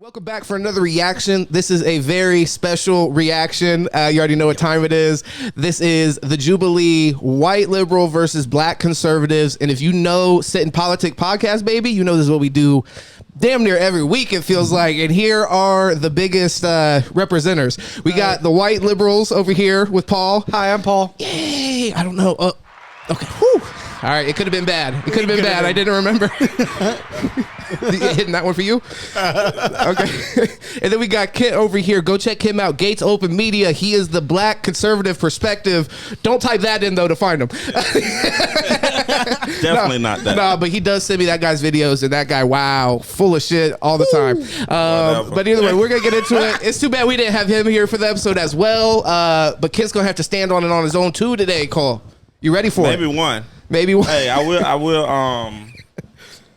Welcome back for another reaction. This is a very special reaction. You already know what time it is. This is the Jubilee white liberal versus black conservatives. And if you know Sit and Politic podcast, baby, you know this is what we do damn near every week, it feels like. And here are the biggest representers. We got the white liberals over here with Paul. Hi, I'm Paul. Yay. I don't know. Okay. Whew. All right. It could have been bad. It could have been bad. I didn't remember. Hitting that one for you. Okay. And then we got Kent over here. Go check him out. Gates Open Media. He is the black conservative perspective. Don't type that in though to find him. Definitely not that. No, but he does send me that guy's videos, and that guy, wow, full of shit all the time. But either way, we're gonna get into it. It's too bad we didn't have him here for the episode as well. But Kent's gonna have to stand on it on his own too today. Cole, you ready for Maybe it? Maybe one. Hey, I will.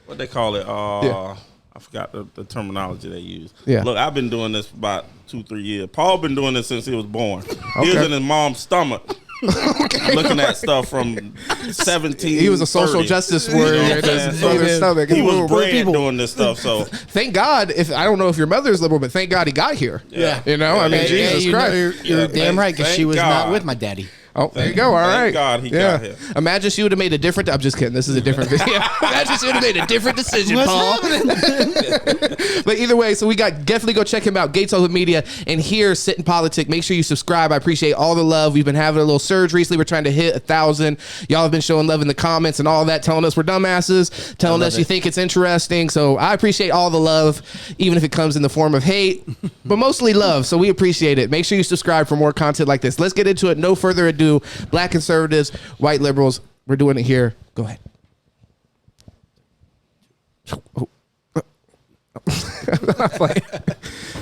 What they call it? I forgot the terminology they use. Yeah. Look, I've been doing this for about 2-3 years. Paul been doing this since he was born. He was in his mom's stomach. Looking at stuff from 17. He was a social justice warrior in his mother's stomach. He was bred doing this stuff. So thank God. If I don't know if your mother is liberal, but thank God he got here. Yeah. You know, I mean, Jesus Christ. You're damn right, because she was not with my daddy. Oh, there you go. All right. Thank God he got here. Imagine she would have made a different. I'm just kidding. This is a different video. Imagine she would have made a different decision, Paul. But either way, so we got definitely go check him out. Gates Open Media, and here Sit and Politic. Make sure you subscribe. I appreciate all the love. We've been having a little surge recently. We're trying to hit 1,000. Y'all have been showing love in the comments and all that, telling us we're dumbasses, telling us you think it's interesting. So I appreciate all the love, even if it comes in the form of hate, but mostly love. So we appreciate it. Make sure you subscribe for more content like this. Let's get into it. No further ado. Black conservatives, white liberals, we're doing it here. Go ahead.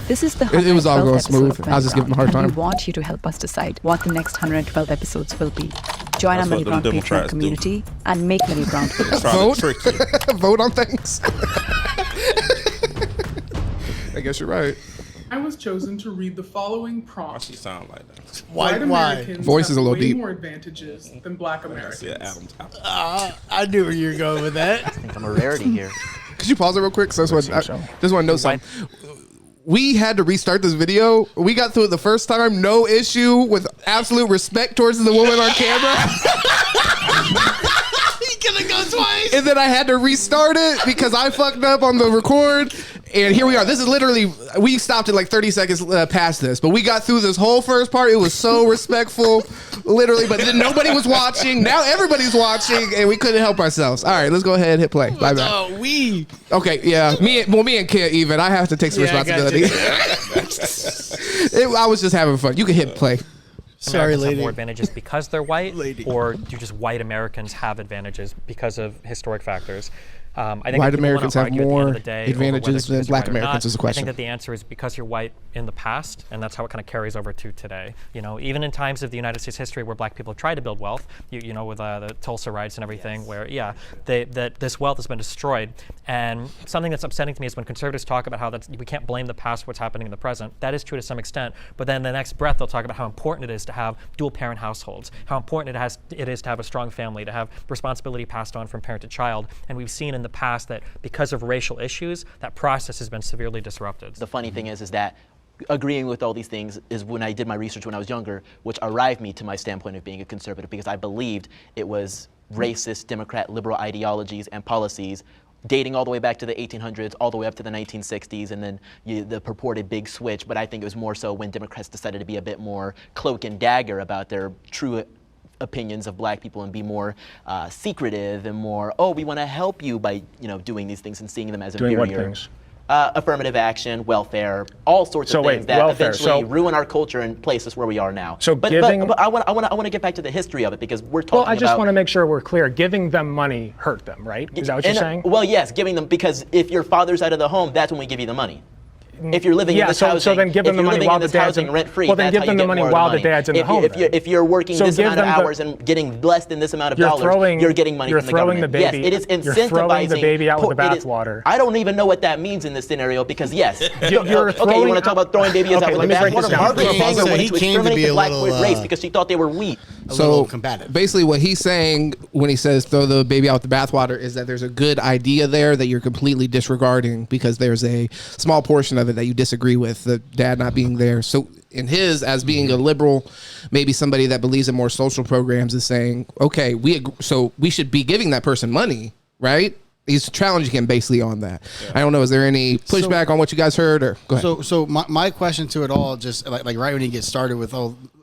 This is the It was all going episode smooth. I was just giving him a hard time. We want you to help us decide what the next 112 episodes will be. Join our That's Millie what Brown them Patreon Democrats community and make Millie Brown videos. Trying to trick you. Vote on things. I guess you're right. I was chosen to read the following Why prompt. she sound like that? White Americans Voice is a have little way deep. more advantages than black Americans. Yeah, Adam's out. I knew where you were going with that. I'm a rarity here. Could you pause it real quick? So I just want to know something. We had to restart this video. We got through it the first time. No issue, with absolute respect towards the woman on camera. He gonna go twice. And then I had to restart it because I fucked up on the record. And here we are. This is literally, we stopped it like 30 seconds past this, but we got through this whole first part. It was so respectful, literally, but then nobody was watching. Now everybody's watching and we couldn't help ourselves. All right, let's go ahead and hit play. Bye bye. Oh, we. Okay, yeah. Me and Kent even. I have to take some responsibility. I was just having fun. You can hit play. Sorry, Americans have lady. more advantages because they're white, Lady. or do just white Americans have advantages because of historic factors? I think White if people Americans wanna have argue at the end more of the day over advantages whether it's than because black you're white or Americans not, is the I question. think that the answer is because you're white in the past, and that's how it kind of carries over to today. You know, even in times of the United States history where black people have tried to build wealth, you know, with the Tulsa riots and everything, where that this wealth has been destroyed. And something that's upsetting to me is when conservatives talk about how we can't blame the past for what's happening in the present. That is true to some extent, but then the next breath they'll talk about how important it is to have dual parent households, how important it is to have a strong family, to have responsibility passed on from parent to child. And we've seen in the past that because of racial issues, that process has been severely disrupted. The funny thing is that agreeing with all these things is when I did my research when I was younger, which arrived me to my standpoint of being a conservative, because I believed it was racist, Democrat, liberal ideologies and policies dating all the way back to the 1800s, all the way up to the 1960s, and then the purported big switch. But I think it was more so when Democrats decided to be a bit more cloak and dagger about their true opinions of black people and be more secretive and more, oh, we want to help you by doing these things and seeing them as inferior. Doing what things? Affirmative action, welfare, all sorts of things that welfare. eventually ruin our culture and place us where we are now. So but I want to get back to the history of it, because we're talking about. Well, I just want to make sure we're clear. Giving them money hurt them, right? Is that what you're saying? Well, yes, giving them, because if your father's out of the home, that's when we give you the money. If you're living in this housing, so then give them the money while the dad's rent-free, well, then that's give them the money while the dad's in the home. If you're working this amount of hours and getting less than this amount of dollars, you're getting money from the government. Yes, it is incentivizing. You're throwing the baby out with the bathwater. I don't even know what that means in this scenario, because yes. Okay, you want to talk about throwing babies out with the bathwater? Margaret Sanger wanted to exterminate the black race because she thought they were weak. So basically what he's saying when he says throw the baby out with the bathwater is that there's a good idea there that you're completely disregarding because there's a small portion of it that you disagree with, the dad not being there. So in his, as being a liberal, maybe somebody that believes in more social programs is saying, okay, so we should be giving that person money, right? He's challenging him basically on that. Yeah. I don't know. Is there any pushback on what you guys heard? Or go ahead. So my question to it all, just like right when you get started with,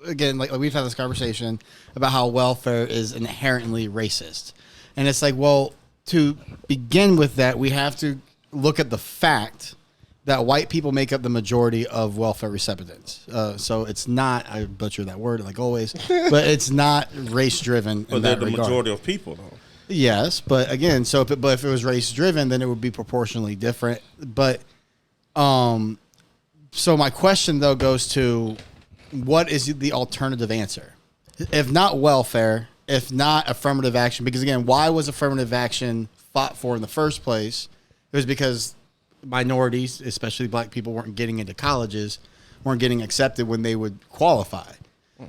again, like we've had this conversation about how welfare is inherently racist. And it's like, well, to begin with that, we have to look at the fact that white people make up the majority of welfare recipients. So it's not, I butcher that word like always, but it's not race driven. But they're the majority of people, though. Yes, but again, if it was race driven, then it would be proportionally different. But so my question though goes to, what is the alternative answer? If not welfare, if not affirmative action, because again, why was affirmative action fought for in the first place? It was because minorities, especially black people, weren't getting into colleges, weren't getting accepted when they would qualify.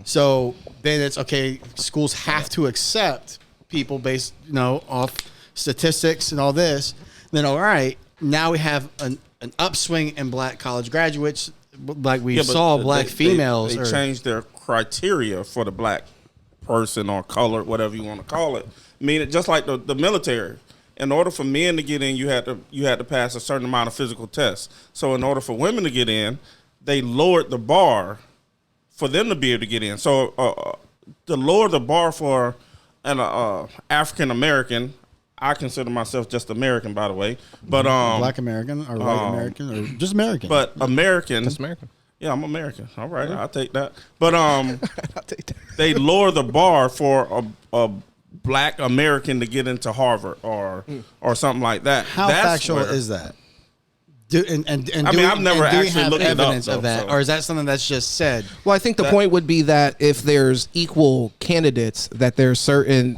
So then it's okay, schools have to accept people based, off statistics and all this. Then, all right, now we have an upswing in black college graduates, like we saw black females. They changed their criteria for the black person or color, whatever you want to call it. I mean, just like the military. In order for men to get in, you had to pass a certain amount of physical tests. So in order for women to get in, they lowered the bar for them to be able to get in. So to lower the bar for an African American, I consider myself just American, by the way. But Black American or white American or just American. But American. Just American. Yeah, I'm American. All right, I'll take that. But I'll take that. They lower the bar for a black American to get into Harvard or something like that. How factual is that? I've never actually looked at evidence of that, or is that something that's just said? Well, I think the point would be that if there's equal candidates, that there's certain,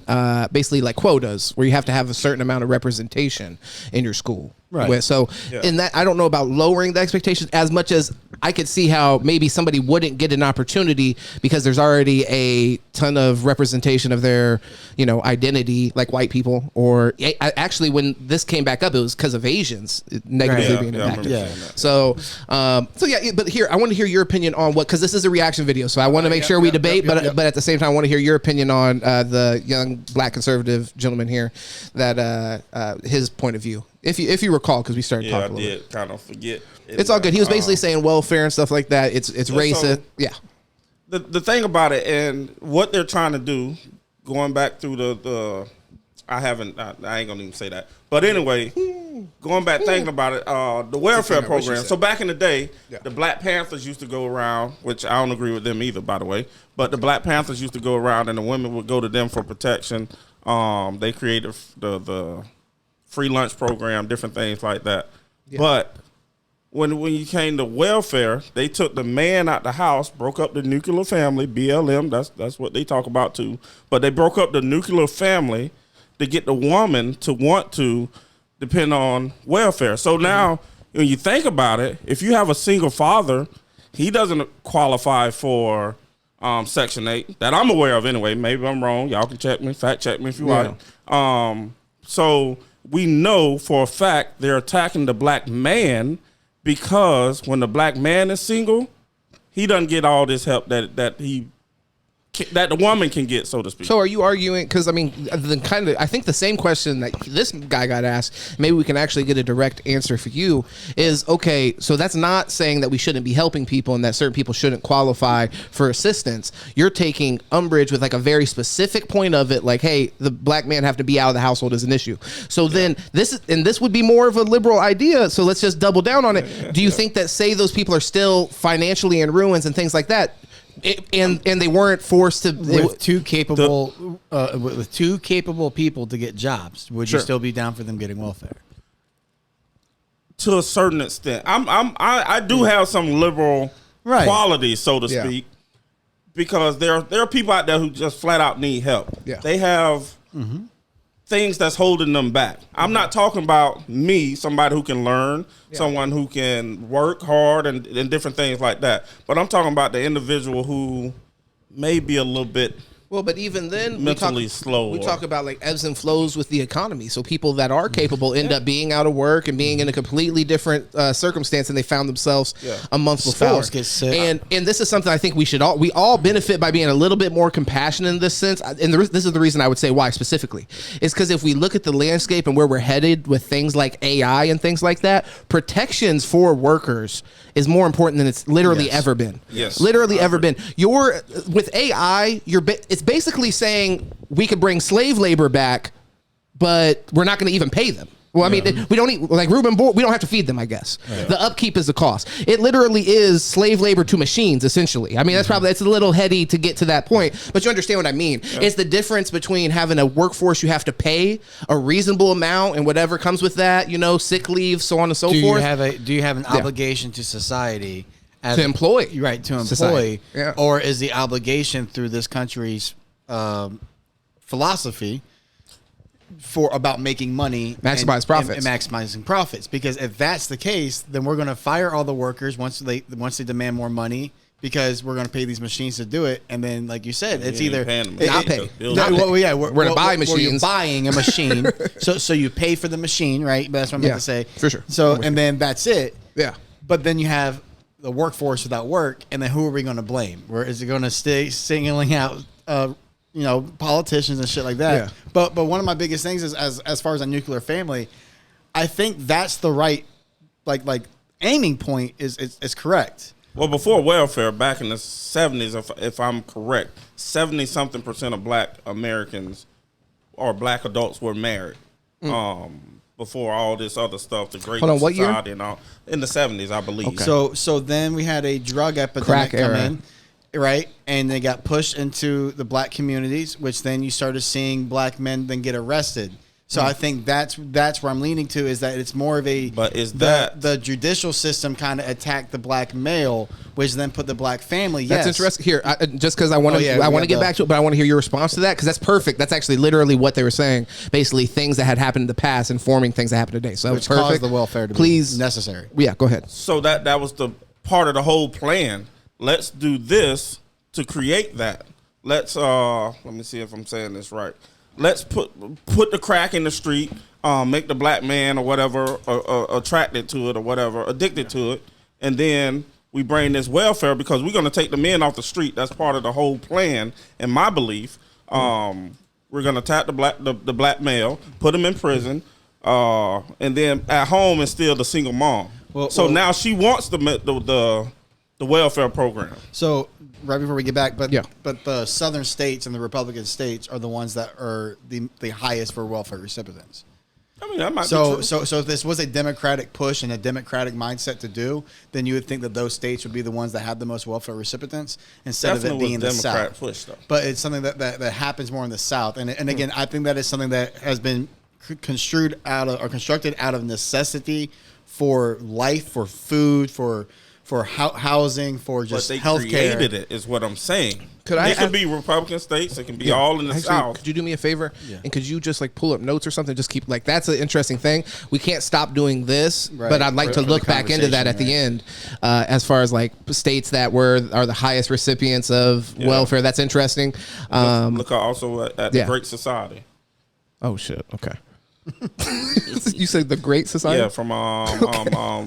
basically like quotas, where you have to have a certain amount of representation in your school. Right. So in that, I don't know about lowering the expectations as much as I could see how maybe somebody wouldn't get an opportunity because there's already a ton of representation of their, identity, like white people. Or actually, when this came back up, it was because of Asians negatively being impacted. So but here, I want to hear your opinion on because this is a reaction video. So I want to make sure we debate, but at the same time, I want to hear your opinion on the young black conservative gentleman here, that his point of view. If you recall, because we started talking a little bit. I did kind of forget. It's all good. He was basically saying welfare and stuff like that. It's racist. So the thing about it and what they're trying to do, going back through I ain't gonna even say that. But anyway, going back thinking about it, the welfare program. So back in the day, the Black Panthers used to go around, which I don't agree with them either, by the way. But the Black Panthers used to go around, and the women would go to them for protection. They created the free lunch program, different things like that. But when you came to welfare, they took the man out the house, broke up the nuclear family, BLM, that's what they talk about too. But they broke up the nuclear family to get the woman to want to depend on welfare. So now, when you think about it, if you have a single father, he doesn't qualify for Section 8, that I'm aware of anyway. Maybe I'm wrong. Y'all can fact check me if you want. So we know for a fact they're attacking the black man because when the black man is single, he doesn't get all this help that the woman can get, so to speak. So are you arguing, because I think the same question that this guy got asked, maybe we can actually get a direct answer for you, is, okay, so that's not saying that we shouldn't be helping people and that certain people shouldn't qualify for assistance. You're taking umbrage with like a very specific point of it, like, hey, the black man have to be out of the household is an issue. So then this would be more of a liberal idea, so let's just double down on it. Do you think that, say, those people are still financially in ruins and things like that, and they weren't forced to with two capable people to get jobs, would you still be down for them getting welfare? To a certain extent, I do have some liberal qualities, so to speak, because there are people out there who just flat out need help. They have things that's holding them back. I'm not talking about me, somebody who can learn, someone who can work hard and different things like that. But I'm talking about the individual who may be a little bit Well, but even then, mentally slow. We talk about like ebbs and flows with the economy. So people that are capable end up being out of work and being in a completely different circumstance than they found themselves a month before. Spouse gets sick. And this is something I think we all benefit by being a little bit more compassionate in this sense. And this is the reason I would say why specifically is because if we look at the landscape and where we're headed with things like AI and things like that, protections for workers is more important than it's literally ever been. Yes, literally ever been. With AI, it's basically saying we could bring slave labor back, but we're not going to even pay them. Well, I mean, we don't eat like Reuben Board. We don't have to feed them, I guess. Yeah. The upkeep is the cost. It literally is slave labor to machines, essentially. I mean, that's a little heady to get to that point, but you understand what I mean. Yeah. It's the difference between having a workforce you have to pay a reasonable amount and whatever comes with that, sick leave, so on and so forth. Do you have an obligation to society to employ? Right, to employ, or is the obligation through this country's philosophy about making money, maximize profits, and maximizing profits? Because if that's the case, then we're going to fire all the workers once they demand more money, because we're going to pay these machines to do it. And then, like you said, it's either not pay. We're going to buy machines. You're buying a machine, so you pay for the machine, right? But that's what I'm about to say. For sure. So and then that's it. Yeah. But then you have the workforce without work, and then who are we going to blame? Where is it going to stay singling out? Politicians and shit like that. Yeah. But one of my biggest things is as far as a nuclear family, I think that's the right like aiming point is correct. Well, before welfare, back in the 70s, if I'm correct, 70-something% of black Americans or black adults were married. Before all this other stuff, the Great Society and all, in the 70s, I believe. Okay. So then we had a drug epidemic come in. Right, and they got pushed into the black communities, which then you started seeing black men then get arrested. So I think that's where I'm leaning to, is that it's more of the judicial system kind of attacked the black male, which then put the black family. That's interesting. Here, just because I want to get back to it, but I want to hear your response to that, because that's perfect. That's actually literally what they were saying. Basically, things that had happened in the past informing things that happen today. So which perfect. caused the welfare to be necessary. Yeah, go ahead. So that was the part of the whole plan. Let's do this to create that. Let's let me see if I'm saying this right. Let's put the crack in the street, make the black man or whatever attracted to it or whatever, addicted to it, and then we bring this welfare because we're going to take the men off the street. That's part of the whole plan, in my belief. We're going to attack the black male, put him in prison, and then at home instill the single mom. Now she wants the welfare program. So right before we get back, but the southern states and the Republican states are the ones that are the highest for welfare recipients. I mean, that might be true. So if this was a Democratic push and a Democratic mindset to do, then you would think that those states would be the ones that have the most welfare recipients instead of it being the South. Push, though. But it's something that happens more in the South. And again, I think that is something that has been constructed out of necessity for life, for food, for housing, for just healthcare. But they created it, is what I'm saying. It could be Republican states. It can be all in the South. Could you do me a favor? Yeah. And could you just pull up notes or something? Just keep that's an interesting thing. We can't stop doing this, but I'd like to look back into that at the end, as far as states that are the highest recipients of welfare. That's interesting. Look also at the Great Society. Oh shit! Okay. You said the Great Society? Yeah, from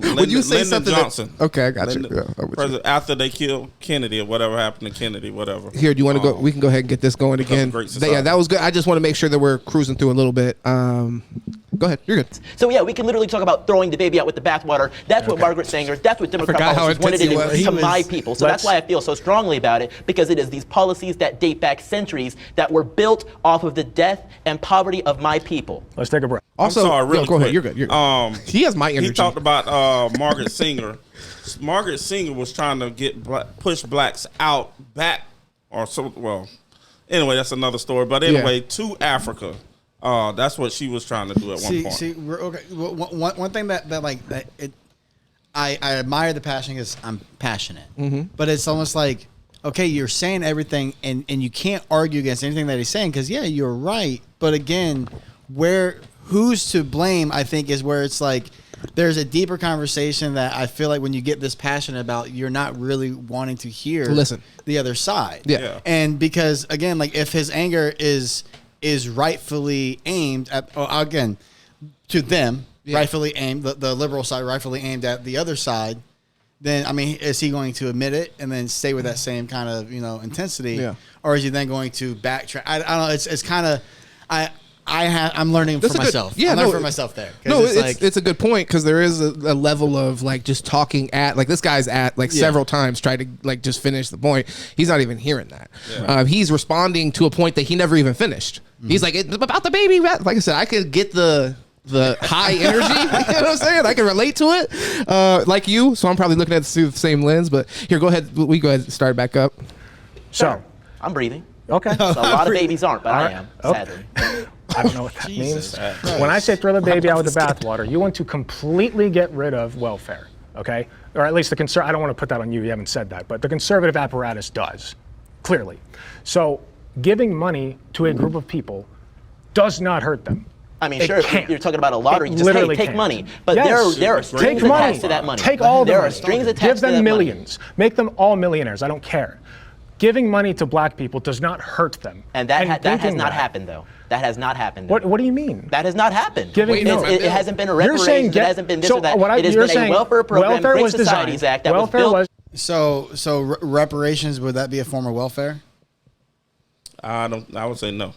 Lyndon Johnson. Okay, I got you. After they killed Kennedy or whatever happened to Kennedy, whatever. Here, do you want to go? We can go ahead and get this going again. That was good. I just want to make sure that we're cruising through a little bit. Go ahead. You're good. So we can literally talk about throwing the baby out with the bathwater. That's what Margaret Sanger, that's what Democrat policies wanted to do to my people. So that's why I feel so strongly about it, because it is these policies that date back centuries that were built off of the death and poverty of my people. Let's take a break. Also, I'm sorry, really go ahead. quick. You're good. He has my energy. He talked about Margaret Sanger. Margaret Sanger was trying to push blacks back, or so. Well, anyway, that's another story. But anyway, to Africa. That's what she was trying to do at one point. Okay. One thing I admire the passion because I'm passionate. Mm-hmm. But it's almost like, okay, you're saying everything, and you can't argue against anything that he's saying because you're right. But again, who's to blame? I think is where it's like, there's a deeper conversation that I feel like when you get this passionate about, you're not really wanting to hear the other side. Yeah. And because again, like if his anger is rightfully aimed at, again, to them, rightfully aimed, the liberal side rightfully aimed at the other side, then, I mean, is he going to admit it and then stay with that same kind of, intensity? Yeah. Or is he then going to backtrack? I don't know. It's kind of, I'm learning for myself. I'm learning for myself there. No, it's a good point because there is a level of like just talking at, like this guy's at like several times tried to like just finish the point. He's not even hearing that. Yeah. He's responding to a point that he never even finished. Mm-hmm. He's like, it's about the baby. Like I said, I could get the high energy, you know what I'm saying? I can relate to it, like you. So I'm probably looking at it through the same lens. But here, go ahead. We go ahead and start back up. So I'm breathing. Okay. So a lot of babies aren't, but I am, sadly. I don't know what that means. When I say throw the baby out with the bathwater, you want to completely get rid of welfare, okay? Or at least I don't want to put that on you. You haven't said that, but the conservative apparatus does, clearly. So giving money to a group of people does not hurt them. I mean, sure, if you're talking about a lottery, just take money. But yes. there are strings attached to that money. Take all the money. There are strings attached Give to them that millions. money. Make them all millionaires. I don't care. Giving money to black people does not hurt them. And that has not happened, though. That has not happened. What do you mean? That has not happened. It hasn't been a reparations. It hasn't been this or that. It has been a welfare program, Great Societies Act that was built. So reparations, would that be a form of welfare? I would say no.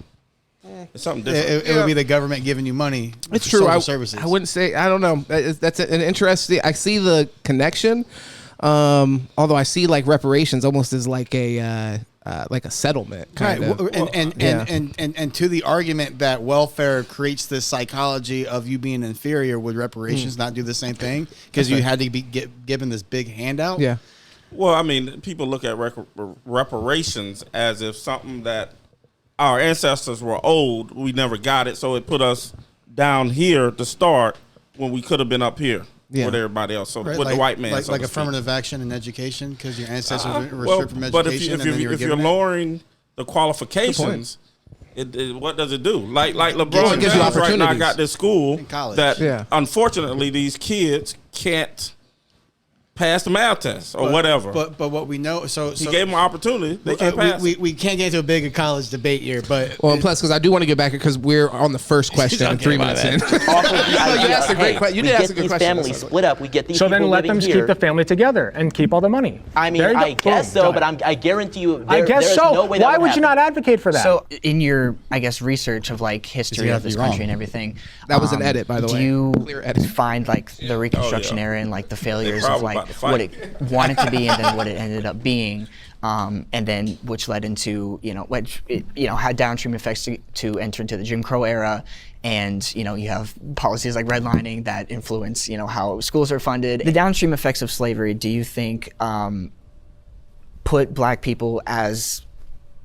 It's something different. It would be the government giving you money. It's true. Services. I wouldn't say. I don't know. That's an interesting. I see the connection. Although I see like reparations almost as like a settlement kind of. And to the argument that welfare creates this psychology of you being inferior, would reparations not do the same thing because you had to be given this big handout? Yeah. Well, I mean, people look at reparations as if something that our ancestors were owed, we never got it, so it put us down here to start when we could have been up here with everybody else. So with the white man, like affirmative action in education, because your ancestors were stripped from education. But if you're lowering the qualifications, what does it do? Like LeBron James right now got this school that unfortunately these kids can't pass the math test or whatever. But what we know, so he gave them an opportunity. They can't pass. We can't get into a big college debate here, but and plus, because I do want to get back here because we're on the first question 3 minutes in. You asked a great question. You did ask a good question. Families split up. We get these. So then let them keep the family together and keep all the money. I mean, I guess so, but I guarantee you, I guess so. No way Why would you not advocate for that? So in your, I guess, research of like history of this country and everything, that was an edit, by the way. Do you find like the Reconstruction era and like the failures of like what it wanted to be and then what it ended up being, and then which led into had downstream effects to enter into the Jim Crow era, and you have policies like redlining that influence how schools are funded. The downstream effects of slavery, do you think put black people as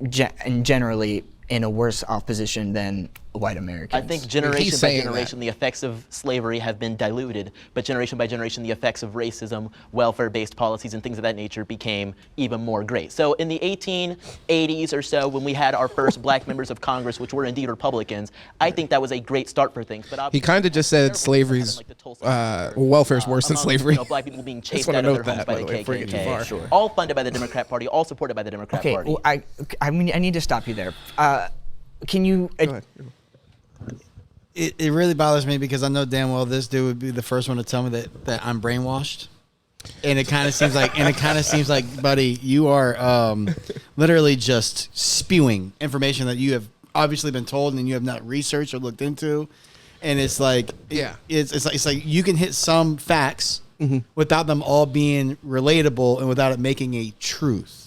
generally in a worse off position than white Americans? I think generation by generation, the effects of slavery have been diluted, but generation by generation, the effects of racism, welfare-based policies, and things of that nature became even more great. So in the 1880s or so, when we had our first black members of Congress, which were indeed Republicans, I think that was a great start for things. But he kind of just said slavery's welfare's worse than slavery. Black people being chased out of their homes by the KKK, all funded by the Democrat Party, all supported by the Democrat Party. Well, I need to stop you there. Can you? Go ahead. It really bothers me because I know damn well this dude would be the first one to tell me that I'm brainwashed, and it kind of seems like, buddy, you are literally just spewing information that you have obviously been told and you have not researched or looked into, and it's like it's like you can hit some facts without them all being relatable and without it making a truth.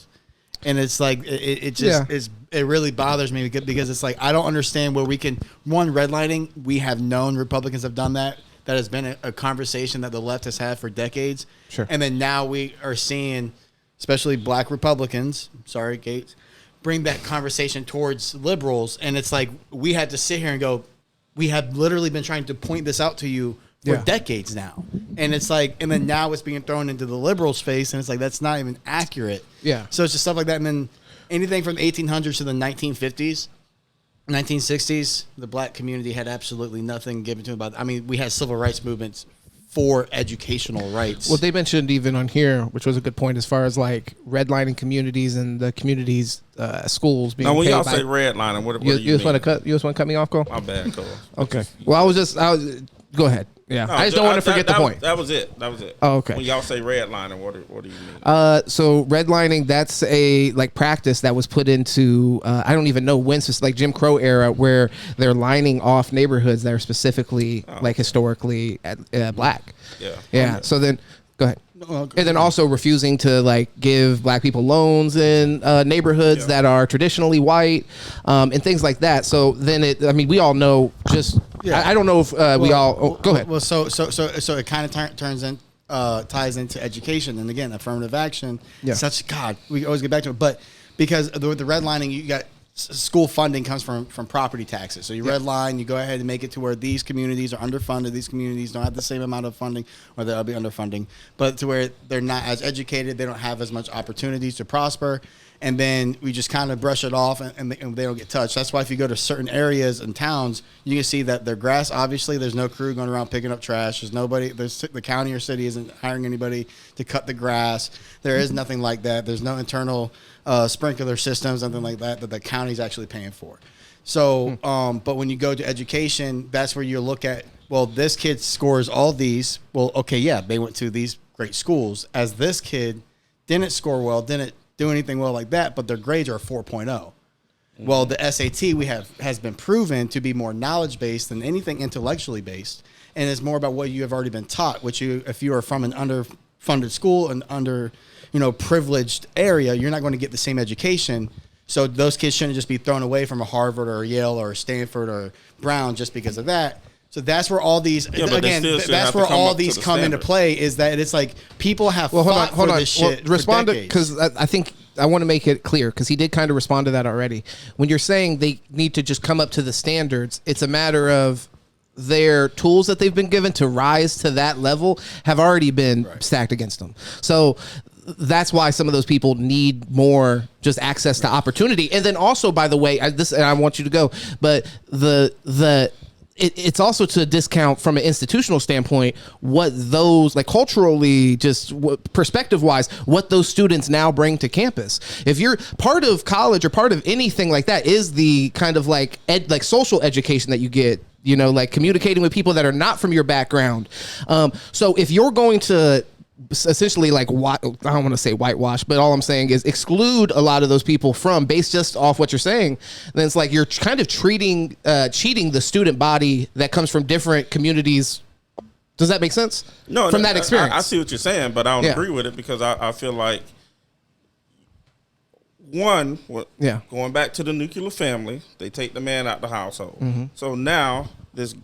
And it's like it really bothers me because it's like I don't understand where we can redlining. We have known Republicans have done that. That has been a conversation that the left has had for decades. Sure. And then now we are seeing, especially black Republicans, sorry, Gates, bring that conversation towards liberals. And it's like we had to sit here and go, we have literally been trying to point this out to you for decades now. And it's like, and then now it's being thrown into the liberals' face, and it's like that's not even accurate. Yeah. So it's just stuff like that. And then anything from the 1800s to the 1950s, 1960s, the black community had absolutely nothing given to them about. I mean, we had civil rights movements for educational rights. Well, they mentioned even on here, which was a good point, as far as like redlining communities and the communities schools being. Now, when paid y'all by, say redlining, what do you you just mean? want to cut? You just want to cut me off, Cole? My bad, Cole. Okay. Well, I was go ahead. Yeah, No, I just don't want to forget the point. That was it. Oh, okay. When y'all say redlining, what do you mean? So redlining, that's a like practice that was put into I don't even know when, it's like Jim Crow era, where they're lining off neighborhoods that are specifically like historically black. Yeah. Yeah. Okay. So then, go ahead. No, And then also refusing to like give black people loans in neighborhoods that are traditionally white, and things like that. So then we all know just. Yeah. I don't know if we all. Go ahead. Well, so it kind of turns in, ties into education, and again, affirmative action. Yeah. God, we always get back to it, but because with the redlining, you got school funding comes from property taxes. So you redline, you go ahead and make it to where these communities are underfunded. These communities don't have the same amount of funding, or they'll be underfunding, but to where they're not as educated, they don't have as much opportunities to prosper. And then we just kind of brush it off, and they don't get touched. That's why if you go to certain areas and towns, you can see that their grass, obviously, there's no crew going around picking up trash. The county or city isn't hiring anybody to cut the grass. There is nothing like that. There's no internal sprinkler systems, something like that the county's actually paying for. So, but when you go to education, that's where you look at, well, this kid scores all these. Well, okay, yeah, they went to these great schools. As this kid didn't score well, didn't do anything well like that, but their grades are a 4.0. Well, the SAT has been proven to be more knowledge based than anything intellectually based, and it's more about what you have already been taught. If you are from an underfunded school, an privileged area, you're not going to get the same education. So those kids shouldn't just be thrown away from a Harvard or a Yale or a Stanford or Brown just because of that. So that's where all these that's where all these come into play, is that it's like people have fought for this shit. Respond for to, because I think I want to make it clear, because he did kind of respond to that already. When you're saying they need to just come up to the standards, it's a matter of their tools that they've been given to rise to that level have already been stacked against them. So that's why some of those people need more just access to opportunity. And then also, by the way, I want you to go, but it's also to discount from an institutional standpoint what those, like culturally, just perspective wise, what those students now bring to campus. If you're part of college or part of anything like that, is the kind of like social education that you get, like communicating with people that are not from your background. So if you're going to essentially I don't want to say whitewash, but all I'm saying is exclude a lot of those people from based just off what you're saying, then it's like you're kind of cheating the student body that comes from different communities. Does that make sense? No, from that experience. I see what you're saying, but I don't agree with it, because I feel like going back to the nuclear family, they take the man out the household. Mm-hmm. So now this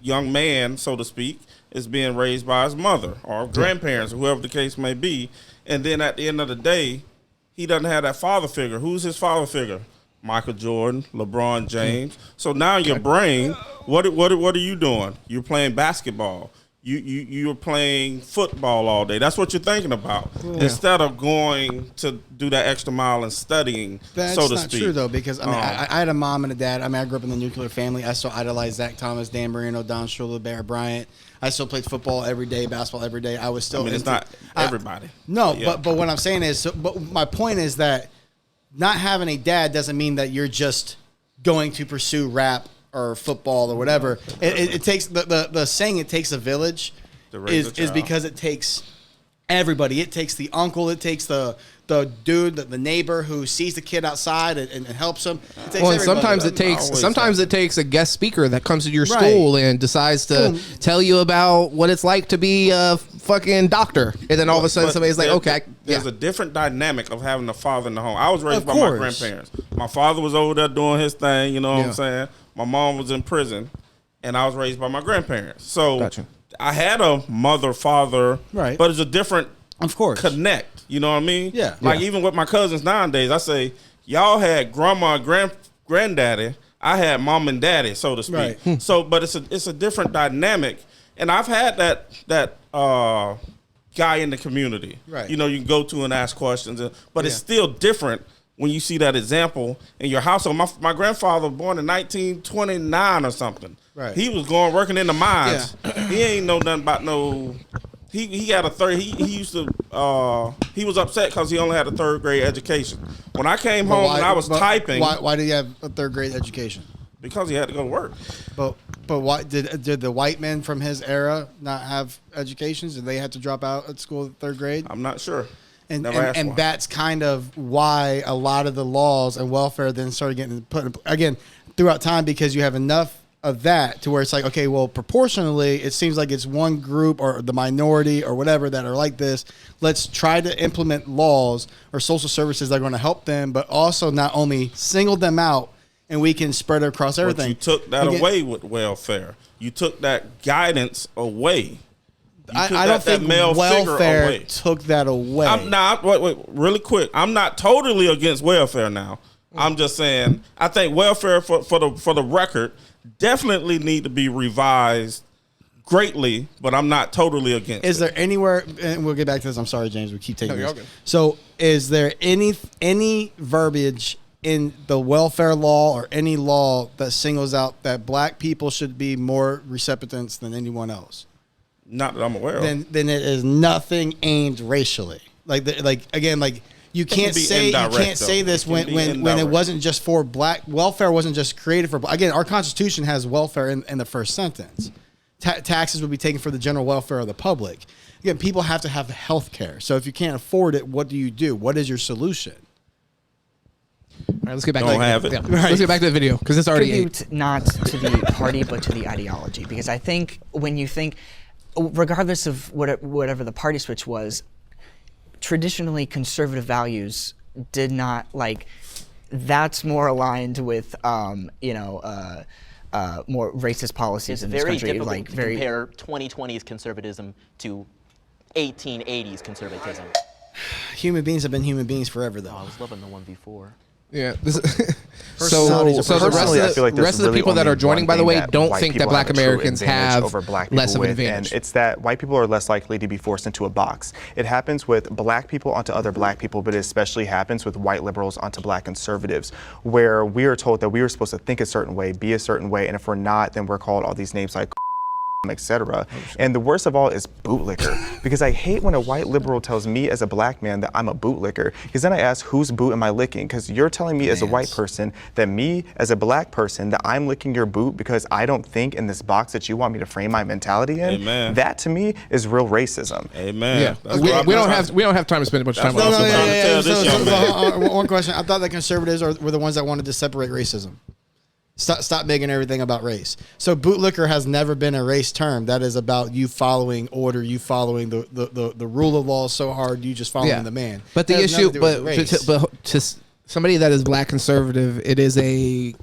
young man, so to speak, is being raised by his mother or grandparents, or whoever the case may be. And then at the end of the day, he doesn't have that father figure. Who's his father figure? Michael Jordan, LeBron James. So now your brain, what are you doing? You're playing basketball. You're playing football all day. That's what you're thinking about, instead of going to do that extra mile and studying, That's so to not speak. true, though, because I had a mom and a dad. I grew up in the nuclear family. I still idolized Zach Thomas, Dan Marino, Don Shula, Bear Bryant. I still played football every day, basketball every day. I was still. It's not everybody. But what I'm saying is, but my point is that not having a dad doesn't mean that you're just going to pursue rap or football or whatever. It takes the saying, it takes a village, is because it takes everybody. It takes the uncle. It takes the dude, the neighbor who sees the kid outside and helps him. It takes and sometimes it takes a guest speaker that comes to your school and decides to tell you about what it's like to be a fucking doctor, and then all of a sudden somebody's like, okay. There's a different dynamic of having a father in the home. I was raised by my grandparents. My father was over there doing his thing, you know what I'm saying? My mom was in prison, and I was raised by my grandparents. So I had a mother, father, but it's a different connect. You know what I mean? Yeah. Even with my cousins nowadays, I say, y'all had grandma and granddaddy. I had mom and daddy, so to speak. Right. So, but it's a different dynamic. And I've had that guy in the community. Right. You can go to and ask questions, but it's still different when you see that example in your household. My grandfather was born in 1929 or something. Right. He was working in the mines. Yeah. He ain't know nothing about no. He had a third. He used to. He was upset because he only had a third grade education. When I came home and I was typing. Why did he have a third grade education? Because he had to go to work. But why did the white men from his era not have educations? Did they have to drop out at school at third grade? I'm not sure. And that's kind of why a lot of the laws and welfare then started getting put in, again throughout time, because you have enough of that to where it's like, okay, well, proportionally, it seems like it's one group or the minority or whatever that are like this. Let's try to implement laws or social services that are going to help them, but also not only single them out, and we can spread it across everything. But you took that away with welfare. You took that guidance away. I don't think welfare took that away. I'm not. Wait, really quick. I'm not totally against welfare now. I'm just saying I think welfare for the record definitely need to be revised greatly, but I'm not totally against. Is there anywhere? And we'll get back to this. I'm sorry, James. We keep taking this. So, is there any verbiage in the welfare law or any law that singles out that black people should be more recipients than anyone else? Not that I'm aware of. Then it is nothing aimed racially. You can't say this when it wasn't just for black. Welfare wasn't just created for. Again, our Constitution has welfare in the first sentence. Taxes would be taken for the general welfare of the public. Again, people have to have health care. So if you can't afford it, what do you do? What is your solution? All right, let's get back. Let's get back to the video because it's already tribute not to the party but to the ideology, because I think when you think, regardless of whatever the party switch was, traditionally conservative values did not that's more aligned with more racist policies in this country. It's very difficult to compare 2020's conservatism to 1880s conservatism. Human beings have been human beings forever, though. I was loving the 1v4. Yeah. So the rest of the people that are joining, by the way, don't think that black Americans have less of an advantage. And it's that white people are less likely to be forced into a box. It happens with black people onto other black people, but it especially happens with white liberals onto black conservatives, where we are told that we are supposed to think a certain way, be a certain way, and if we're not, then we're called all these names like etc. And the worst of all is bootlicker, because I hate when a white liberal tells me as a black man that I'm a bootlicker, because then I ask, whose boot am I licking? Because you're telling me as a white person that me as a black person that I'm licking your boot because I don't think in this box that you want me to frame my mentality in. Amen. That to me is real racism. Amen. Yeah. We don't have time to spend a bunch of time on this. One question. I thought that conservatives were the ones that wanted to separate racism. Stop making everything about race. So bootlicker has never been a race term. That is about you following order, you following the rule of law so hard, you just following the man. But the issue, but to somebody that is black conservative, it is a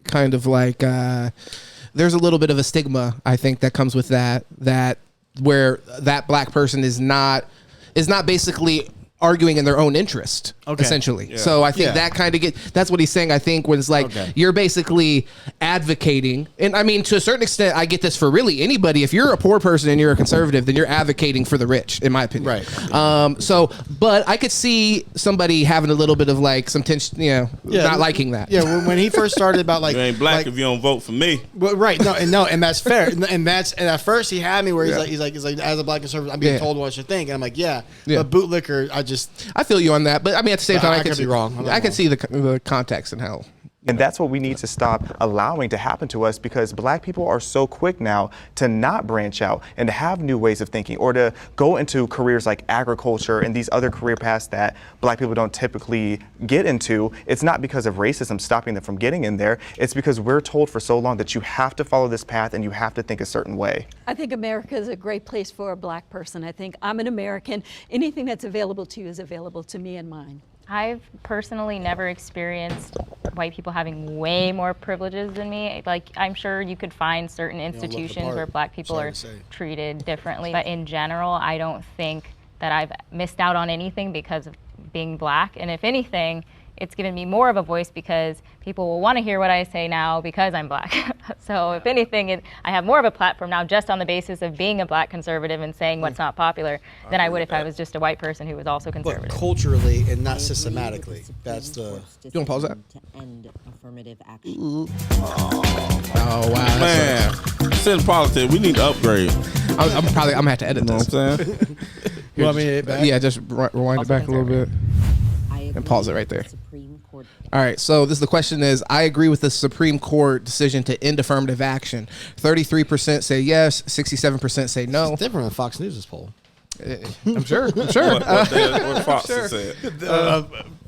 kind of there's a little bit of a stigma, I think, that comes with that where that black person is not basically arguing in their own interest, essentially. Yeah. So I think that kind of that's what he's saying, I think, when it's you're basically advocating, and I mean, to a certain extent, I get this for really anybody. If you're a poor person and you're a conservative, then you're advocating for the rich, in my opinion. Right. But I could see somebody having a little bit of some tension, not liking that. Yeah, when he first started about you ain't black if you don't vote for me. Well, right. And that's fair. and at first he had me where he's like, as a black conservative, I'm being told what I should think, and I'm like, but bootlicker, I feel you on that, but I mean, at the same time, I could be wrong. I can see the context and how. And that's what we need to stop allowing to happen to us, because black people are so quick now to not branch out and to have new ways of thinking, or to go into careers like agriculture and these other career paths that black people don't typically get into. It's not because of racism stopping them from getting in there. It's because we're told for so long that you have to follow this path and you have to think a certain way. I think America is a great place for a black person. I think I'm an American. Anything that's available to you is available to me and mine. I've personally never experienced white people having way more privileges than me. I'm sure you could find certain institutions where black people are treated differently. But in general, I don't think that I've missed out on anything because of being black. And if anything, it's given me more of a voice because people will want to hear what I say now because I'm black. So if anything, I have more of a platform now just on the basis of being a black conservative and saying what's not popular than I would if I was just a white person who was also conservative. But culturally and not systematically. That's the... You want to pause that? To end affirmative action. Oh, wow. Man, Sit and Politic, we need to upgrade. I'm gonna have to edit this. You know what I'm saying? You want me to hit back? Yeah, just rewind it back a little bit and pause it right there. All right, so the question is, I agree with the Supreme Court decision to end affirmative action. 33% say yes, 67% say no. It's different than Fox News' poll. I'm sure. What Fox said.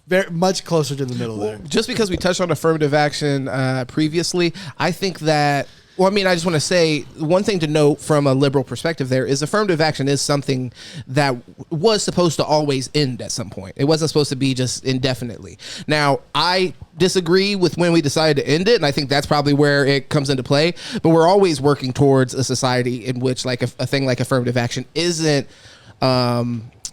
Very much closer to the middle there. Just because we touched on affirmative action previously, I think that, well, I mean, I just want to say one thing to note from a liberal perspective there is affirmative action is something that was supposed to always end at some point. It wasn't supposed to be just indefinitely. Now, I disagree with when we decided to end it, and I think that's probably where it comes into play, but we're always working towards a society in which like a thing like affirmative action isn't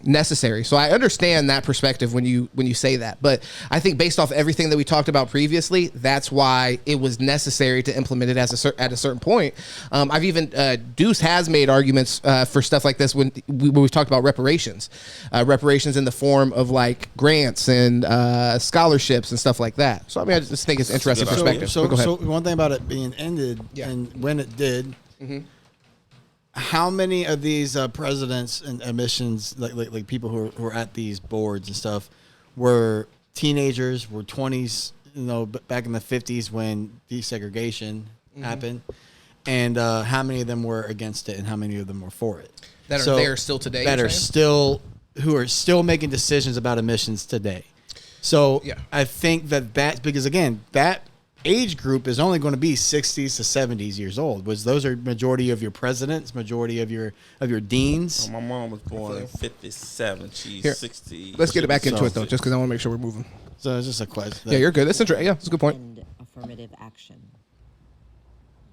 necessary. So I understand that perspective when you say that, but I think based off everything that we talked about previously, that's why it was necessary to implement it at a certain point. I've even Deuce has made arguments for stuff like this when we've talked about reparations in the form of like grants and scholarships and stuff like that. So I mean, I just think it's interesting perspective. So one thing about it being ended and when it did. Mm-hmm. How many of these presidents and admissions, like people who were at these boards and stuff, were teenagers, were 20s, back in the 50s when desegregation happened, and how many of them were against it, and how many of them were for it? That are there still today. Who are still making decisions about admissions today. So I think that because again that age group is only going to be 60s to 70s years old. Those are majority of your presidents, majority of your deans. My mom was born in 57. She's 60. Let's get it back into it though, just because I want to make sure we're moving. So it's just a question. Yeah, you're good. That's interesting. Yeah, that's a good point. And affirmative action.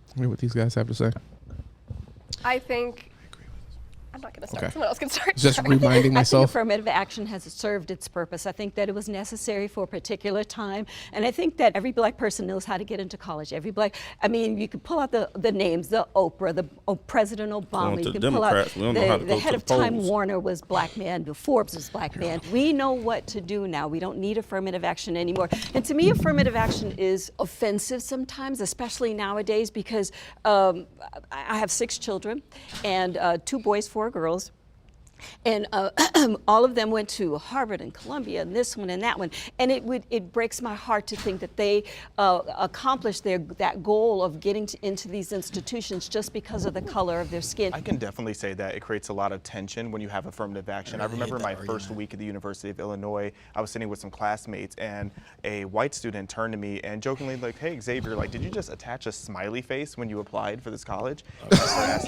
Let me hear what these guys have to say. I think. I'm not going to start. Okay. Someone else can start. Just reminding myself. I think affirmative action has served its purpose. I think that it was necessary for a particular time. And I think that every black person knows how to get into college. You could pull out the names, the Oprah, President Obama. You can pull out the head of Time Warner was black man, the Forbes was black man. We know what to do now. We don't need affirmative action anymore. And to me, affirmative action is offensive sometimes, especially nowadays, because I have 6 children and 2 boys, 4 girls. And all of them went to Harvard and Columbia and this one and that one. And it breaks my heart to think that they accomplished that goal of getting into these institutions just because of the color of their skin. I can definitely say that it creates a lot of tension when you have affirmative action. I remember my first week at the University of Illinois, I was sitting with some classmates and a white student turned to me and jokingly like, "Hey Xavier, did you just attach a smiley face when you applied for this college?"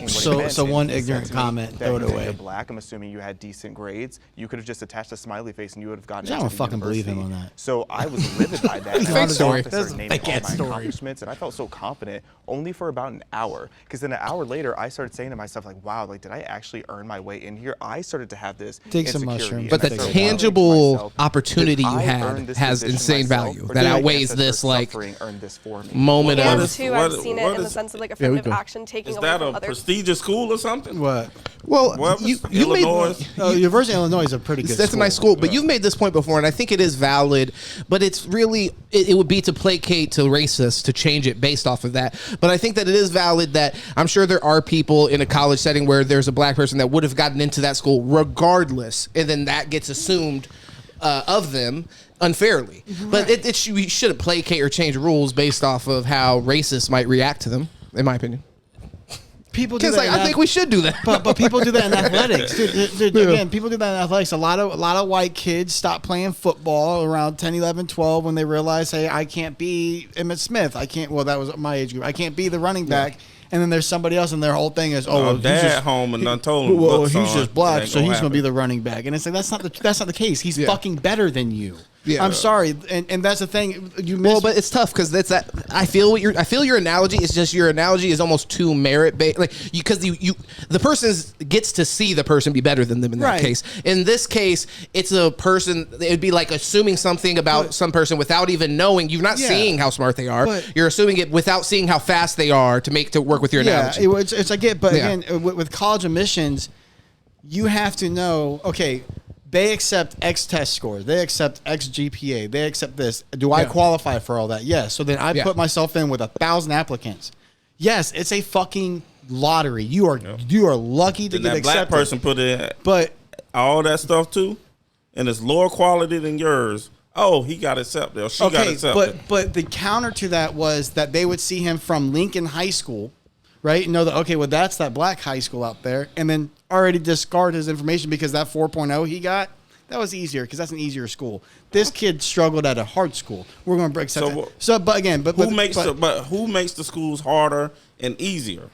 So one ignorant comment, throw it away. You're black, I'm assuming you had decent grades, you could have just attached a smiley face and you would have gotten I into don't the fucking believe university. him on that. So I was livid by that. Fake story. Officer naming all my accomplishments, and I felt so confident only for about an hour. Because then an hour later, I started saying to myself, like, wow, did I actually earn my way in here? I started to have this insecurity. But the tangible opportunity you had has insane value that outweighs this moment and of. too, I've seen it in the sense of affirmative action taking away from others. Is that a prestigious school or something? What? Well, you made University of Illinois is a pretty good That's a nice school, but you've made this point before, and I think it is valid, but it's really, it would be to placate to racists to change it based off of that. But I think that it is valid that I'm sure there are people in a college setting where there's a black person that would have gotten into that school regardless, and then that gets assumed of them unfairly. But we shouldn't placate or change rules based off of how racists might react to them, in my opinion. People do that. I think we should do that. But people do that in athletics. Dude, again, people do that in athletics. A lot of white kids stop playing football around 10, 11, 12 when they realize, hey, I can't be Emmitt Smith. That was my age group. I can't be the running back. And then there's somebody else, and their whole thing is, dad home and done told him. Well, he's just black, so he's going to be the running back. And it's like that's not the case. He's fucking better than you. Yeah. I'm sorry, and that's the thing. Well, but it's tough because that's that. I feel your analogy is just your analogy is almost too merit based, like because the person gets to see the person be better than them in that Right. case. In this case, it's a person. It'd be like assuming something about some person without even knowing. You're not seeing how smart they are. You're assuming it without seeing how fast they are to work with your analogy. Yeah, it's I get, but again, with college admissions, you have to know. Okay. They accept X test scores. They accept X GPA. They accept this. Do I qualify for all that? Yes. So then I put myself in with 1,000 applicants. Yes, it's a fucking lottery. You are lucky to get accepted. That black person put in, but all that stuff too, and it's lower quality than yours. Oh, he got accepted. Or she got accepted. But the counter to that was that they would see him from Lincoln High School, right? And know that okay, well that's that black high school out there, and then already discard his information because that 4.0 he got, that was easier because that's an easier school. This kid struggled at a hard school. We're going to break who makes the schools harder and easier?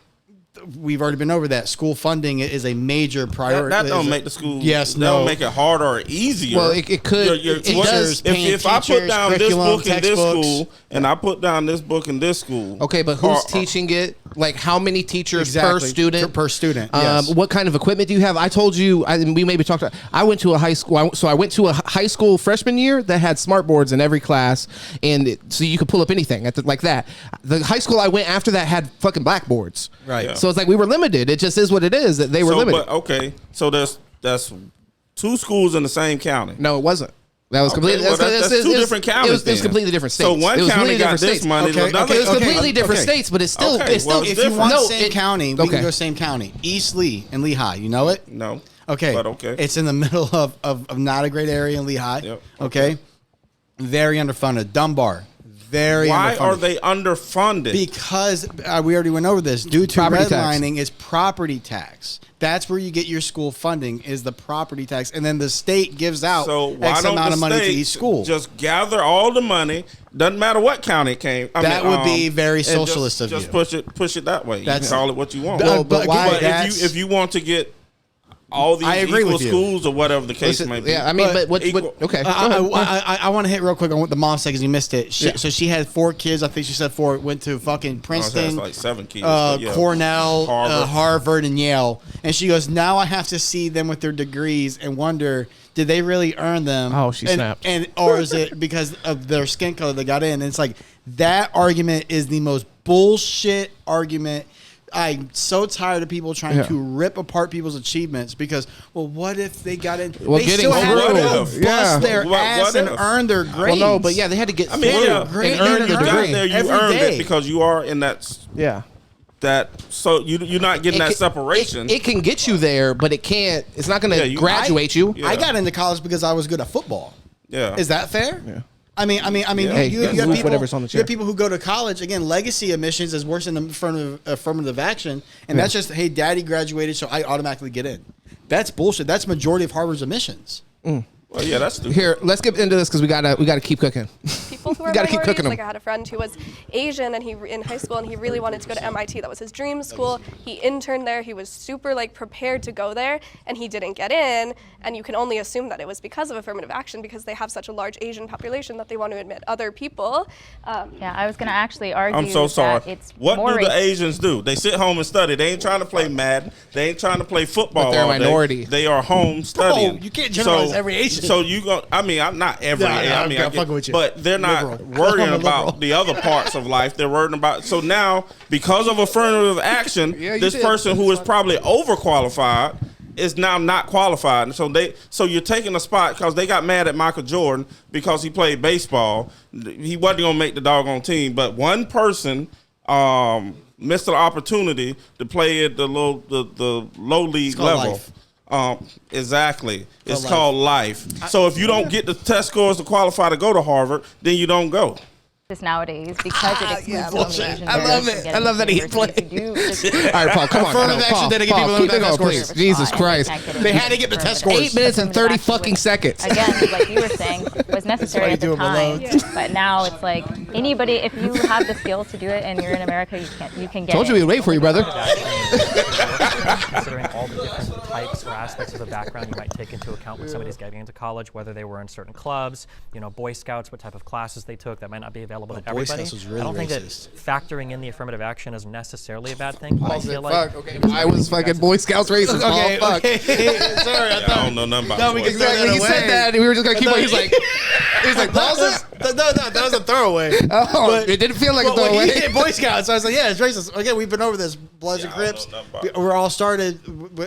We've already been over that. School funding is a major priority. That don't make the school. Yes, that don't make it harder or easier. Well, it could. It does. If I put down this book in this school and I put down this book in this school, okay, but who's teaching it? Like how many teachers per student? Per student. Yes. What kind of equipment do you have? I told you. We maybe talked about. I went to a high school. So I went to a high school freshman year that had smart boards in every class, and so you could pull up anything like that. The high school I went after that had fucking blackboards. Right. Yeah. So it's like we were limited. It just is what it is. That they were limited. But, okay, so that's 2 schools in the same county. No, it wasn't. That was completely. Well, that's 2 different counties. It was completely different states. So one county got this money. It was completely different states, but it's still. If you want same county, we can go same county. East Lee and Lehigh. You know it? No. Okay. But okay. It's in the middle of not a great area in Lehigh. Yep. Okay. Very underfunded. Dunbar. Very Why underfunded. are they underfunded? Because we already went over this. Due to Property tax. redlining, it's property tax. That's where you get your school funding is the property tax, and then the state gives out X amount of money to each school. Just gather all the money. Doesn't matter what county it came. That would be very socialist of you. Just push it that way. You That's- can call it what you want. But why? If you want to get all these equal schools or whatever the case may be. Yeah, I mean, but okay. I want to hit real quick on what the mom said because you missed it. So she had 4 kids. I think she said 4 went to fucking Princeton, like 7 kids. Cornell, Harvard. Harvard, and Yale. And she goes, now I have to see them with their degrees and wonder, did they really earn them? Oh, she snapped. Or is it because of their skin color they got in? And it's like that argument is the most bullshit argument. I'm so tired of people trying to rip apart people's achievements because, well, what if they got in? Well, they still had to bust their ass and earn their grades. Well, no, but yeah, they had to get through and earn the degree. You earned it because you are in that. Yeah. So you're not getting that separation. It can get you there, but it can't. It's not going to graduate you. I got into college because I was good at football. Yeah. Is that fair? Yeah. I mean, Hey, you have you have people who go to college. Again, legacy admissions is worse than affirmative action, and that's just, hey, daddy graduated, so I automatically get in. That's bullshit. That's majority of Harvard's admissions. Well, yeah, that's stupid. Here, let's get into this because we gotta keep cooking. People who are gotta keep minorities, cooking them. like I had a friend who was Asian and he in high school and he really wanted to go to MIT. That was his dream school. He interned there. He was super prepared to go there and he didn't get in. And you can only assume that it was because of affirmative action because they have such a large Asian population that they want to admit other people. Yeah, I was going to actually argue I'm so sorry. that it's What more do the racist. Asians do? They sit home and study. They ain't trying to play Madden. They ain't trying to play football. But they're a all day. minority. They are home studying. you can't generalize every Asian. So you go. I mean, I'm not every. I mean, I fucking with you. but they're not Liberal. worrying I'm a about liberal. the other parts of life. They're worrying about. So now, because of affirmative action, this person who is probably overqualified is now not qualified. So you're taking a spot because they got mad at Michael Jordan because he played baseball. He wasn't gonna make the doggone team, but one person missed the opportunity to play at the low league level. Life. Exactly. It's called life. So if you don't get the test scores to qualify to go to Harvard, then you don't go. This nowadays because it excludes bullshit. Asian I love voters it. from I love that he getting played. universities. All right, Paul, come on. Affirmative action didn't get people keep the it test going, please. scores. Jesus Christ. They had to get the test scores. 8 minutes and 30 fucking seconds. Again, like you were saying, was necessary at the do it below. time, but now it's like anybody, if you have the skills to do it and you're in America, you can get Told it. you we'd wait for you, brother. Considering all the different types or aspects of the background you might take into account when somebody's getting into college, whether they were in certain clubs, Boy Scouts, what type of classes they took, that might not be available to everybody. Scouts was really I don't think that racist. factoring in the affirmative action is necessarily a bad thing. But I feel like I was fucking Boy Scouts racist. Okay, Fuck. okay. Sorry, I don't know nothing about No, we Boy can Scouts. throw that He said away. that, and we were just gonna keep on. He's like, pause it. No, that was a throwaway. Oh, it didn't feel like a But when throwaway. he hit Boy Scouts, I was like, yeah, it's racist. Again, we've been over this. Bloods and Crips. We're all started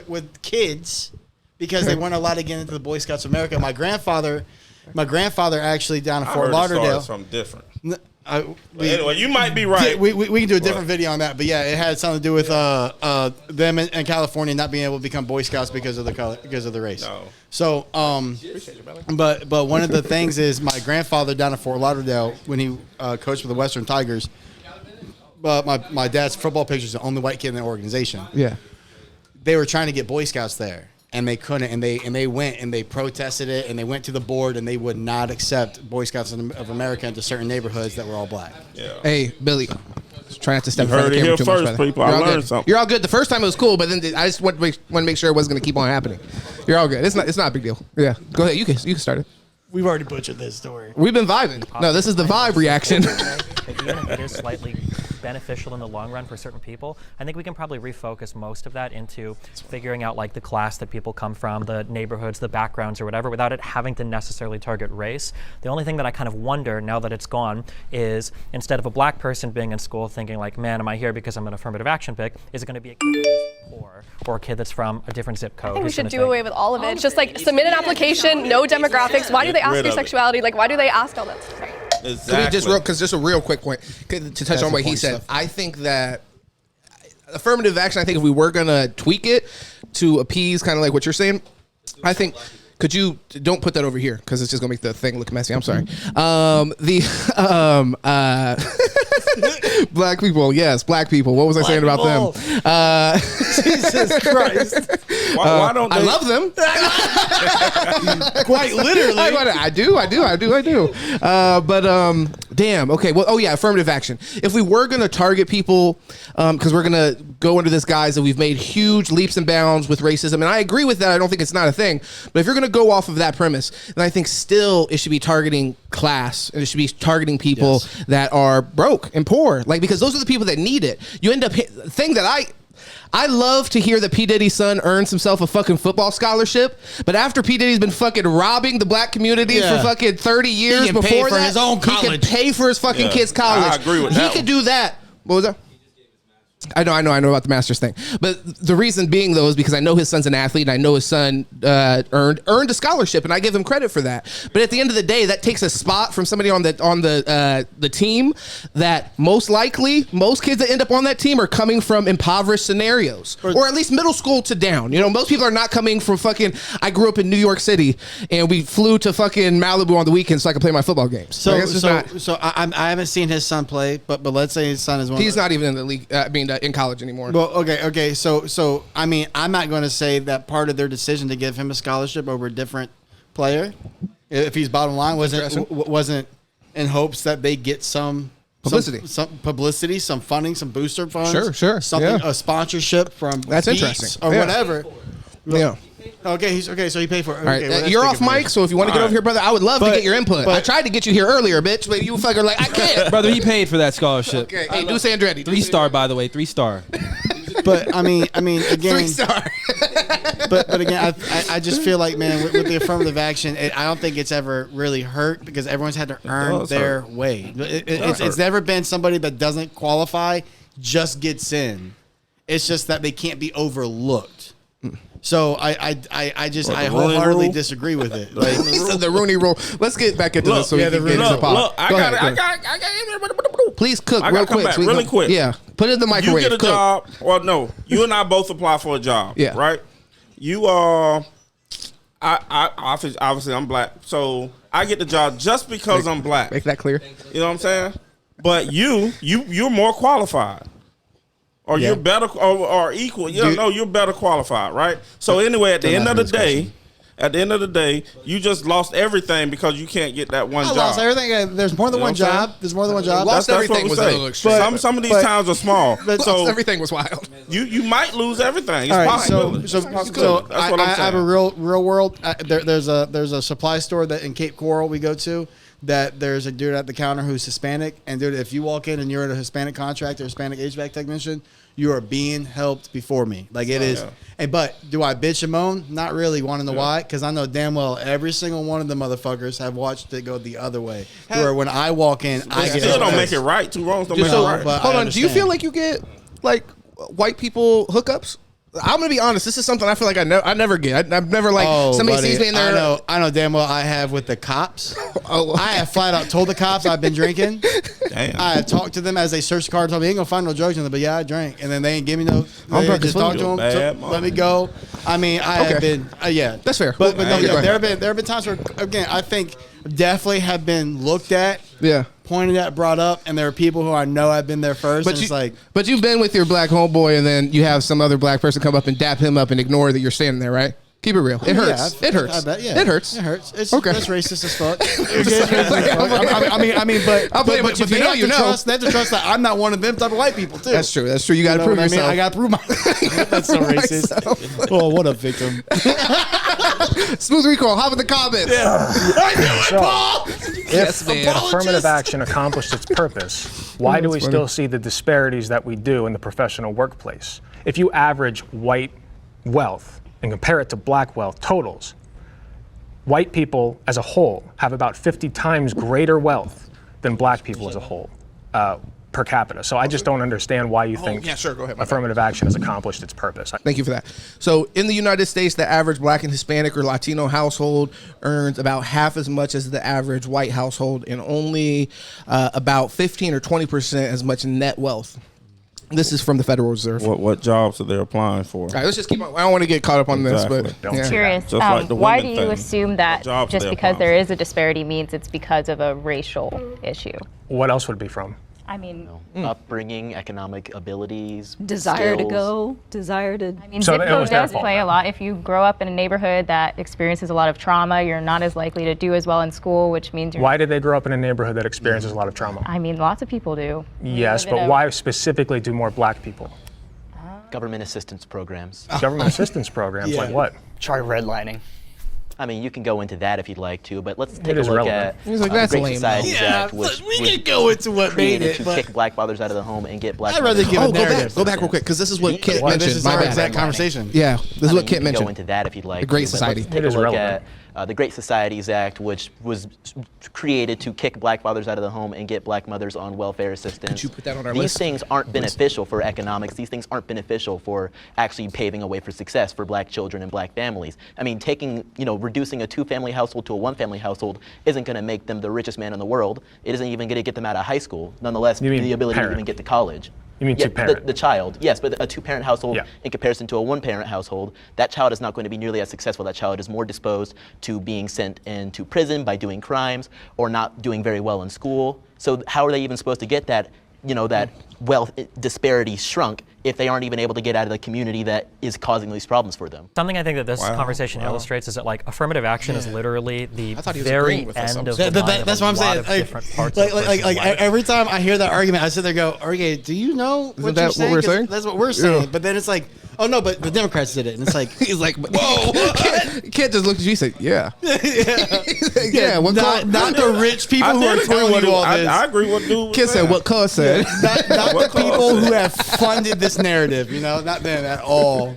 with kids because they weren't allowed to get into the Boy Scouts of America. My grandfather actually down in Fort Lauderdale. Something different. Anyway, you might be right. We can do a different video on that, but yeah, it had something to do with them in California not being able to become Boy Scouts because of the color, because of the race. No. So, but one of the things is my grandfather down in Fort Lauderdale when he coached for the Western Tigers. But my dad's football pitcher is the only white kid in the organization. Yeah. They were trying to get Boy Scouts there, and they couldn't. And they went and they protested it, and they went to the board, and they would not accept Boy Scouts of America into certain neighborhoods that were all black. Yeah. Hey, Billy. Try not to step in You front of the heard camera it here too first, much, brother. people. I You're all learned good. something. You're all good. The first time it was cool, but then I just want to make sure it wasn't going to keep on happening. You're all good. It's not a big deal. Yeah. Go ahead. You can start it. We've already butchered this story. We've been vibing. No, this is the vibe reaction. Even if it is slightly beneficial in the long run for certain people, I think we can probably refocus most of that into figuring out like the class that people come from, the neighborhoods, the backgrounds or whatever, without it having to necessarily target race. The only thing that I kind of wonder now that it's gone is instead of a black person being in school thinking like, man, am I here because I'm an affirmative action pick? Is it going to be a kid that's poor or a kid that's from a different zip code? I think we should do away with all of it. It's just like submit an application, no demographics. Why do they ask rid your of it. sexuality? Like, why do they ask all that stuff? Exactly. Can we just a real quick point to touch on what he said. I think that affirmative action, I think if we were going to tweak it to appease kind of like what you're saying, I think, could you, don't put that over here because it's just going to make the thing look messy. I'm sorry. Black people, yes, black people. What was I saying about them? Jesus Christ. Why don't they? I love them. Quite literally. I do. But damn. Okay. Well. Oh yeah. Affirmative action. If we were gonna target people, because we're gonna go under this guise that we've made huge leaps and bounds with racism, and I agree with that. I don't think it's not a thing. But if you're gonna go off of that premise, then I think still it should be targeting class, and it should be targeting people that are broke and poor, like because those are the people that need it. You end up thing that I love to hear that P. Diddy's son earns himself a fucking football scholarship, but after P. Diddy's been fucking robbing the black community for fucking 30 years can before pay for that, his own he can college. pay for his fucking kids' college. I agree with he that could one. do that. What was that? I know about the master's thing, but the reason being though is because I know his son's an athlete and I know his son earned a scholarship and I give him credit for that. But at the end of the day, that takes a spot from somebody on the team that most likely most kids that end up on that team are coming from impoverished scenarios or at least middle school to down. You know, most people are not coming from fucking. I grew up in New York City and we flew to fucking Malibu on the weekends so I could play my football games. So, Like, it's just not, I haven't seen his son play, but let's say his son is one. he's not even in the league. In college anymore. Well, okay. So I mean, I'm not going to say that part of their decision to give him a scholarship over a different player, if he's bottom line, wasn't in hopes that they get some publicity, some funding, some booster funds, Sure, something, a sponsorship from That's Beats interesting. or Yeah. whatever. Yeah. Okay, so he paid for it. All right, Okay, well, you're that's off big of a mic, so if you want to get over here, brother, I would love to get your input. I tried to get you here earlier, bitch, but you fucker like, I can't. Brother, he paid for that scholarship. Okay, hey, Deuce Andretti. 3-star, by the way, 3-star. But I mean, again, 3-star. but again, I just feel like, man, with the affirmative action, I don't think it's ever really hurt because everyone's had to earn their way. It's never been somebody that doesn't qualify just gets in. It's just that they can't be overlooked. So I wholeheartedly disagree with it. Like, the Rooney Rule. Let's get back into this so we can get into the pod. I got Please cook I real gotta come quick. back so we really can- quick. Yeah, put it in the microwave. You get a cook. job. Well, no, you and I both apply for a job. Yeah. Right. You obviously I'm black, so I get the job just because I'm black. Make that clear. You know what I'm saying? But you're more qualified. Or you're better or equal. You know, you're better qualified, right? So anyway, at the end of the day, At the end of the day, you just lost everything because you can't get that one I job. lost everything. There's more than one job. There's more than one job. Lost That's everything what was we a say. little extreme. Some of these towns are small. So everything was wild. You might lose everything. It's All right, possible. so That's what I'm I saying. have a real world. There's a supply store that in Cape Coral we go to. That there's a dude at the counter who's Hispanic, and dude, if you walk in and you're a Hispanic contractor, Hispanic HVAC technician, you are being helped before me. Like it is. And but do I bitch and moan? Not really. Want to know why? Because I know damn well every single one of the motherfuckers have watched it go the other way. Where when I walk in, I get still don't make it right. Two wrongs don't make it right. but Hold I on. Do you understand. feel like you get like white people hookups? I'm gonna be honest. This is something I feel like I never get. I've never like somebody buddy, sees me in there. I know damn well I have with the cops. I have flat out told the cops I've been drinking. Damn. I have talked to them as they search the car. Told me ain't gonna find no drugs in there, but yeah, I drank, and then they ain't give me no. I'm They just talk to them, bad let me go. I mean, I have been, yeah, That's fair. But Well, no, okay, go yeah, ahead. there have been times where again I think definitely have been looked at, Yeah. pointed at, brought up, and there are people who I know have been there first. But and it's like, but you've been with your black homeboy, and then you have some other black person come up and dap him up and ignore that you're standing there, right? Keep it real. It hurts. Yeah, It hurts. I bet, yeah. It hurts. It hurts. It's Okay. That's racist as fuck. I'll play it, but if they you know, have you to know. trust. They have to trust that I'm not one of them type of white people too. That's true. That's true. You got to know prove what I mean? yourself. I got to prove myself. That's so racist. Oh, what a victim. Smooth Recoil. Hop in the comments. I knew it, Paul. Yes, man. If affirmative action accomplished its purpose, why do we still see the disparities that we do in the professional workplace? If you average white wealth and compare it to black wealth totals, white people as a whole have about 50 times greater wealth than black people as a whole per capita. So I just don't understand why you think yeah, sure, go ahead, my bad. affirmative action has accomplished its purpose. Thank you for that. So in the United States, the average black and Hispanic or Latino household earns about half as much as the average white household and only about 15 or 20% as much net wealth. This is from the Federal Reserve. What jobs are they applying for? All right, let's just keep on. I don't want to get caught up on Exactly. this, but yeah. Curious, Just like the why women do you thing. assume that Jobs just they're because applying there is a disparity means it's because of a racial issue? What else would it be from? I mean, Upbringing, economic abilities, Desire to skills. go, desire to. I mean, So zip it code was their does fault play then. a lot. If you grow up in a neighborhood that experiences a lot of trauma, you're not as likely to do as well in school, which means you're. Why did they grow up in a neighborhood that experiences a lot of trauma? I mean, lots of people do. Yes, live in but a- why specifically do more black people? Government assistance programs. Government assistance programs, like what? Try redlining. I mean, you can go into that if you'd like to, but let's take It a is look relevant. at He's like, the that's Great lame, Societies though. Act, which we was can go into what made created it, to but kick black fathers out of the home and get black I'd rather mothers give on a Go narrative. back real quick, because this is what Kent What? mentioned. This is My our bad. exact conversation. Yeah, this is what Kent You can go mentioned. into that if you'd like. The Great to, but Society. Let's take It is a look relevant. at the Great Societies Act, which was created to kick black fathers out of the home and get black mothers on welfare assistance. Could you put that on our These list? things aren't beneficial for economics. These things aren't beneficial for actually paving a way for success for black children and black families. I mean, reducing a two-family household to a one-family household isn't going to make them the richest man in the world. It isn't even going to get them out of high school. Nonetheless, You mean the ability parent. to even get to college. You mean Yeah, two-parent? the child, yes, but a two-parent household Yeah. in comparison to a one-parent household, that child is not going to be nearly as successful. That child is more disposed to being sent into prison by doing crimes or not doing very well in school. So how are they even supposed to get that, that wealth disparity shrunk if they aren't even able to get out of the community that is causing these problems for them? Something I think that this conversation illustrates is that affirmative action is literally the I thought he was very agreeing with us. end I'm of sorry. the line That's of what I'm a lot saying. of Like, different parts of a person's life. every time I hear that argument, I sit there and go, okay, do you know what that you're what saying? we're 'Cause saying? That's what we're saying. Yeah. But then it's like, oh no, but the Democrats did it. And it's like, He's like, whoa. Kent just looked at you and said, yeah. Yeah, what not the rich people who are telling you all this. I agree with dude. Kent said what Cuz said. Not the people who have funded this narrative, not them at all.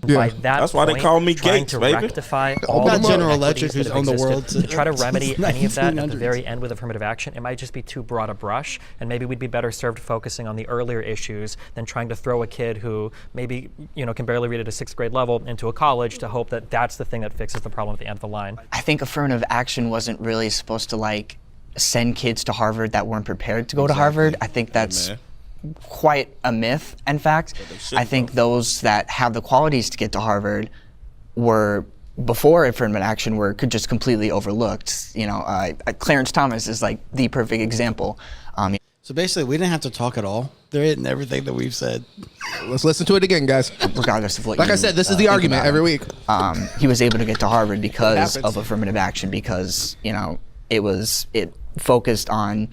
By that That's why they point, call me trying Gates, to baby. rectify all Not the General inequities Electric, who's that have owned the existed, world to try to since remedy any of that at the 1900s. very end with affirmative action, it might just be too broad a brush, and maybe we'd be better served focusing on the earlier issues than trying to throw a kid who maybe can barely read at a 6th grade level into a college to hope that that's the thing that fixes the problem at the end of the line. I think affirmative action wasn't really supposed to send kids to Harvard that weren't prepared to go to Harvard. I think that's quite a myth, in fact. I think those that have the qualities to get to Harvard were, before affirmative action, could just completely overlooked. Clarence Thomas is the perfect example. So basically, we didn't have to talk at all. They're hitting everything that we've said. Let's listen to it again, guys. Regardless of what Like you, I said, this is the think argument about every him. week. He was able to get to Harvard because happens. of affirmative action, because it focused on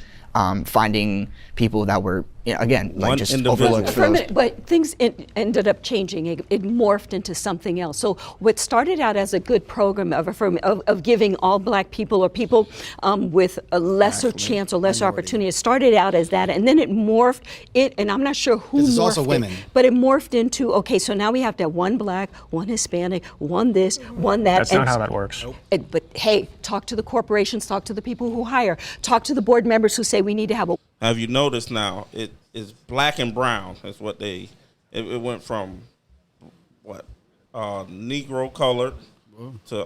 finding people that were again like One just individual. overlooked for those. But things ended up changing. It morphed into something else. So what started out as a good program of giving all black people or people with a lesser chance or lesser opportunity, it started out as that, and then it morphed. And I'm not sure who morphed it's also it, women. but it morphed into, okay, so now we have to have one black, one Hispanic, one this, one that. That's not how that works. But hey, talk to the corporations, talk to the people who hire, talk to the board members who say we need to have a. Have you noticed now? It is black and brown. Is what they. It went from what Negro colored to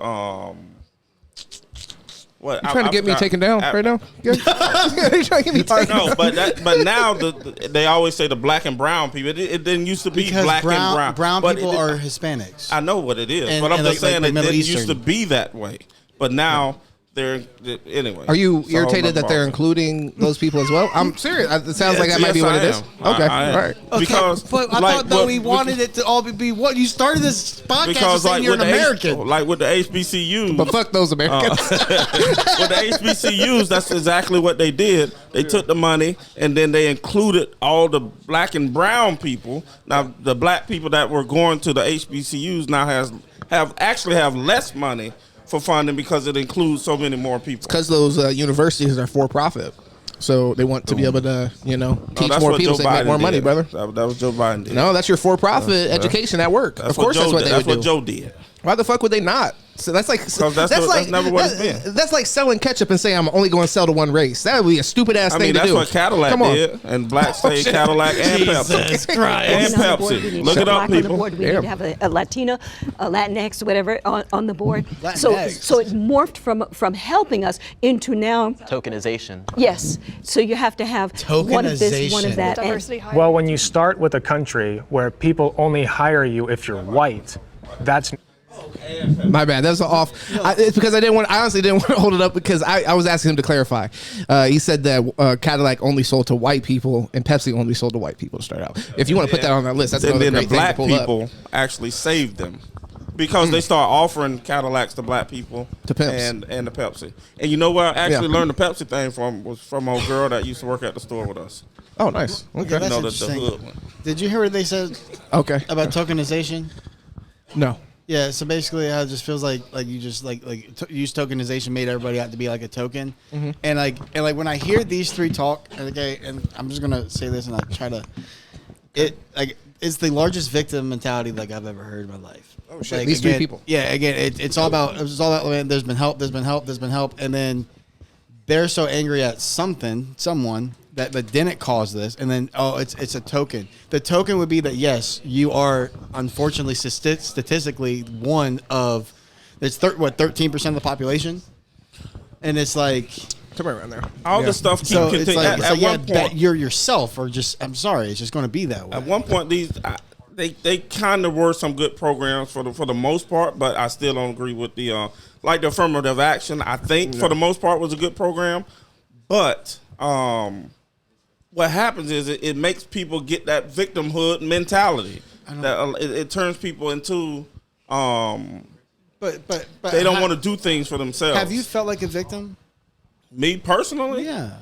what? You trying to get me taken down right now? You trying to get me taken No, down? but now they always say the black and brown people. It didn't used to be Because black and brown. brown but people it- are Hispanics. I know what it is, And- but I'm and just like saying the it Middle didn't used to Eastern. be that way. But now they're anyway. Are you it's a whole irritated nother that they're ballgame. including those people as well? I'm serious. It sounds like that Yes, might be what I it is. am. Okay, I am. all right. Because but I like, thought that what- we wanted it to all be what you started this podcast because saying like you're an with the American. like with the HBCUs, But fuck those Americans. with the HBCUs, that's exactly what they did. They took the money and then they included all the black and brown people. Now the black people that were going to the HBCUs now have less money for funding because it includes so many more people. Because those universities are for profit, so they want to be able to, teach that's more what people Joe so they make Biden more money, did. brother. That was Joe Biden did. No, that's your for-profit education at work. Of course, that's what they would do. That's what Joe did. Why the fuck would they not? So that's like that's never what it's been. That's like selling ketchup and saying I'm only going to sell to one race. That would be a stupid ass I thing mean, to that's do. what Cadillac Come on. did, and black say Cadillac and Pepsi. And On the board, we Pepsi. need Look to it have up, black on the people. board. We need to have a Latina, a Latinx, whatever, on the board. Latinx. So it morphed from helping us into now. Tokenization. Yes. So you have to have one of this, one of Tokenization. that. and- Diversity hire. Well, when you start with a country where people only hire you if you're white, that's My bad. That's off. It's because I honestly didn't want to hold it up because I was asking him to clarify. He said that Cadillac only sold to white people and Pepsi only sold to white people to start out. If you want to put that on that list, that's And another then the great thing to black pull up. people actually saved them because they start offering Cadillacs to black people To pimps. and the Pepsi. And you know where I actually Yeah. learned the Pepsi thing was from a girl that used to work at the store with us. Oh, nice. Okay. That's You know, the interesting. hood one. Did you hear what they said Okay. about tokenization? No. Yeah, so basically, how it just feels like you just use tokenization made everybody out to be like a token, and like when I hear these three talk, and I'm just gonna say this and I try to, it's the largest victim mentality like I've ever heard in my life. Oh shit! Like, These again, three people. Yeah, again, it's all about man, there's been help, and then they're so angry at someone that didn't cause this, and then it's a token. The token would be that yes, you are unfortunately statistically one of it's 13% of the population, and it's like Somewhere around there. All the stuff keep so it's continuing. like, At yeah, one point, that you're yourself, or just I'm sorry, it's just going to be that way. At one point, they kind of were some good programs for the most part, but I still don't agree with the like the affirmative action. I think for the most part was a good program, but what happens is it makes people get that victimhood mentality. That it turns people into but they don't want to do things for themselves. Have you felt like a victim? Me personally? Yeah.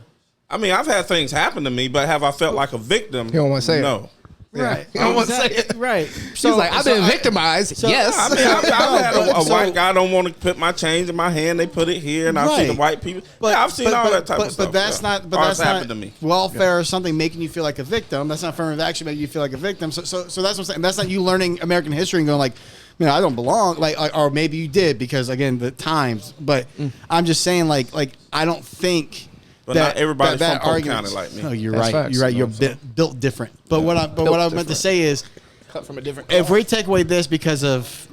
I mean, I've had things happen to me, but have I felt like a victim? You don't want to say it. No. Right. You don't want to say it. Right. He's like, I've been victimized. Yes. I mean, I've had a white guy don't want to put my change in my hand. They put it here, and I see the white people. But I've seen all that type of stuff. But that's not. But Or that's it's happened not to me. welfare or something making you feel like a victim. That's not affirmative action making you feel like a victim. So that's what I'm saying. That's not you learning American history and going like, I don't belong. Like, or maybe you did because again the times. But I'm just saying like I don't think. But not everybody's from Polk argument- County like me. No, you're That's right. facts. You're right. You're built different. But what I meant to say is, Cut from a different. if we take away this because of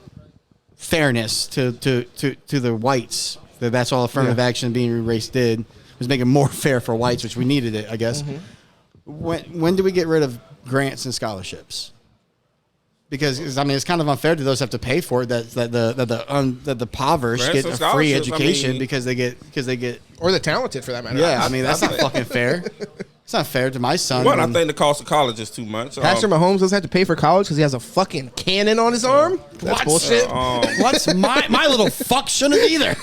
fairness to the whites, that's all affirmative action being erased did was make it more fair for whites, which we needed it, I guess. When do we get rid of grants and scholarships? Because I mean, it's kind of unfair to those who have to pay for it. That the impoverished Grants get and a free scholarships, I education mean- because they get or the talented for that matter. yeah. I mean, that's not fucking fair. It's not fair to my son. Well, I think the cost of college is too much. Pastor Mahomes doesn't have to pay for college because he has a fucking cannon on his arm. That's bullshit. What's my little fuck shouldn't either.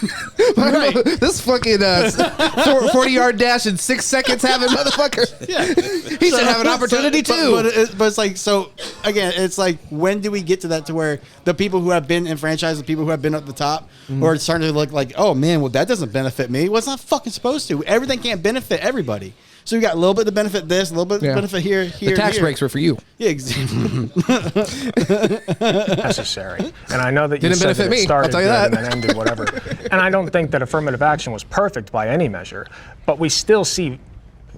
Right. This fucking 40-yard dash in 6 seconds having motherfucker. Yeah. He should have an opportunity too. But it's like, so again, it's like, when do we get to that to where the people who have been enfranchised, the people who have been at the top, are starting to look like, oh man, well that doesn't benefit me. Well, it's not fucking supposed to. Everything can't benefit everybody. So you got a little bit to benefit this, a little bit to benefit here. The tax breaks were for you. Yeah, exactly. Necessary. And I know that you Didn't said benefit that it me, started I'll tell you good that. and then ended whatever. And I don't think that affirmative action was perfect by any measure, but we still see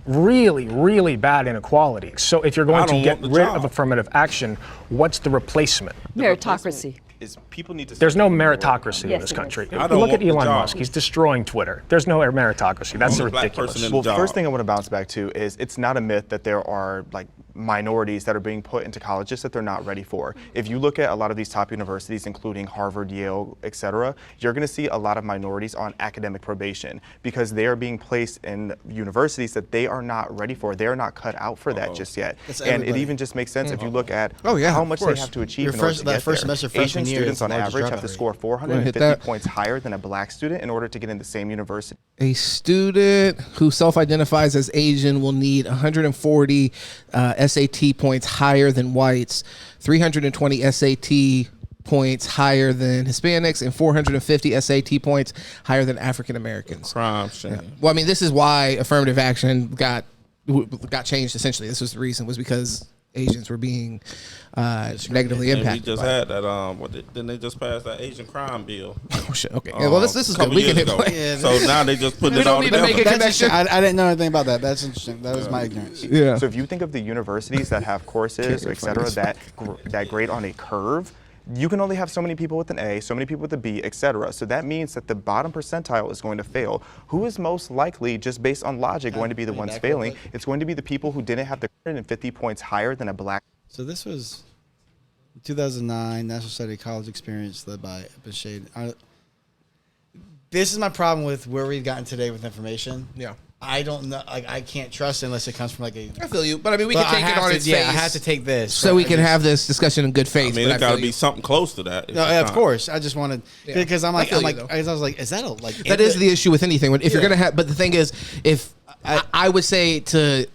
really, really bad inequality. So if you're going to get rid of affirmative action, what's the replacement? Meritocracy. Is people need to. There's no meritocracy in Yes, this it country. I don't Look want at the Elon job. Musk. He's destroying Twitter. There's no meritocracy. That's I'm a black ridiculous. person in Well, the job. first thing I want to bounce back to is it's not a myth that there are like minorities that are being put into colleges that they're not ready for. If you look at a lot of these top universities, including Harvard, Yale, etc., you're going to see a lot of minorities on academic probation because they are being placed in universities that they are not ready for. They are not cut out for that just yet. That's And everybody. it even just makes sense if you look at yeah, how of much they course. have to achieve Your in order first- to that get first there. semester Asian freshman year students is on the largest average have dropout to rate. score hit 450 that. points higher than a black student in order to get in the same university. A student who self-identifies as Asian will need 140 SAT points higher than whites, 320 SAT points higher than Hispanics, and 450 SAT points higher than African Americans. Crime shame. Well, I mean, this is why affirmative action got changed. Essentially, this was the reason, was because Asians were being negatively And we impacted. just by had that. Didn't they just pass that Asian crime bill? Oh shit. Okay. Yeah, well, this is a good. couple We can years hit ago. play. So now they just put We it don't all need to together. make a That's connection. interesting. I didn't know anything about that. That's interesting. That was my ignorance. Yeah. So if you think of the universities that have courses, et cetera, that grade on a curve, you can only have so many people with an A, so many people with a B, et cetera. So that means that the bottom percentile is going to fail. Who is most likely, just based on logic, going to be the ones failing? It's going to be the people who didn't have the 150 points higher than a black. So this was 2009 National Study College Experience led by Shade. This is my problem with where we've gotten today with information. Yeah. I don't know. Like, I can't trust it unless it comes from like a. I feel you, but I mean, we can take it on its face. Yeah, I have to take this. so we can have this discussion in good faith. I mean, but it's got to feel be you. something close to that. No, of course. I just wanted because I'm I like, feel you, though. I was like, is that a like? That is the issue with anything. If you're gonna have, but the thing is, if I would say to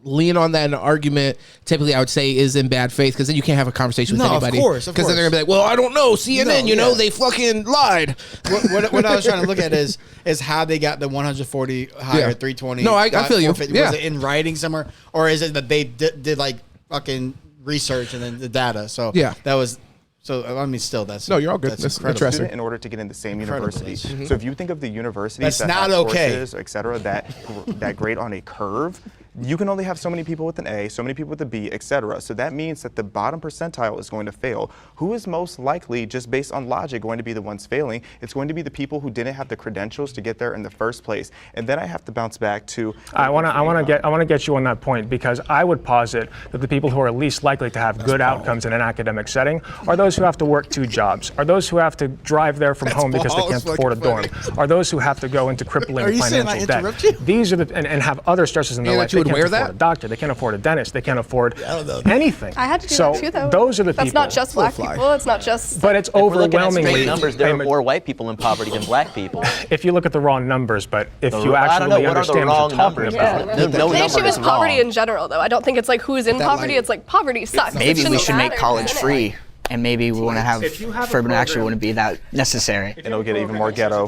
lean on that in an argument, typically I would say is in bad faith, because then you can't have a conversation with anybody. Of course. Because then they're gonna be like, well, I don't know, CNN, you know, they fucking lied. What I was trying to look at is how they got the 140 higher, 320. No, I feel you. 450. Yeah. Was it in writing somewhere, or is it that they did like fucking research and then the data? So Yeah. that was. So I mean, still, that's No, you're all good. That's That's incredible. interesting. In order to get in the same Incredible. university. Mhm. So if you think of the universities That's that not have okay. courses, et cetera, that grade on a curve, you can only have so many people with an A, so many people with a B, et cetera. So that means that the bottom percentile is going to fail. Who is most likely, just based on logic, going to be the ones failing? It's going to be the people who didn't have the credentials to get there in the first place. And then I have to bounce back to. I want to get you on that point, because I would posit that the people who are least likely to have good outcomes in an academic setting are those who have to work 2 jobs, are those who have to drive there from home because they can't afford a dorm, are those who have to go into crippling Are you saying I financial debt. interrupt you? These are the and have other stresses in their Yeah, life. that you They would can't wear afford that? a doctor, they can't afford a dentist, they can't afford anything. I had to do so that too, though. those are the That's people. not just black people. It's not just. But it's If we're looking at overwhelmingly straight numbers, there are more white people in poverty than black people. if you look at the raw numbers, but if you I actually don't know, what are the understand what wrong you're talking numbers? about. No The number issue is is poverty wrong. in general, though. I don't think it's like who's in poverty. It's like poverty sucks. It Maybe we shouldn't should make matter, college shouldn't it? free, and maybe we want to have If you have a affirmative action program- wouldn't be that necessary. And it'll get even more ghetto.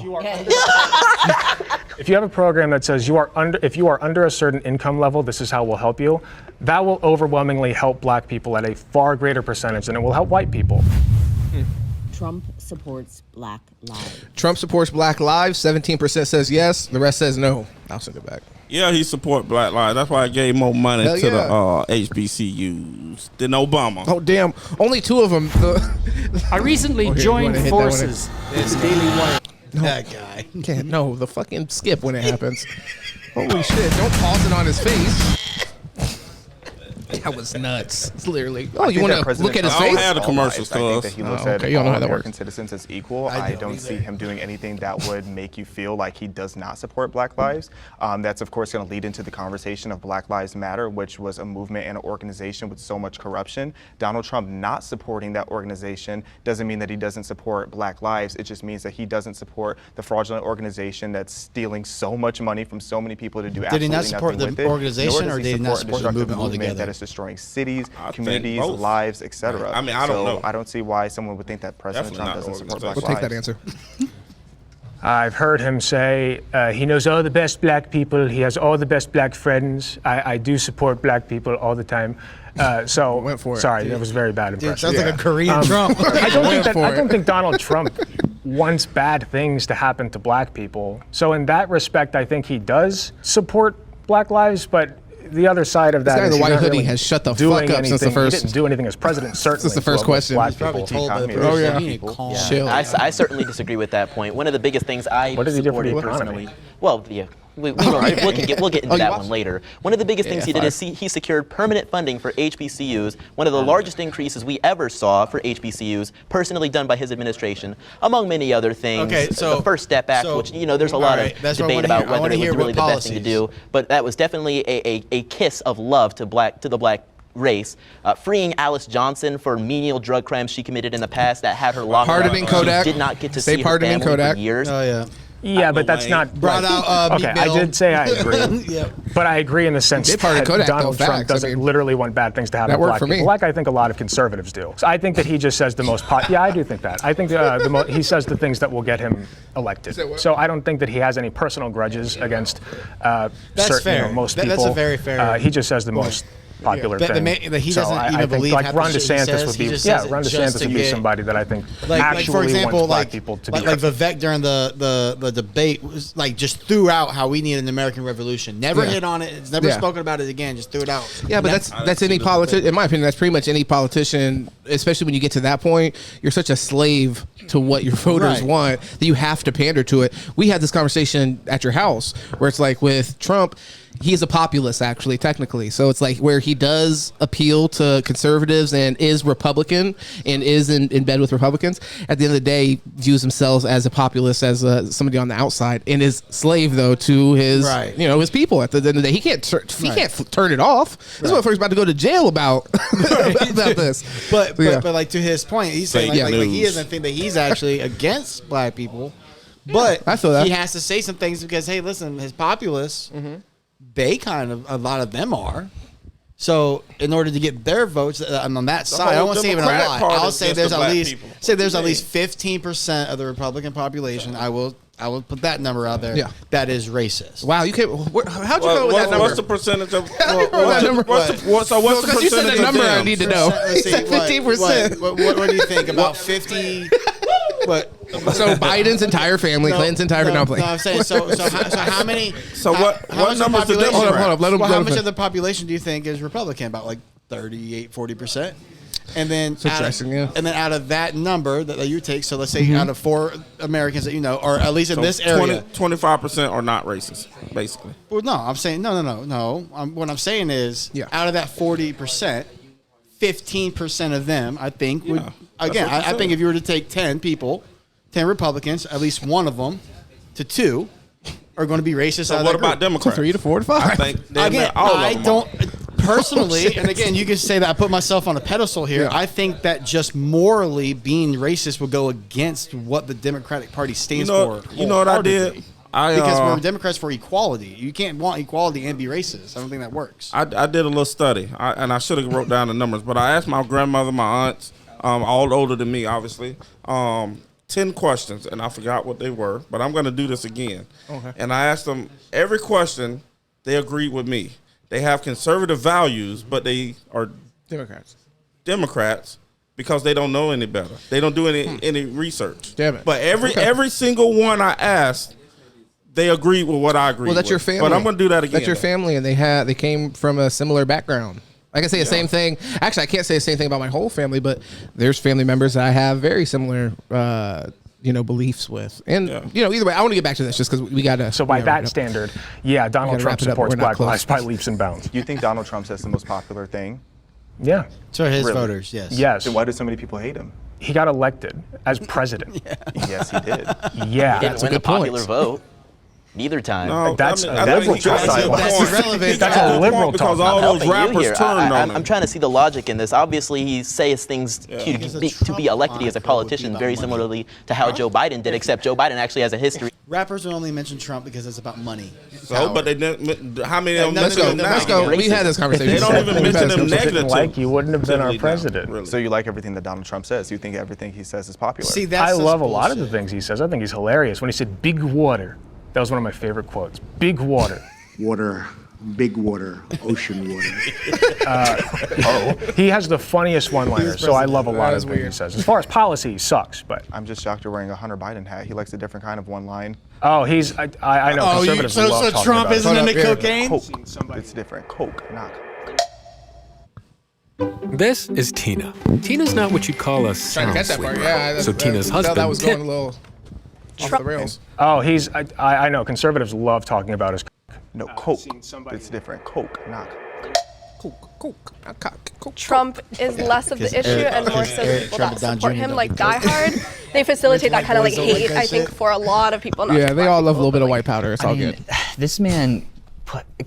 If you have a program that says if you are under a certain income level, this is how we'll help you, that will overwhelmingly help black people at a far greater percentage than it will help white people. Trump supports Black Lives. Trump supports Black Lives. 17% says yes. The rest says no. I'll send it back. Yeah, he support Black Lives. That's why I gave more money Hell to yeah. the HBCUs than Obama. Oh damn! Only 2 of them. I recently Oh, here, you joined wanna hit that one in? forces with the Daily Wire. No. That guy. Can't. No, the fucking skip when it happens. Holy shit! Don't pause it on his face. That was nuts. It's literally. I Oh, you think want that to look at his President face? Trump I don't have the is commercials, all lies. I think cuz. that he looks Oh, at okay. You don't know all how that American works. citizens as equal. I don't see him doing anything that would make you feel like he does not support Black lives. That's, of course, going to lead into the conversation of Black Lives Matter, which was a movement and an organization with so much corruption. Donald Trump not supporting that organization doesn't mean that he doesn't support Black lives. It just means that he doesn't support the fraudulent organization that's stealing so much money from so many people to do Did he absolutely not support nothing the with it. organization, Nor or does did he not support a support the destructive movement altogether? that is destroying cities, I think communities, both. lives, etc. I mean, I don't know. I don't see why someone would think that President Definitely Trump not doesn't support Black We'll lives. take that answer. I've heard him say he knows all the best black people. He has all the best black friends. I do support black people all the time. So Went for it. sorry, that was a very bad impression. Sounds like a Korean Trump. I Went for it. don't think Donald Trump wants bad things to happen to black people. So in that respect, I think he does support Black lives, but the other side of that guy in is the he's white not hoodie really has shut the doing fuck up since the anything- first- He didn't do anything as president, certainly. Since the first to question. Black He's probably people. told by the Oh, yeah. person, you need to calm Chill. I certainly disagree with that point. One of the biggest things I What does he do for the supported economy? personally. Well, yeah. We'll get into that one later. One of the biggest things he did is he secured permanent funding for HBCUs, one of the largest increases we ever saw for HBCUs, personally done by his administration, among many other things. Okay, so- the First Step Act, so- which, there's a lot alright, of that's what I debate wanna about hear. I whether wanna it was hear really what the best thing to policies. do, but that was definitely a kiss of love to the black race, freeing Alice Johnson for menial drug crimes she committed in the past that had her locked up. Pardoning Kodak. She did not get to Say see her pardoning family Kodak. for years. Oh yeah. Yeah, but that's not Brought out okay, Meek Mill. I did say I agree. Yep. But I agree in the sense Did part of that Kodak, though, Donald Trump facts. I doesn't mean, literally want bad things to happen that to worked black for people, me. like I think a lot of conservatives do. So I think that he just says the most yeah, I do think that. I think he says the things that will get him elected. So I don't think that he has any personal grudges against fair. most people. That's a very fair He just says the most popular That- thing. that he So doesn't I even think believe like half Ron the shit he DeSantis says. would He be just says it Ron just DeSantis to would be get- somebody that I think like actually for example, wants black like people to like, be like Vivek during the debate was like just threw out how we need an American revolution. Never Yeah. hit on it. It's never Yeah. spoken about it again. Just threw it out. Yeah, but that's any politician. In my opinion, that's pretty much any politician. Especially when you get to that point, you're such a slave to what your voters Right. want that you have to pander to it. We had this conversation at your house where it's like with Trump, he's a populist actually, technically. So it's like where he does appeal to conservatives and is Republican and is in bed with Republicans. At the end of the day, he views himself as a populist, as somebody on the outside, and is slave though to his Right. his people. At the end of the day, he can't turn it off. This motherfucker's about to go to jail about about this. But Yeah. but like to his point, he's saying Fake like he news. doesn't think that he's actually against black people. But I feel that. he has to say some things because hey, listen, his populists, they kind of a lot of them are. So in order to get their votes on that side, I don't whole want to say even a Democratic lot. Party I'll is say just there's the at black least people. 15% of the Republican population. I will put that number out there. Yeah. That is racist. Wow, you can't. How'd you come with that number? What's the percentage of? that number? What's the Because you said percentage the number of I them? need to know. Let's see, 15%. What do you think about 50? What? So Biden's entire family, Clinton's entire no, family. No, I'm saying so how many? So what much numbers do population? Democrats? Hold up, let him. Well, how much of the population do you think is Republican? About like 38-40%. And then, interesting, yeah. and then out of that number that you take, so let's say out of 4 Americans that you know, or at least in this area, 25% are not racist, basically. well, no, I'm saying no. What I'm saying is, out of that 40%, 15% of them, I think, would again. what you I think said. if you were to take 10 people, 10 Republicans, at least one of them to 2 are going to be racist. So out of what that about group. Democrats? 3 to 4 to 5. I think Again, all of I them don't are. personally, and again, you can say that I put myself on a pedestal here. I think that just morally being racist will go against what the Democratic Party stands for. You know what I did? Because we're Democrats for equality. You can't want equality and be racist. I don't think that works. I did a little study, and I should have wrote down the numbers, but I asked my grandmother, my aunts, all older than me, obviously, 10 questions, and I forgot what they were, but I'm going to do this again. Okay. And I asked them every question, they agreed with me. They have conservative values, but they are Democrats because they don't know any better. They don't do any research. Damn it. But every single one I asked, they agreed with what I agreed with. Well, that's your family. But I'm going to do that again. That's your family, and they came from a similar background. I can say the same thing. Actually, I can't say the same thing about my whole family, but there's family members that I have very similar, beliefs with. And either way, I want to get back to this just because we got to. So by that standard, Donald Trump wrap it up. supports We're not Black close. lives by leaps and bounds. You think Donald Trump says the most popular thing Yeah. So his Really? voters, yes. Yes. Then why do so many people hate him? He got elected as president. Yes, he did. Yeah. He didn't win the popular vote. Neither time. No, That's I a think liberal he got a good That's point. irrelevant. He got That's a a good liberal point because talk. all I'm those helping you rappers here. turned on him. I'm trying to see the logic in this. Obviously, he says things Because a to be elected as a Trump politician would be very about money. similarly to how Joe Biden did, except Joe Biden actually has a history. Rappers will only mention Trump because it's about money. So, but how many of them Let's go. mention him now? Let's go. We had this conversation. They don't even mention him negative. Like you wouldn't have been our president. Really. So you like everything that Donald Trump says? You think everything he says is popular? See, that's I just love a lot of bullshit. the things he says. I think he's hilarious. When he said big water, that was one of my favorite quotes. Big water. Water, big water, ocean water. He has the funniest one-liners, so I love a lot of things he says. As far as policy, he sucks, but. I'm just shocked you're wearing a Hunter Biden hat. He likes a different kind of one line. Oh, I know conservatives love so talking Trump about isn't it. into cocaine? Coke. It's different. Coke, not. This is Tina. Tina's not what you'd call a Trying sound to catch that part. sleeper. Yeah. So Tina's husband, That was Tim, going a little off the rails. Oh, I know conservatives love talking about his. No, Coke. It's different. Coke, not. Trump is less of the issue and more so the people Trump that down support Jr. him, don't like be Coke. diehard. They facilitate that kind of like boys don't like hate, that I think, shit. for a lot of people. Not Yeah, just they black all love a people, little bit but, of like, white powder. It's all good. This man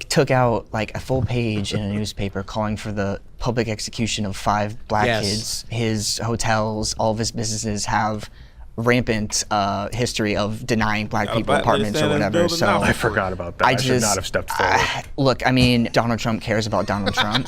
took out like a full page in a newspaper calling for the public execution of 5 black kids. His hotels, all of his businesses have rampant history of denying black people apartments or whatever. So I forgot about that. I should not have stepped forward. Look, I mean, Donald Trump cares about Donald Trump,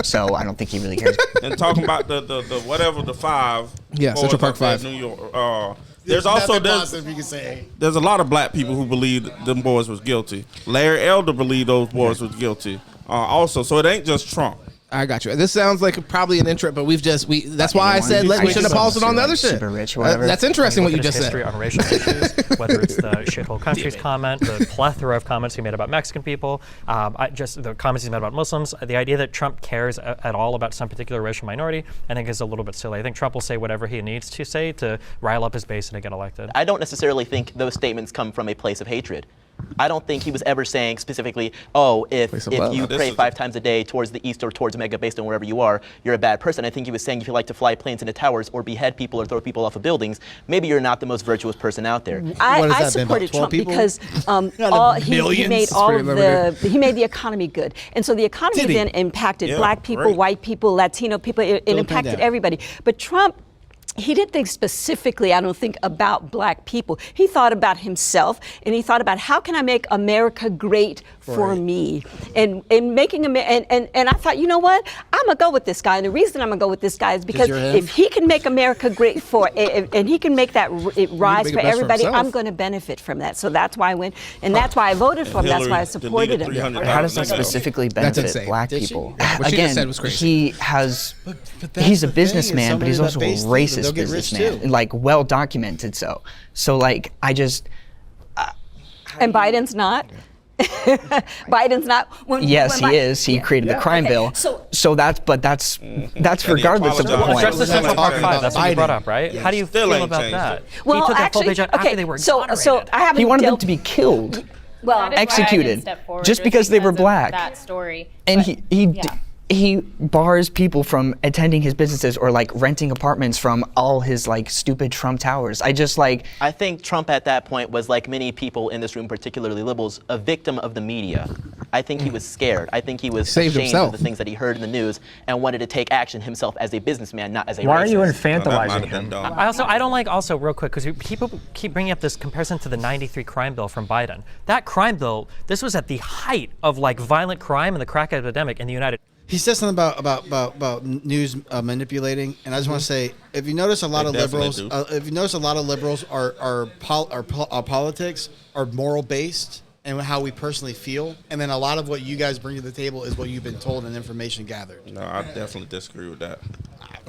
so I don't think he really cares. And talking about the whatever the 5. Yeah, Central Park boys up 5. there in New York. There's also there's a lot of black people who believe them boys was guilty. Larry Elder believed those boys was guilty. Also, so it ain't just Trump. I got you. This sounds like probably an intro, but that's why I said we should have paused it on the other shit. Super rich, whatever. That's interesting what you just history said. on racial issues, whether it's the shithole countries comment, the plethora of comments he made about Mexican people, the comments he's made about Muslims, the idea that Trump cares at all about some particular racial minority, I think is a little bit silly. I think Trump will say whatever he needs to say to rile up his base and to get elected. I don't necessarily think those statements come from a place of hatred. I don't think he was ever saying specifically, oh, if you pray 5 times a day towards the east or towards Mega based on wherever you are, you're a bad person. I think he was saying if you like to fly planes into towers or behead people or throw people off of buildings, maybe you're not the most virtuous person out there. I supported Trump because he made the economy good, and so the economy then impacted black people, white people, Latino people. It impacted everybody. But Trump, he didn't think specifically, I don't think, about black people. He thought about himself, and he thought about how can I make America great for me, and making and I thought, you know what, I'm gonna go with this guy, and the reason I'm gonna go with this guy is because if he can make America great and he can make that rise for everybody, I'm going to benefit from that. So that's why I went, and that's why I voted for him. That's why I supported him. How does that specifically benefit black people? Again, he's a businessman, but he's also a racist businessman, like well documented. So like and Biden's not. Biden's not. Yes, he is. He created the crime bill. So that's regardless of the point. Address the Central Park 5. That's what you brought up, right? How do you feel about that? Well, he took that full actually, page out after they were exonerated. so I haven't. He wanted them to be killed, executed, just because they were black. That story. And he bars people from attending his businesses or like renting apartments from all his like stupid Trump towers. I think Trump at that point was, like many people in this room, particularly liberals, a victim of the media. I think he was scared. I think he was ashamed of the things that he heard in the news and wanted to take action himself as a businessman, not as a racist. Why are you infantilizing him? I don't like, also real quick, because people keep bringing up this comparison to the 93 crime bill from Biden. That crime bill, this was at the height of like violent crime and the crack epidemic in the United States. He says something about news manipulating, and I just want to say, if you notice a lot of liberals, our politics are moral based and how we personally feel, and then a lot of what you guys bring to the table is what you've been told and information gathered. No, I definitely disagree with that.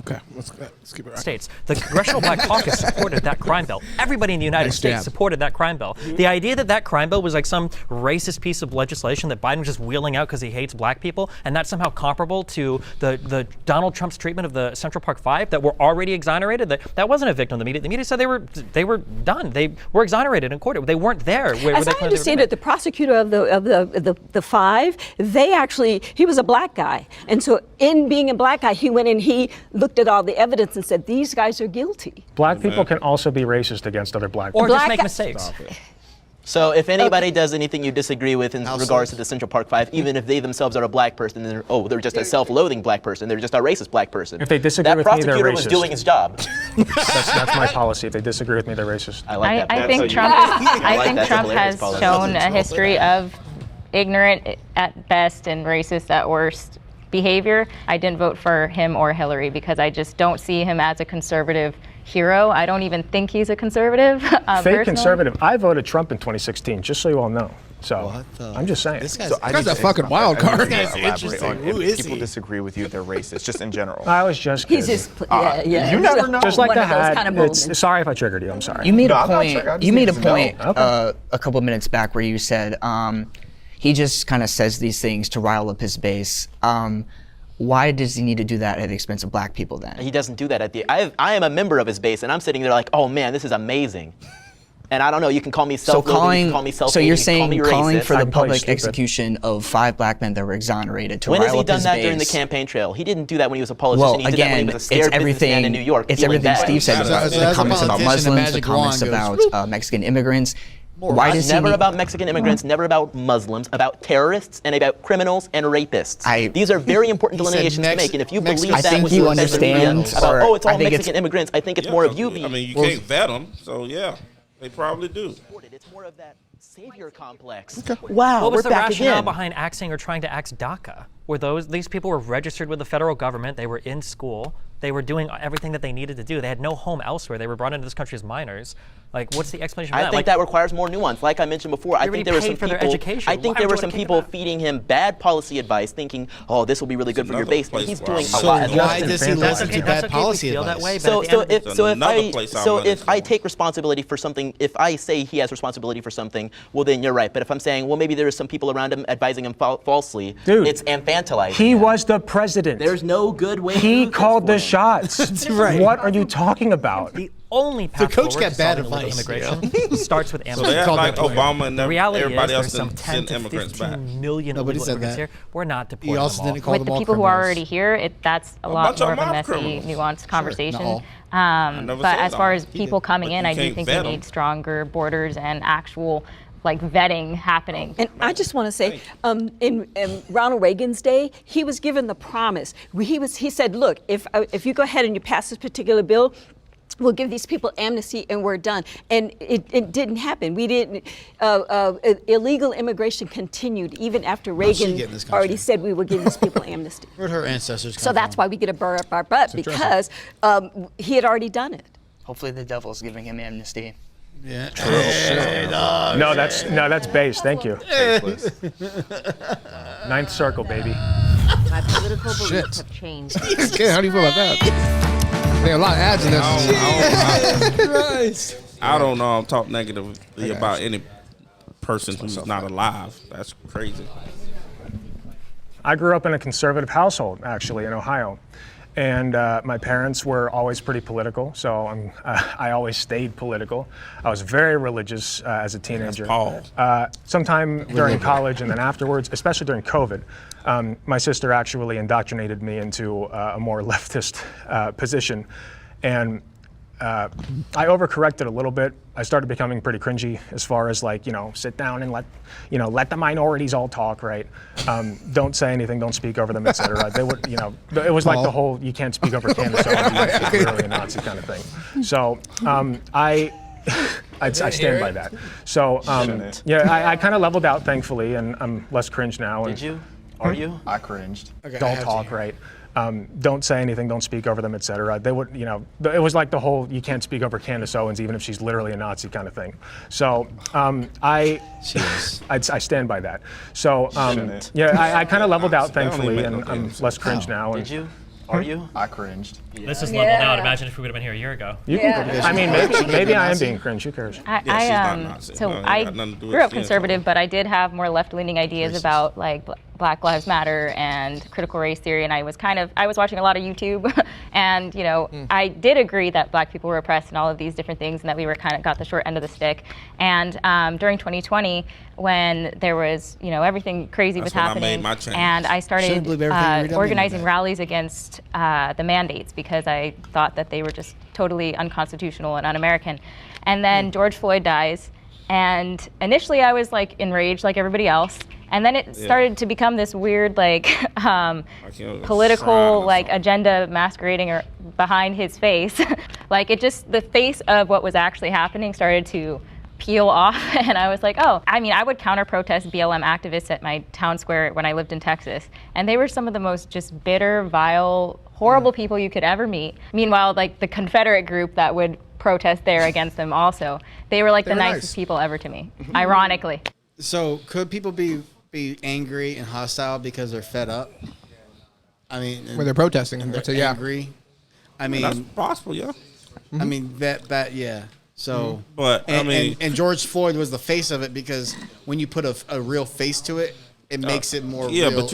Okay, let's keep it right. States. The Congressional Black Caucus supported that crime bill. Everybody in the United States supported that crime bill. The idea that that crime bill was like some racist piece of legislation that Biden was just wheeling out because he hates black people, and that's somehow comparable to the Donald Trump's treatment of the Central Park Five that were already exonerated. That wasn't a victim of the media. The media said they were done. They were exonerated in court. They weren't there. As I understand it, the prosecutor of the five, he was a black guy, and so in being a black guy, he went and he looked at all the evidence and said these guys are guilty. Black people can also be racist against other black people. Or just make mistakes. So if anybody does anything you disagree with in regards to the Central Park Five, even if they themselves are a black person, they're just a self-loathing black person, they're just a racist black person. If they disagree with me, they're racist. That prosecutor was doing his job. That's my policy. If they disagree with me, they're racist. I think Trump has shown a history of ignorant at best and racist at worst behavior. I didn't vote for him or Hillary because I just don't see him as a conservative hero. I don't even think he's a conservative. Fake conservative. I voted Trump in 2016, just so you all know. So I'm just saying. This guy's a fucking wild card. This guy's interesting. Who is people disagree with you, they're racist, just in general. I was just kidding. He's just, You never know. Just like one the of those hat. kind of moments. Sorry if I triggered you. I'm sorry. You made No, a I'm not point. triggered. I just You made a need to know. point Okay. a couple of minutes back where you said he just kind of says these things to rile up his base. Why does he need to do that at the expense of black people then? He doesn't do that I am a member of his base, and I'm sitting there like, oh man, this is amazing. And I don't know, you can call me self-loathing, you can call me self-hating, so you're you can call saying me calling racist. for the I'd call you public stupid. execution of 5 black men that were exonerated to When rile has he up done his that base? during the campaign trail? He didn't do that when he was a politician. Well, he did that when again, he was a it's scared businessman everything. in New York. It's feeling everything bad. Steve said. The comments about Muslims, the comments about Mexican immigrants. Why does he Never need- about Mexican immigrants, never about Muslims, about terrorists and about criminals and rapists. These are very important delineations to make, and if you believe I that think was you what says in the media understand, about, or oh, it's all I think Mexican immigrants, I think it's more of you being. I mean, you can't vet them, so yeah, they probably do. It's more of that savior complex. Wow, what was we're the back rationale again. behind axing or trying to axe DACA? These people were registered with the federal government, they were in school, they were doing everything that they needed to do. They had no home elsewhere. They were brought into this country as minors. Like, what's the explanation for that? I think that requires more nuance. Like I mentioned before, I think there were some for their people. education. I think Why there were would you some wanna keep people that? feeding him bad policy advice, thinking, "Oh, this will be really good for your base." And he's doing a So lot. why does he listen to That's bad okay policy if we feel that advice? way, but So, at the so end of if the- another place our money's if I take responsibility for something, if I say he has responsibility for something, well then you're right. But if I'm saying, well, maybe there are some people around him advising him falsely, Dude, it's infantilizing. He was the president. There's no good way. He called the shots. right. What are you talking about? The only path coach forward got to bad solving illegal advice. immigration starts with So amnesty. they act like Obama and The reality everybody is else there's some didn't 10 send to immigrants 15 back. million Nobody illegal said immigrants that. here. We're not deporting He also them all. didn't call With them the all people who are criminals. already here, that's a A lot bunch of more of them a are messy, criminals. nuanced conversation. all. never But said as far all. as people coming But in, you I do can't think vet we 'em. need stronger borders and actual vetting happening. And I just want to say, in Ronald Reagan's day, he was given the promise. He said, look, if you go ahead and you pass this particular bill, we'll give these people amnesty and we're done. And it didn't happen. We didn't. Illegal immigration continued even after Reagan get in this already country? said we would give these people amnesty. Where'd her ancestors come So that's from? why we get a burr up our butt, because he had already done it. Hopefully the devil's giving him amnesty. Yeah. No, that's base. Thank you. Ninth circle, baby. My political beliefs have changed. Okay, how do you feel about that? There are a lot of ads in this. I don't know. I'm talk negatively about any person who's not alive. That's crazy. I grew up in a conservative household, actually, in Ohio. And my parents were always pretty political, so I always stayed political. I was very religious as a teenager. Sometime during college and then afterwards, especially during COVID, my sister actually indoctrinated me into a more leftist position. And I overcorrected a little bit. I started becoming pretty cringy as far as sit down and let the minorities all talk, right? Don't say anything, don't speak over them, etc. They would, it was like the whole you can't speak over Candace Owens, you're really a Nazi kind of thing. So I stand by that. So I kind of leveled out, thankfully, and I'm less cringe now. Did you? Are you? I cringed. Okay, Don't talk, right? Don't say anything, don't speak over them, etc. They would, it was like the whole you can't speak over Candace Owens even if she's literally a Nazi kind of thing. So I stand by that. So I kind of leveled out, thankfully, and I'm less cringe now. Did you? Are you? I cringed. This is leveled out. Imagine if we would have been here a year ago. You can, I mean, maybe I am being cringe. Who cares? I grew up conservative, but I did have more left-leaning ideas about like Black Lives Matter and critical race theory, and I was watching a lot of YouTube, and I did agree that Black people were oppressed and all of these different things, and that we were kind of got the short end of the stick. And during 2020, when there was everything crazy was happening, and I started organizing rallies against the mandates because I thought that they were just totally unconstitutional and un-American. And then George Floyd dies, and initially I was like enraged like everybody else. And then it started to become this weird, like, political, like, agenda masquerading behind his face. Like, the face of what was actually happening started to peel off. And I was like, oh, I mean, I would counter-protest BLM activists at my town square when I lived in Texas. And they were some of the most just bitter, vile, horrible people you could ever meet. Meanwhile, like, the Confederate group that would protest there against them also, they were like the nicest people ever to me, ironically. So could people be angry and hostile because they're fed up? I mean, when they're protesting, and they're angry. I mean, that's possible, yeah. I mean that yeah. So, but and George Floyd was the face of it because when you put a real face to it, it makes it more real. But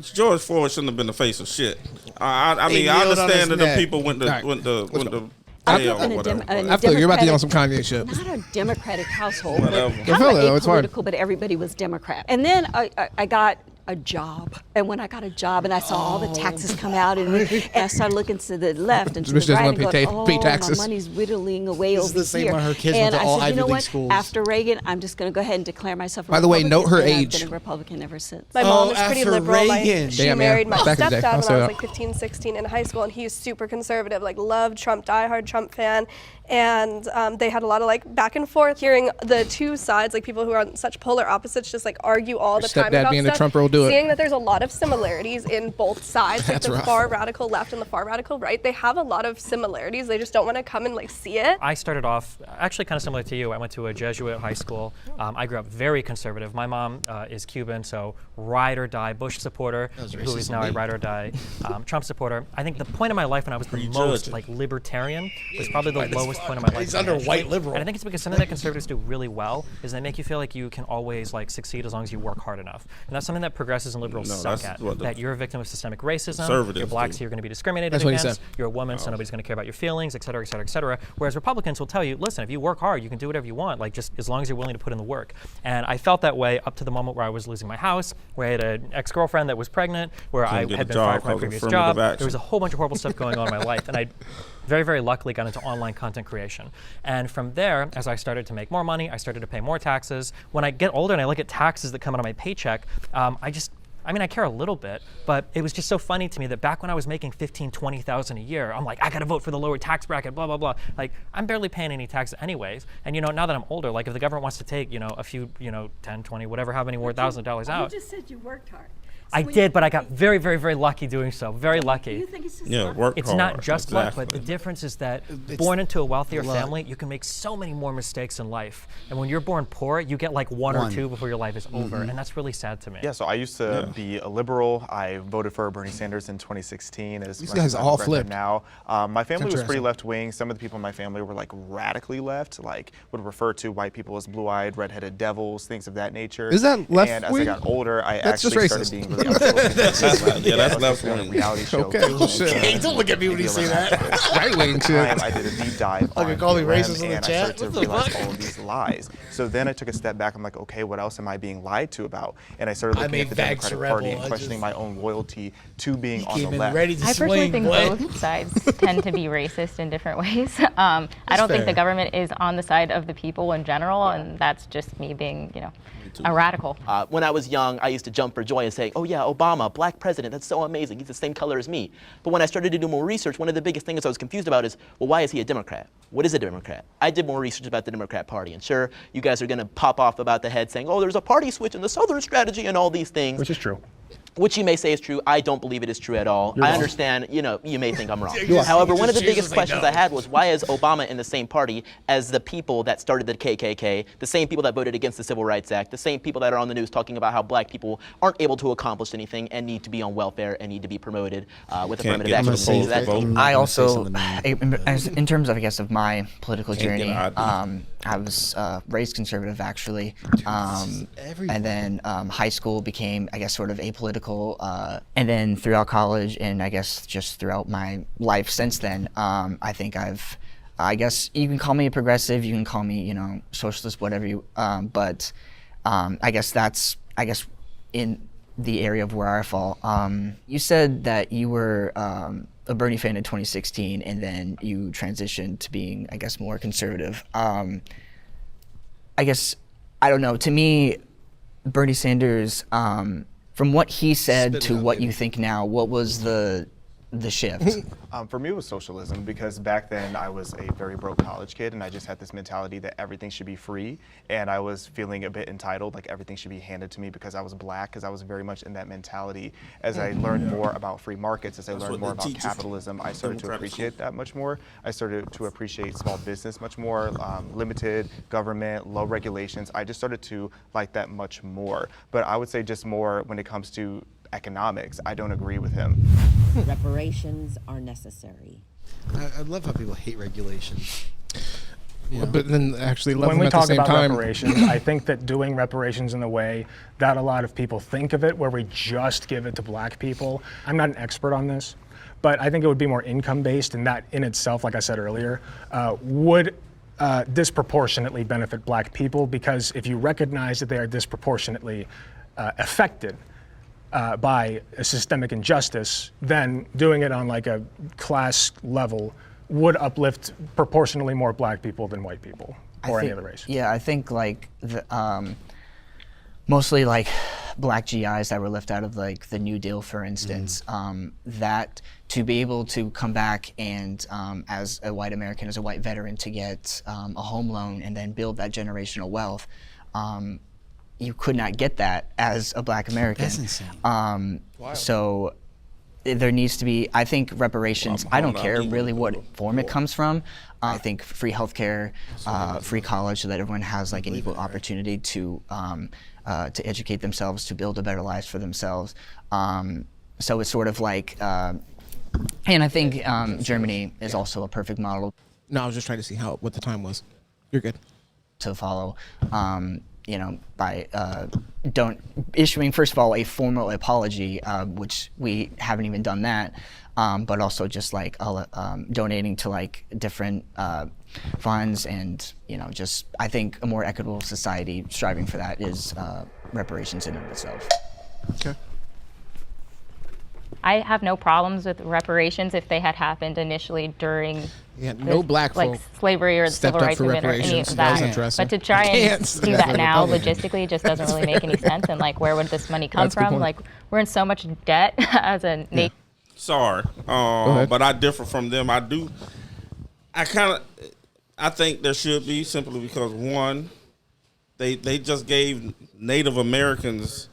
George Floyd shouldn't have been the face of shit. I mean, I understand that the people went to. I grew up in I feel you're about to get on some Kanye shit. Not a Democratic household, but Whatever. kind of It's fine. apolitical, but everybody was Democrat. And then I got a job. And when I got a job and I saw all the taxes come out and I started looking to the left and to the right and going, pay taxes. My money's whittling away over here. This is the same when her kids and went to all I said, Ivy League what? schools. After Reagan, I'm just going to go ahead and declare myself a By the way, Republican. note her And age. I've been a Republican ever since. My mom is pretty after liberal. Reagan. She Damn, married my back in the day. stepdad I'll when say I was that. like 15, 16 in high school, and he's super conservative, like loved Trump, diehard Trump fan. And they had a lot of like back and forth, hearing the two sides, like people who are on such polar opposites, just like argue all the time about being stuff. a Trumper will do it. Seeing that there's a lot of similarities in both sides, like That's the rough. far radical left and the far radical right. They have a lot of similarities. They just don't want to come and like see it. I started off actually kind of similar to you. I went to a Jesuit high school. I grew up very conservative. My mom is Cuban, so ride or die Bush supporter, who is now a ride or die Trump supporter. I think the point of my life when I was the most like libertarian was probably the lowest point of my life. He's under white liberal. And I think it's because something that conservatives do really well is they make you feel like you can always like succeed as long as you work hard enough. And that's something that progressives and liberals suck at. That you're a victim of systemic racism. You're black, so you're going to be discriminated against. You're a woman, so nobody's going to care about your feelings, et cetera, et cetera, et cetera. Whereas Republicans will tell you, listen, if you work hard, you can do whatever you want, like just as long as you're willing to put in the work. And I felt that way up to the moment where I was losing my house, where I had an ex-girlfriend that was pregnant, where I had been fired from my previous job. There was a whole bunch of horrible stuff going on in my life, and I very, very luckily got into online content creation. And from there, as I started to make more money, I started to pay more taxes. When I get older and I look at taxes that come out of my paycheck, I care a little bit, but it was just so funny to me that back when I was making $15,000, $20,000 a year, I'm like, I gotta vote for the lower tax bracket, blah, blah, blah. Like, I'm barely paying any taxes anyways. And now that I'm older, like if the government wants to take, a few, 10, 20, whatever, how many more $1,000 out. You just said you worked hard. I did, but I got very, very, very lucky doing so. Very lucky. You think it's just work It's hard. not just Exactly. luck, but the difference is that born into a wealthier family, you can make so many more mistakes in life. And when you're born poor, you get like one or two before your life is over. And that's really sad to me. Yeah, so I used to be a liberal. I voted for Bernie Sanders in 2016. These guys all flipped. Now, my family was pretty left-wing. Some of the people in my family were like radically left, like would refer to white people as blue-eyed, red-headed devils, things of that nature. Is that left-wing? And as I got older, I That's actually just started racist. being really outspoken. That's left wing. Reality show. Okay, shit. Hey, don't look at me when you say that. Right wing shit. I did a deep dive on call me BLM, racist in the and chat? I started to realize all of these lies. So then I took a step back. I'm like, okay, what else am I being lied to about? And I started looking at the Democratic Party and questioning my own loyalty to being on the left. I personally think both sides tend to be racist in different ways. I don't think the government is on the side of the people in general, and that's just me being, a radical. When I was young, I used to jump for joy and say, oh yeah, Obama, black president, that's so amazing. He's the same color as me. But when I started to do more research, one of the biggest things I was confused about is, well, why is he a Democrat? What is a Democrat? I did more research about the Democrat Party. And sure, you guys are going to pop off about the head saying, oh, there's a party switch in the Southern strategy and all these things. Which is true. which you may say is true. I don't believe it is true at all. I understand, you may think I'm wrong. are. However, You one of the just biggest say questions no. I had was, why is Obama in the same party as the people that started the KKK, the same people that voted against the Civil Rights Act, the same people that are on the news talking about how black people aren't able to accomplish anything and need to be on welfare and need to be promoted with affirmative action. I also, in terms of, I guess, of my political journey, I was raised conservative, actually, and then high school became, I guess, sort of apolitical, and then throughout college, and I guess just throughout my life since then, I think I guess you can call me a progressive, you can call me, socialist, whatever you, but I guess that's, in the area of where I fall. You said that you were a Bernie fan in 2016, and then you transitioned to being, I guess, more conservative. I guess, I don't know, to me, Bernie Sanders, from what he said to what you think now, what was the shift? For me, it was socialism, because back then I was a very broke college kid, and I just had this mentality that everything should be free, and I was feeling a bit entitled, like everything should be handed to me because I was black, because I was very much in that mentality. As I learned more about free markets, as I learned more about capitalism, I started to appreciate that much more. I started to appreciate small business much more, limited government, low regulations. I just started to like that much more. But I would say just more when it comes to economics, I don't agree with him. Reparations are necessary. I love how people hate regulations. But then actually love when them we at the talk same about time. reparations, I think that doing reparations in the way that a lot of people think of it, where we just give it to black people, I'm not an expert on this, but I think it would be more income-based, and that in itself, like I said earlier, would disproportionately benefit black people, because if you recognize that they are disproportionately affected by a systemic injustice, then doing it on like a class level would uplift proportionally more black people than white people or any other race. Yeah, I think like mostly like black GIs that were left out of like the New Deal, for instance, that to be able to come back and as a white American, as a white veteran, to get a home loan and then build that generational wealth, you could not get that as a black American. That's insane. So there needs to be, I think reparations, I don't care really what form it comes from. I think free healthcare, free college, so that everyone has like an equal opportunity to educate themselves, to build a better life for themselves. So it's sort of like, and I think Germany is also a perfect model. No, I was just trying to see what the time was. You're good. To follow. By issuing, first of all, a formal apology, which we haven't even done that, but also just like donating to like different funds, and just I think a more equitable society, striving for that, is reparations in and of itself. Okay. I have no problems with reparations if they had happened initially during no black folk slavery or the civil rights movement or any of that. But to try and do that now logistically just doesn't really make any sense. And like, where would this money come from? Like, we're in so much debt as a nation. Sorry, but I differ from them. I think there should be, simply because one, they just gave Native Americans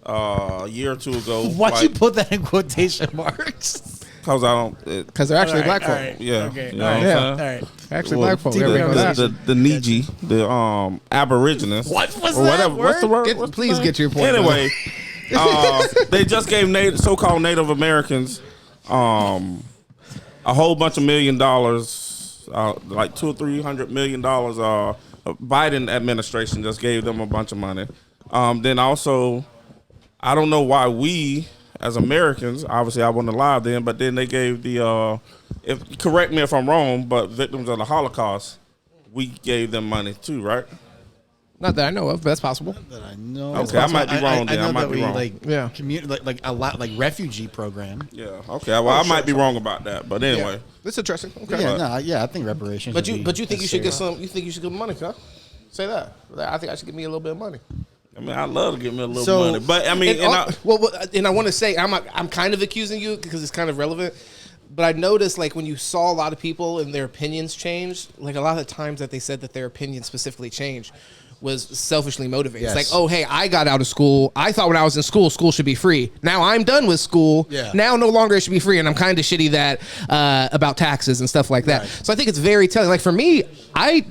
a year or two ago. Why'd you put that in quotation marks? Because I don't. Because they're actually black folk. Yeah. Okay. You know all right. Actually, black folk. The Niji, the Aborigines. What was or that whatever. word? What's the word? Please get your point. Anyway, they just gave so-called Native Americans a whole bunch of $1 million, like $200 or $300 million. Biden administration just gave them a bunch of money. Then also, I don't know why we, as Americans, obviously I wasn't alive then, but then they gave correct me if I'm wrong, but victims of the Holocaust, we gave them money too, right? Not that I know of, but that's possible. Not that I know. Okay, I might be wrong then. I might be wrong. Like a lot, like refugee program. Yeah. Okay. Well, I might be wrong about that, but anyway, that's interesting. Okay. Yeah, I think reparations. But you think you should get some? You think you should get money, huh? Say that. I think I should give me a little bit of money. I mean, I'd love to give me a little money, but I mean, and I want to say I'm kind of accusing you because it's kind of relevant. But I noticed, like, when you saw a lot of people and their opinions change, like a lot of the times that they said that their opinions specifically changed was selfishly motivated. Yes. It's like, oh, hey, I got out of school. I thought when I was in school, school should be free. Now I'm done with school. Yeah. Now no longer it should be free. And I'm kind of shitty that about taxes and stuff like that. Right. So I think it's very telling. Like for me, I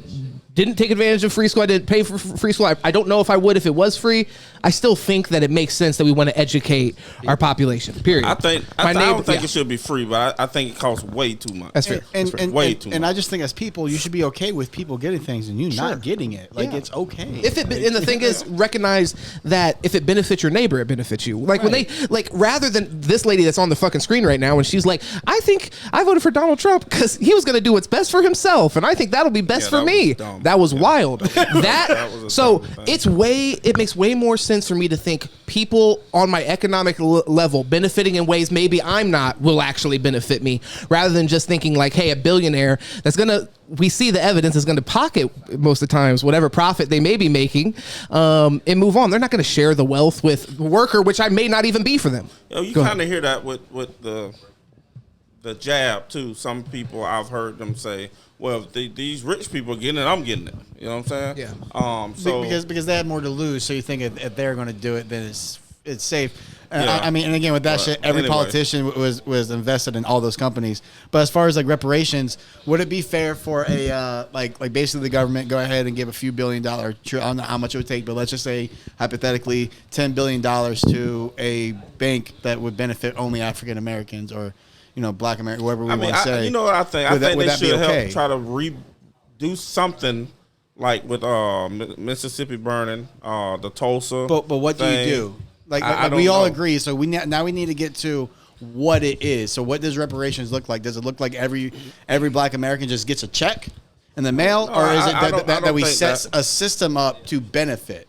didn't take advantage of free school. I didn't pay for free school. I don't know if I would if it was free. I still think that it makes sense that we want to educate our population. Period. I don't think it should be free, but I think it costs way too much. That's fair. Way too much. And I just think as people, you should be okay with people getting things and you not getting it. Like it's okay. And the thing is, recognize that if it benefits your neighbor, it benefits you. Like when they rather than this lady that's on the fucking screen right now, and she's like, I think I voted for Donald Trump because he was going to do what's best for himself, and I think that'll be best for me. That was wild. It makes way more sense for me to think people on my economic level benefiting in ways maybe I'm not will actually benefit me, rather than just thinking like, hey, a billionaire that's gonna, we see the evidence, is going to pocket most of the times whatever profit they may be making, and move on. They're not going to share the wealth with the worker, which I may not even be for them. You kind of hear that with the jab too. Some people, I've heard them say, well, if these rich people are getting it, I'm getting it. You know what I'm saying? Yeah. So because they have more to lose, so you think if they're going to do it, then it's safe. I mean, and again, with that shit, every politician was invested in all those companies. But as far as like reparations, would it be fair for a like basically the government go ahead and give a few $1 billion? I don't know how much it would take, but let's just say hypothetically $10 billion to a bank that would benefit only African Americans or Black American, whoever we want to say. You know what I think? I think they should help try to do something like with Mississippi burning, the Tulsa. But what do you do? Like we all agree. So we need to get to what it is. So what does reparations look like? Does it look like every Black American just gets a check in the mail, or is it that we set a system up to benefit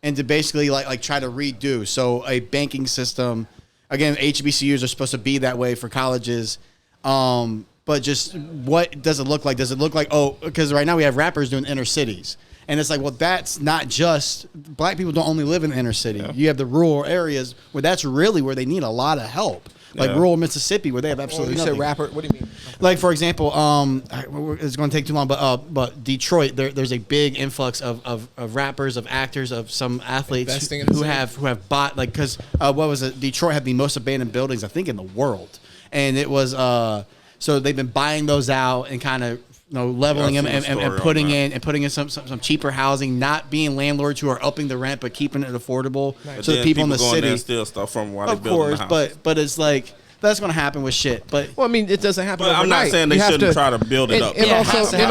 and to basically like try to redo? So a banking system. Again, HBCUs are supposed to be that way for colleges, but just what does it look like? Does it look like, because right now we have rappers doing inner cities, and it's like, well, that's not just Black people don't only live in the inner city. Yeah. You have the rural areas where that's really where they need a lot of help, like rural Mississippi where they have absolutely nothing. You said rapper. What do you mean? Like for example, it's going to take too long, but Detroit, there's a big influx of rappers, of actors, of some athletes who have bought because what was it? Detroit had the most abandoned buildings I think in the world, and it was so they've been buying those out and kind of leveling them and putting in some cheaper housing, not being landlords who are upping the rent but keeping it affordable. Nice. So the people in the city steal stuff from while of course, but it's like. That's going to happen with shit, but it doesn't happen. But I'm not saying they shouldn't try to build it up. And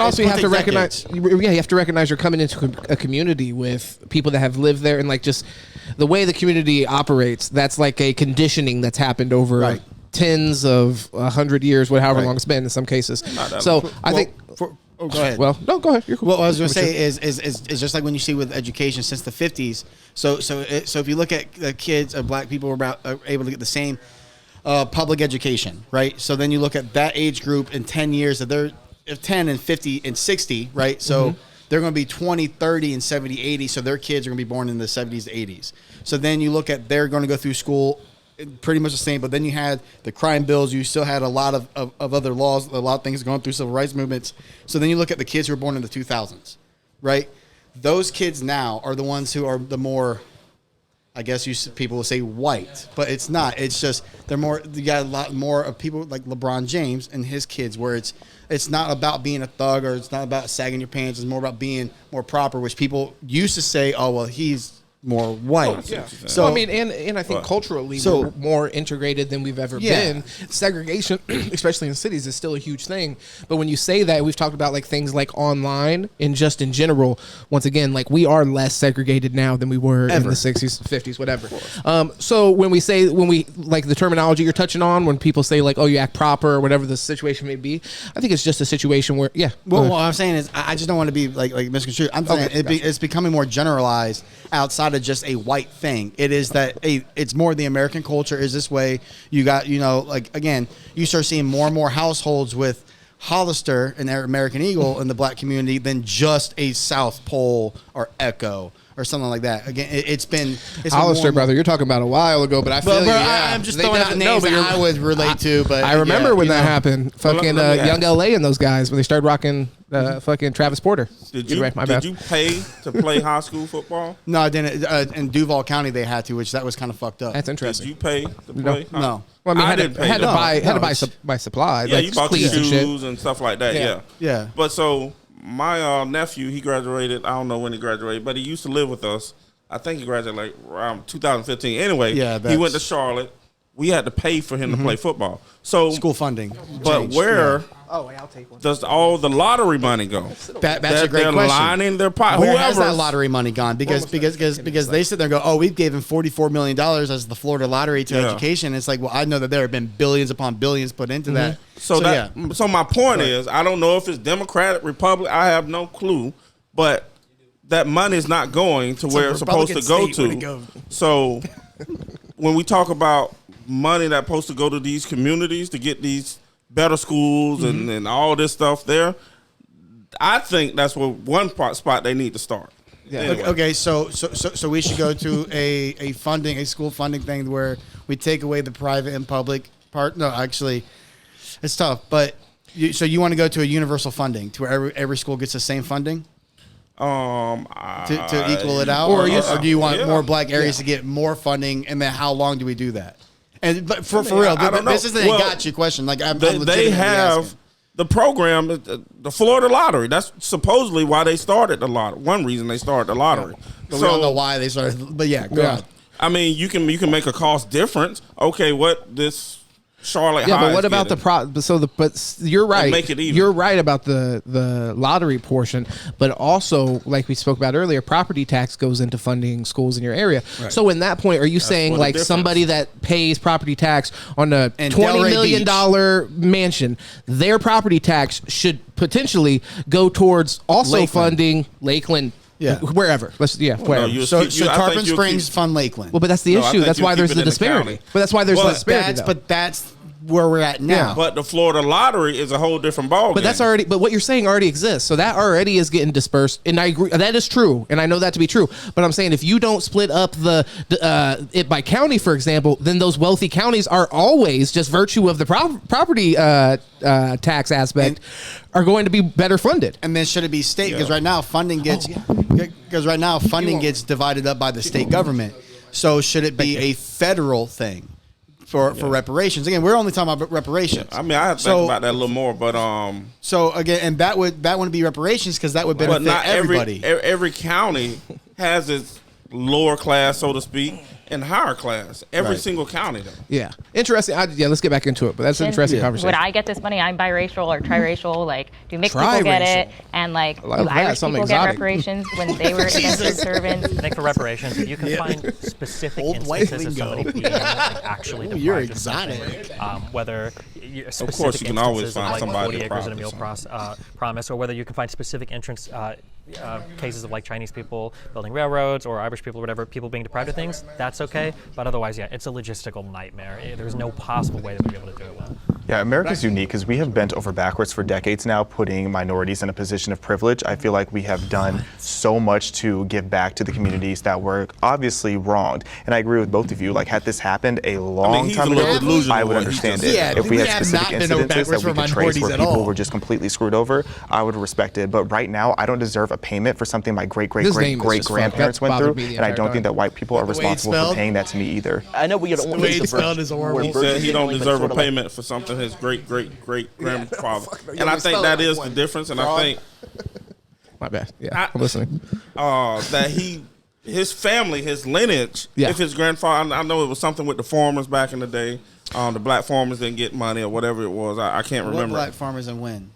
also, you have to recognize. You have to recognize you're coming into a community with people that have lived there, and like just the way the community operates. That's like a conditioning that's happened over tens of 100 years, however long it's been in some cases. So I think. Go ahead. Well, no, go ahead. You're cool. What I was going to say is just like when you see with education since the 50s. So if you look at the kids of Black people were able to get the same. Public education, right? So then you look at that age group in 10 years, that they're 10 and 50 and 60, right? So they're going to be 20, 30, and 70, 80. So their kids are going to be born in the 70s, 80s. So then you look at they're going to go through school pretty much the same. But then you had the crime bills. You still had a lot of other laws, a lot of things going through civil rights movements. So then you look at the kids who were born in the 2000s, right? Those kids now are the ones who are the more... I guess people will say white, but it's not. It's just they're more. You got a lot more of people like LeBron James and his kids, where it's not about being a thug or it's not about sagging your pants. It's more about being more proper, which people used to say, "Oh, well, he's more white." Yeah. So I mean, and I think culturally we're more integrated than we've ever been. Segregation, especially in cities, is still a huge thing. But when you say that, we've talked about like things like online and just in general. Once again, like we are less segregated now than we were in the 60s, 50s, whatever. So when we like the terminology you're touching on, when people say like, "Oh, you act proper" or whatever the situation may be, I think it's just a situation where Well, what I'm saying is, I just don't want to be like misconstrued. I'm saying it's becoming more generalized outside of just a white thing. It is that it's more the American culture is this way. You got like again, you start seeing more and more households with Hollister and their American Eagle in the Black community than just a South Pole or Echo or something like that. Again, it's Hollister, brother. You're talking about a while ago, but I feel I'm just throwing out names that I would relate to. But I remember when that happened. Fucking Young LA and those guys when they started rocking Fucking Travis Porter. Did you pay to play high school football? No, I didn't. In Duval County, they had to, which that was kind of fucked up. That's interesting. Did you pay to play? No. Well, I mean, had to buy supplies. Yeah, like you bought the cleats shoes and stuff like that. Yeah. But so my nephew, he graduated. I don't know when he graduated, but he used to live with us. I think he graduated like around 2015. Anyway, he went to Charlotte. We had to pay for him to play football. So school funding. But where I'll take one. does all the lottery money go? That's a great they're question. lining their pocket. Where has that lottery money gone? Because they sit there and go, oh, we've given $44 million as the Florida lottery to education. It's like, well, I know that there have been billions upon billions put into that. So my point is, I don't know if it's Democratic, Republican. I have no clue, but that money is not going to where it's supposed to go to. So when we talk about money that's supposed to go to these communities to get these better schools and all this stuff there, I think that's where one spot they need to start. Yeah. Anyway. Okay, so we should go to a school funding thing where we take away the private and public part. No, actually, it's tough. But so you want to go to a universal funding to where every school gets the same funding? To equal it out, or do you want more black areas to get more funding? And then how long do we do that? But for real, this isn't a gotcha question. Like they have the program, the Florida lottery. That's supposedly why they started the lottery. One reason they started the lottery. But we don't know why they started. But go on. I mean, you can make a cost difference. Okay, what this Charlotte? Yeah, but what about but you're right. Make it even. You're right about the lottery portion, but also like we spoke about earlier, property tax goes into funding schools in your area. Right. So in that point, are you saying like somebody that pays property tax on a $20 million mansion, their property tax should potentially go towards also funding Lakeland? Yeah, wherever. Wherever. No, so Tarpon Springs fund Lakeland. Well, but that's the issue. That's why there's the disparity. But that's why there's the disparity. But that's where we're at now. Yeah. But the Florida lottery is a whole different ballgame. But that's already. But what you're saying already exists. So that already is getting dispersed. And I agree. That is true. And I know that to be true. But I'm saying if you don't split up it by county, for example, then those wealthy counties are always just virtue of the property tax aspect are going to be better funded. And then should it be state? Because right now funding gets gets divided up by the state government. So should it be a federal thing for reparations? Again, we're only talking about reparations. I mean, I have to think about that a little more, but so again, and that wouldn't be reparations because that would benefit everybody. Every county has its lower class, so to speak, and higher class. Every single county, though. Yeah, interesting. Let's get back into it. But that's an interesting conversation. Would I get this money? I'm biracial or triracial. Like, do mixed people get it? And like, do Irish people get reparations when they were indentured servants? I think for reparations, if you can find specific instances of somebody being actually deprived, you're exotic. Whether of course you can always find somebody 40 acres and a meal promise, or whether you can find specific entrance. Cases of like Chinese people building railroads or Irish people or whatever, people being deprived of things, that's okay. But otherwise, it's a logistical nightmare. There's no possible way that we'd be able to do it well. Yeah, America's unique because we have bent over backwards for decades now, putting minorities in a position of privilege. I feel like we have done so much to give back to the communities that were obviously wronged. And I agree with both of you. Like, had this happened a long time ago, I would understand it. Yeah, if we had specific incidences that we could trace where people all. were just completely screwed over, I would respect it. But right now, I don't deserve a payment for something my great-great-great-great-grandparents went through, and I don't think that white people are responsible for paying that to me either. I know we don't. The way it's spelled is horrible. He said he don't deserve a payment for something his great-great-great-grandfather. And I think that is the difference. And I think my bad. Yeah, I'm listening. That his family, his lineage, if his grandfather, I know it was something with the farmers back in the day. The black farmers didn't get money or whatever it was. I can't remember. What black farmers and when?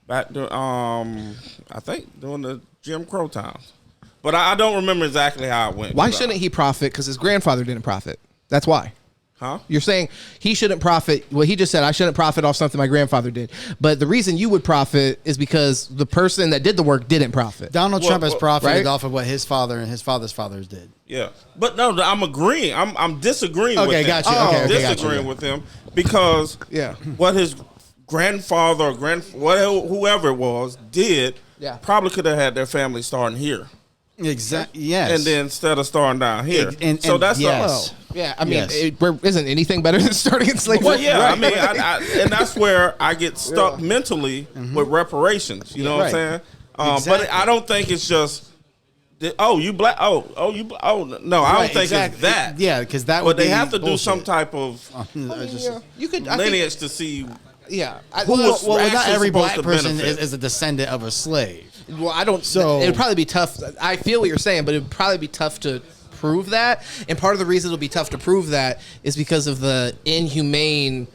Back to, I think during the Jim Crow times. But I don't remember exactly how it went. Why shouldn't he profit? Because his grandfather didn't profit. That's why. Huh? You're saying he shouldn't profit. Well, he just said I shouldn't profit off something my grandfather did. But the reason you would profit is because the person that did the work didn't profit. Donald Trump has profited off of what his father and his father's fathers did. Yeah. But no, I'm agreeing. I'm disagreeing with him. Got you. I'm disagreeing with him because what his grandfather or whoever it was did probably could have had their family starting here. Exactly. Yes. And then instead of starting down here. So that's Yeah, I mean, isn't anything better than starting enslavement? Well, yeah, Right. I mean, and that's where I get stuck mentally with reparations. You know what I'm saying? But I don't think it's just. You black? No, I don't think it's that. Yeah, because that. But would they be have to do bullshit. some type of You could lineage to see. Yeah, not every black to person benefit. is a descendant of a slave. Well, I don't. So it would probably be tough. I feel what you're saying, but it would probably be tough to prove that. And part of the reason it'll be tough to prove that is because of the inhumane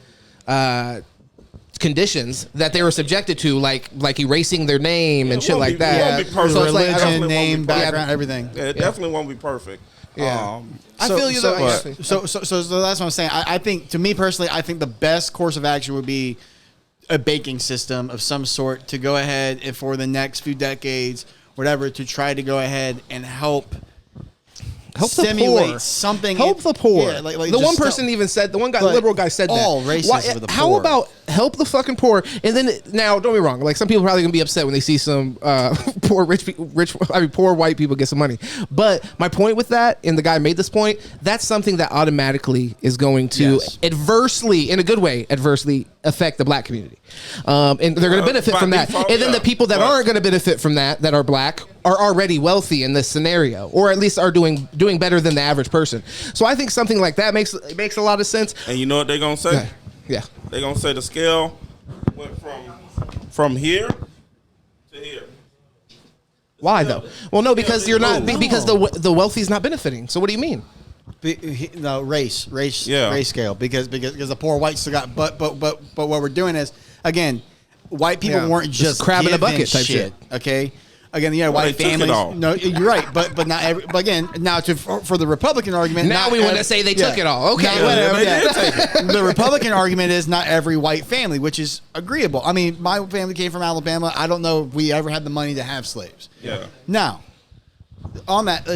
conditions that they were subjected to, like erasing their name and shit like that. It won't be perfect. So it's like, Religion, name, background, everything. Yeah, it definitely won't be perfect. Yeah. I feel you though. So that's what I'm saying. I think, to me personally, I think the best course of action would be a banking system of some sort to go ahead and for the next few decades, whatever, to try to go ahead and help stimulate the poor. something. Help the poor. Yeah, like the one person even said, the one guy, liberal guy said that. All races of the how poor. about help the fucking poor? And then now, don't be wrong. Like some people are probably gonna be upset when they see some poor white people get some money. But my point with that, and the guy made this point, that's something that automatically is going to adversely, in a good way, adversely affect the black community, and they're going to benefit from that. And then the people that aren't going to benefit from that are black, are already wealthy in this scenario, or at least are doing better than the average person. So I think something like that makes a lot of sense. And you know what they're gonna say? Yeah, they're gonna say the scale went from here to here. Why though? Well, no, because you're not because the wealthy's not benefiting. So what do you mean? No, race scale, because the poor whites still got, but what we're doing is, again, white people weren't just crab in a given bucket type shit. Okay, again, you had white they took it families. all. No, you're right, but not every. But again, now for the Republican argument, Now not we want to say they took it all. Okay, Now, whatever. they did take it. The Republican argument is not every white family, which is agreeable. I mean, my family came from Alabama. I don't know if we ever had the money to have slaves. Yeah. Now, on that,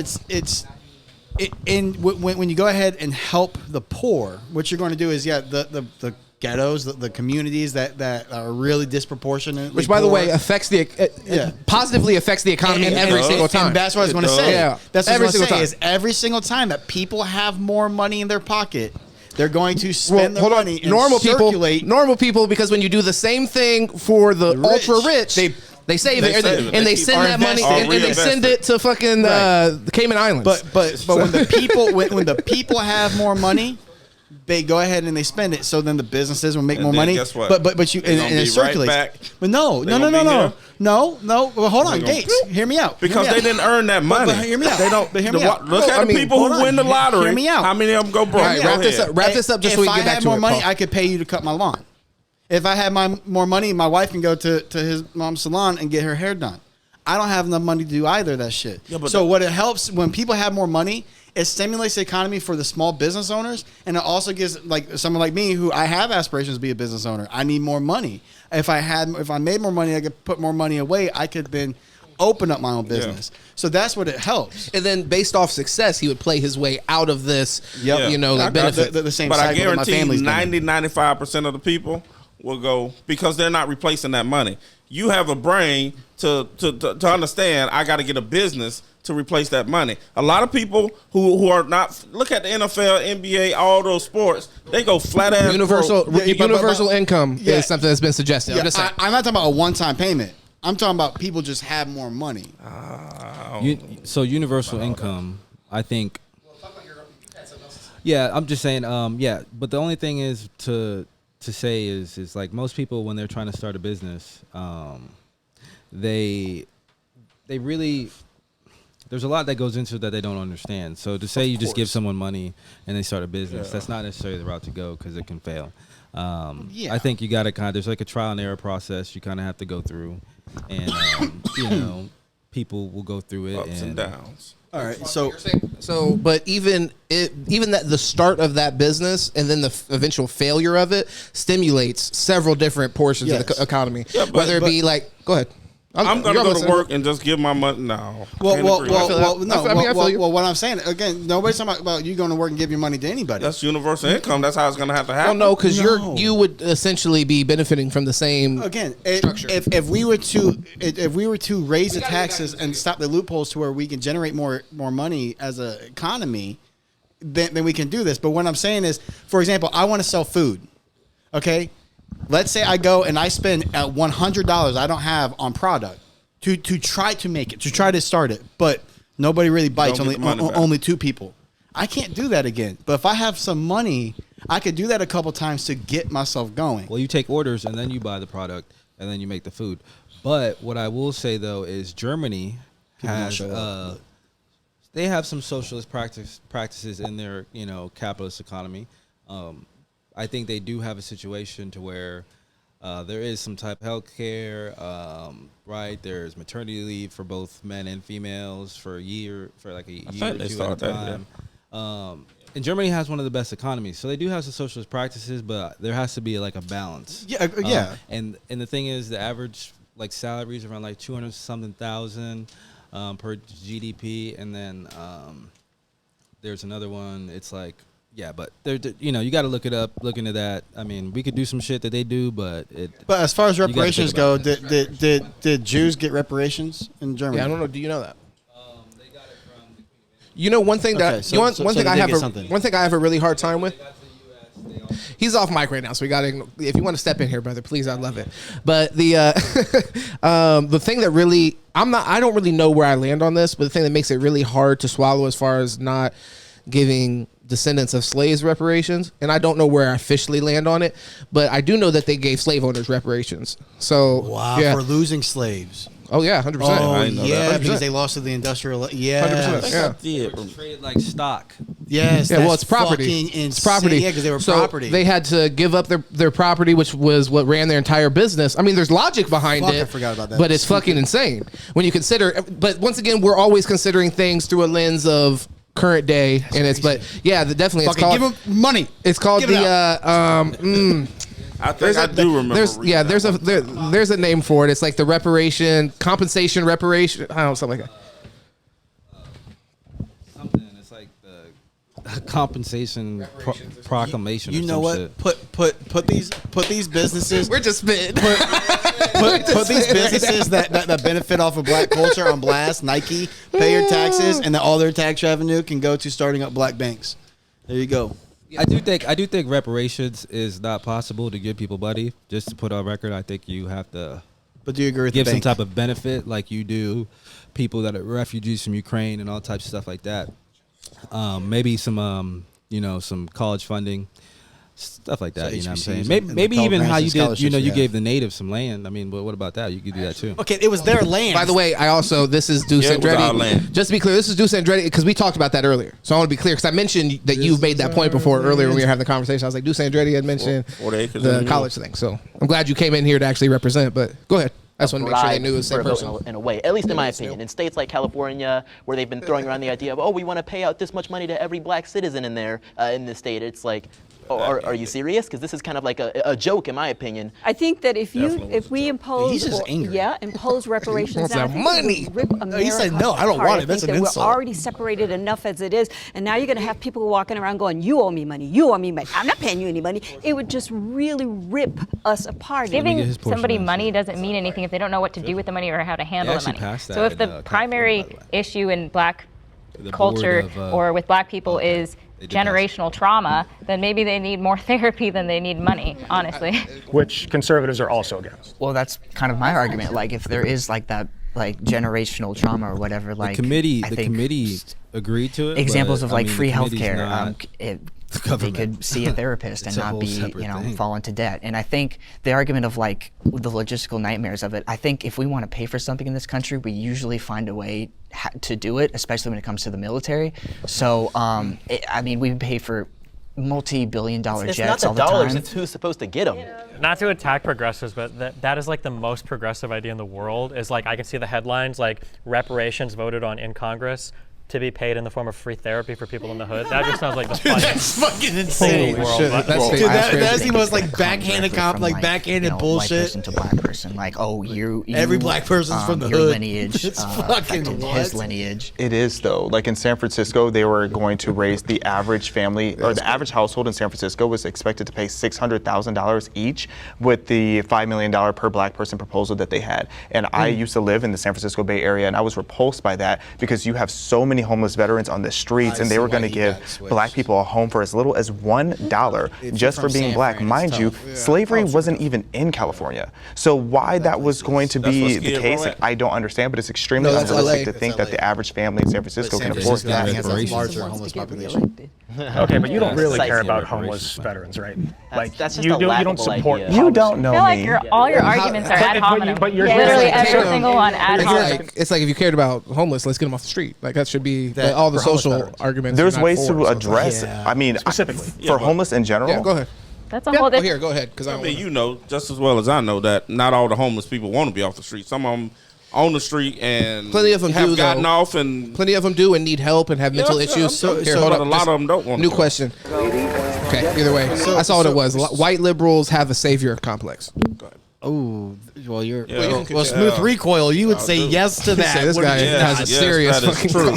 when you go ahead and help the poor, what you're going to do is the ghettos, the communities that are really disproportionate, Which, by the way, affects positively affects the economy every single time. And that's what I was going to say. Yeah. That's what I was going to say time. is every single time that people have more money in their pocket, they're going to spend their money and circulate. Normal people, because when you do the same thing for the ultra rich, they save it, and they send that money, and they send it to fucking the Cayman Islands. But when the people have more money, they go ahead and they spend it. So then the businesses will make more money. Guess what? But you and it circulates. Right back. But no. Well, hold on, Gates. Hear me out. Because they didn't earn that money. But hear me out. They don't. But hear me out. Look at the people who win the lottery. Hear me out. How many of them go broke? All right, wrap this up just so we can get back to it. If I had more money, Paul. I could pay you to cut my lawn. If I had more money, my wife can go to his mom's salon and get her hair done. I don't have enough money to do either of that shit. Yeah, so what it helps when people have more money, it stimulates the economy for the small business owners, and it also gives like someone like me who I have aspirations to be a business owner. I need more money. If I made more money, I could put more money away. I could then open up my own business. Yeah. So that's what it helps. And then based off success, he would play his way out of this. Yep. You know, like benefit. The same. But I guarantee 95% of the people will go because they're not replacing that money. You have a brain to understand I got to get a business to replace that money. A lot of people who are not, look at the NFL, NBA, all those sports, they go flat ass universal income is something that's been suggested. Yeah, I'm not talking about a one-time payment. I'm talking about people just have more money. So universal income, I think. Yeah, I'm just saying. Yeah, but the only thing is to say is like most people when they're trying to start a business, they really. There's a lot that goes into it that they don't understand. So to say you just give someone money and they start a business, that's not necessarily the route to go because it can fail. I think you got to there's like a trial and error process you kind of have to go through, and you know, people will go through it ups and downs. All right, so but even that the start of that business and then the eventual failure of it stimulates several different portions of the economy. Yeah, whether it be like, go ahead. I'm gonna go to work and just give my money now. Well, what I'm saying again, nobody's talking about you going to work and give your money to anybody. That's universal income. That's how it's gonna have to happen. Well, no, because you would essentially be benefiting from the same structure. If we were to raise the taxes and stop the loopholes to where we can generate more money as an economy, then we can do this. But what I'm saying is, for example, I want to sell food. Okay, let's say I go and I spend $100 I don't have on product to try to make it, to try to start it, but nobody really bites. Only 2 people. I can't do that again. But if I have some money, I could do that a couple times to get myself going. Well, you take orders and then you buy the product and then you make the food. But what I will say though is Germany has they have some socialist practices in their capitalist economy. I think they do have a situation to where there is some type of health care, right? There's maternity leave for both men and females for a year or 2 at a time. And Germany has one of the best economies, so they do have some socialist practices, but there has to be like a balance. Yeah. And the thing is, the average like salaries around like 200-something thousand per GDP, and then there's another one. It's like but you got to look into that. I mean, we could do some shit that they do, but as far as reparations go, did Jews get reparations in Germany? Yeah, I don't know. Do you know that? One thing that one thing I have a really hard time with. He's off mic right now, so we got to. If you want to step in here, brother, please, I'd love it. But the thing that really, I don't really know where I land on this, but the thing that makes it really hard to swallow as far as not giving descendants of slaves reparations, and I don't know where I officially land on it, but I do know that they gave slave owners reparations. So for losing slaves. Oh yeah, 100%. Oh yeah, because they lost to the industrial. Yeah, 100%. It was traded like stock. Yes. Yeah. Well, it's property. It's property. Yeah, because they were so property. They had to give up their property, which was what ran their entire business. I mean, there's logic behind it. I forgot about that. But it's fucking insane when you consider. But once again, we're always considering things through a lens of current day, and it's definitely it's called. Give them money. It's called I think I do remember. There's a name for it. It's like the compensation reparation. I don't know, something like that. Something. It's like the compensation proclamation. You know what? Shit. Put these businesses. We're just spitting. Put these businesses that benefit off of black culture on blast. Nike, pay your taxes, and then all their tax revenue can go to starting up black banks. There you go. I do think reparations is not possible to give people money. Just to put on record, I think you have to. But do you agree with give the some bank? type of benefit like you do people that are refugees from Ukraine and all types of stuff like that. Maybe some some college funding, stuff like that. So you know what I'm HBCUs saying? Maybe even how you did. You yeah. gave the natives some land. I mean, but what about that? You could do that too. Okay, it was their land. By the way, this is Deuce Andretti. Just to be clear, this is Deuce Andretti because we talked about that earlier. So I want to be clear because I mentioned that you've made that point before earlier when we were having the conversation. I was like, Deuce Andretti had mentioned the college thing. So I'm glad you came in here to actually represent. But go ahead. I just want to make sure they knew it was the same person. In a way, at least in my opinion. In states like California, where they've been throwing around the idea of, we want to pay out this much money to every black citizen in there, in the state, it's like, are you serious? Because this is kind of like a joke, in my opinion. I think that if we impose, He's just angry. Impose reparations, Wants that money. He said, no, I don't want it. That's an insult. We're already separated enough as it is, and now you're going to have people walking around going, "You owe me money. You owe me money. I'm not paying you any money." It would just really rip us apart. Giving somebody money doesn't mean anything if they don't know what to do with the money or how to handle the money. So if the primary issue in black culture or with black people is generational trauma, then maybe they need more therapy than they need money, honestly. Which conservatives are also against. Well, that's kind of my argument. Like, if there is like that, like generational trauma or whatever, like the committee agreed to it. Examples of like the free committee's healthcare. They could see a therapist and not be, fall into debt. And I think the argument of like the logistical nightmares of it, I think if we want to pay for something in this country, we usually find a way to do it, especially when it comes to the military. So, we pay for multi-billion-dollar jets all the time. It's not the dollars, it's who's supposed to get them. Not to attack progressives, but that is like the most progressive idea in the world. Is like I can see the headlines like reparations voted on in Congress to be paid in the form of free therapy for people in the hood. That just sounds like the funniest. That's fucking insane. That's the most like backhanded bullshit. White person to black person, like you every black person's from the your hood. Lineage. It's fucking his lineage. It is though. Like in San Francisco, they were going to raise the average family or the average household in San Francisco was expected to pay $600,000 each with the $5 million per black person proposal that they had. And I used to live in the San Francisco Bay Area, and I was repulsed by that because you have so many many homeless veterans on the streets, and they were going to give black people a home for as little as $1 just for being black. Mind you, slavery wasn't even in California. So why that was going to be the case, I don't understand, but it's extremely unrealistic to think that the average family in San Francisco can afford that. Larger homeless population. Okay, but you don't really care about homeless veterans, right? Like that's just you a don't support. idea. You don't know I feel me. like all your arguments are ad hominem. But you're literally saying- every single one ad hominem. It's like if you cared about homeless, let's get them off the street. Like that should be all the for homeless social veterans. arguments. There's are not ways for, to so- address, I mean, specifically for homeless in general. Yeah, go ahead. That's a whole different. Here, go ahead. Because I mean, you know, just as well as I know that not all the homeless people want to be off the street. Some of them on the street and Plenty of them have do, gotten though. off, and Plenty of them do and need help and have mental issues. Here, hold but up. a lot Just- of them don't want. New question. Okay, either way, I saw what it was. White liberals have a savior complex. Go ahead. Oh, well, you're Yeah. well, smooth recoil. You would say yes to that. Say this guy has a serious that is fucking true.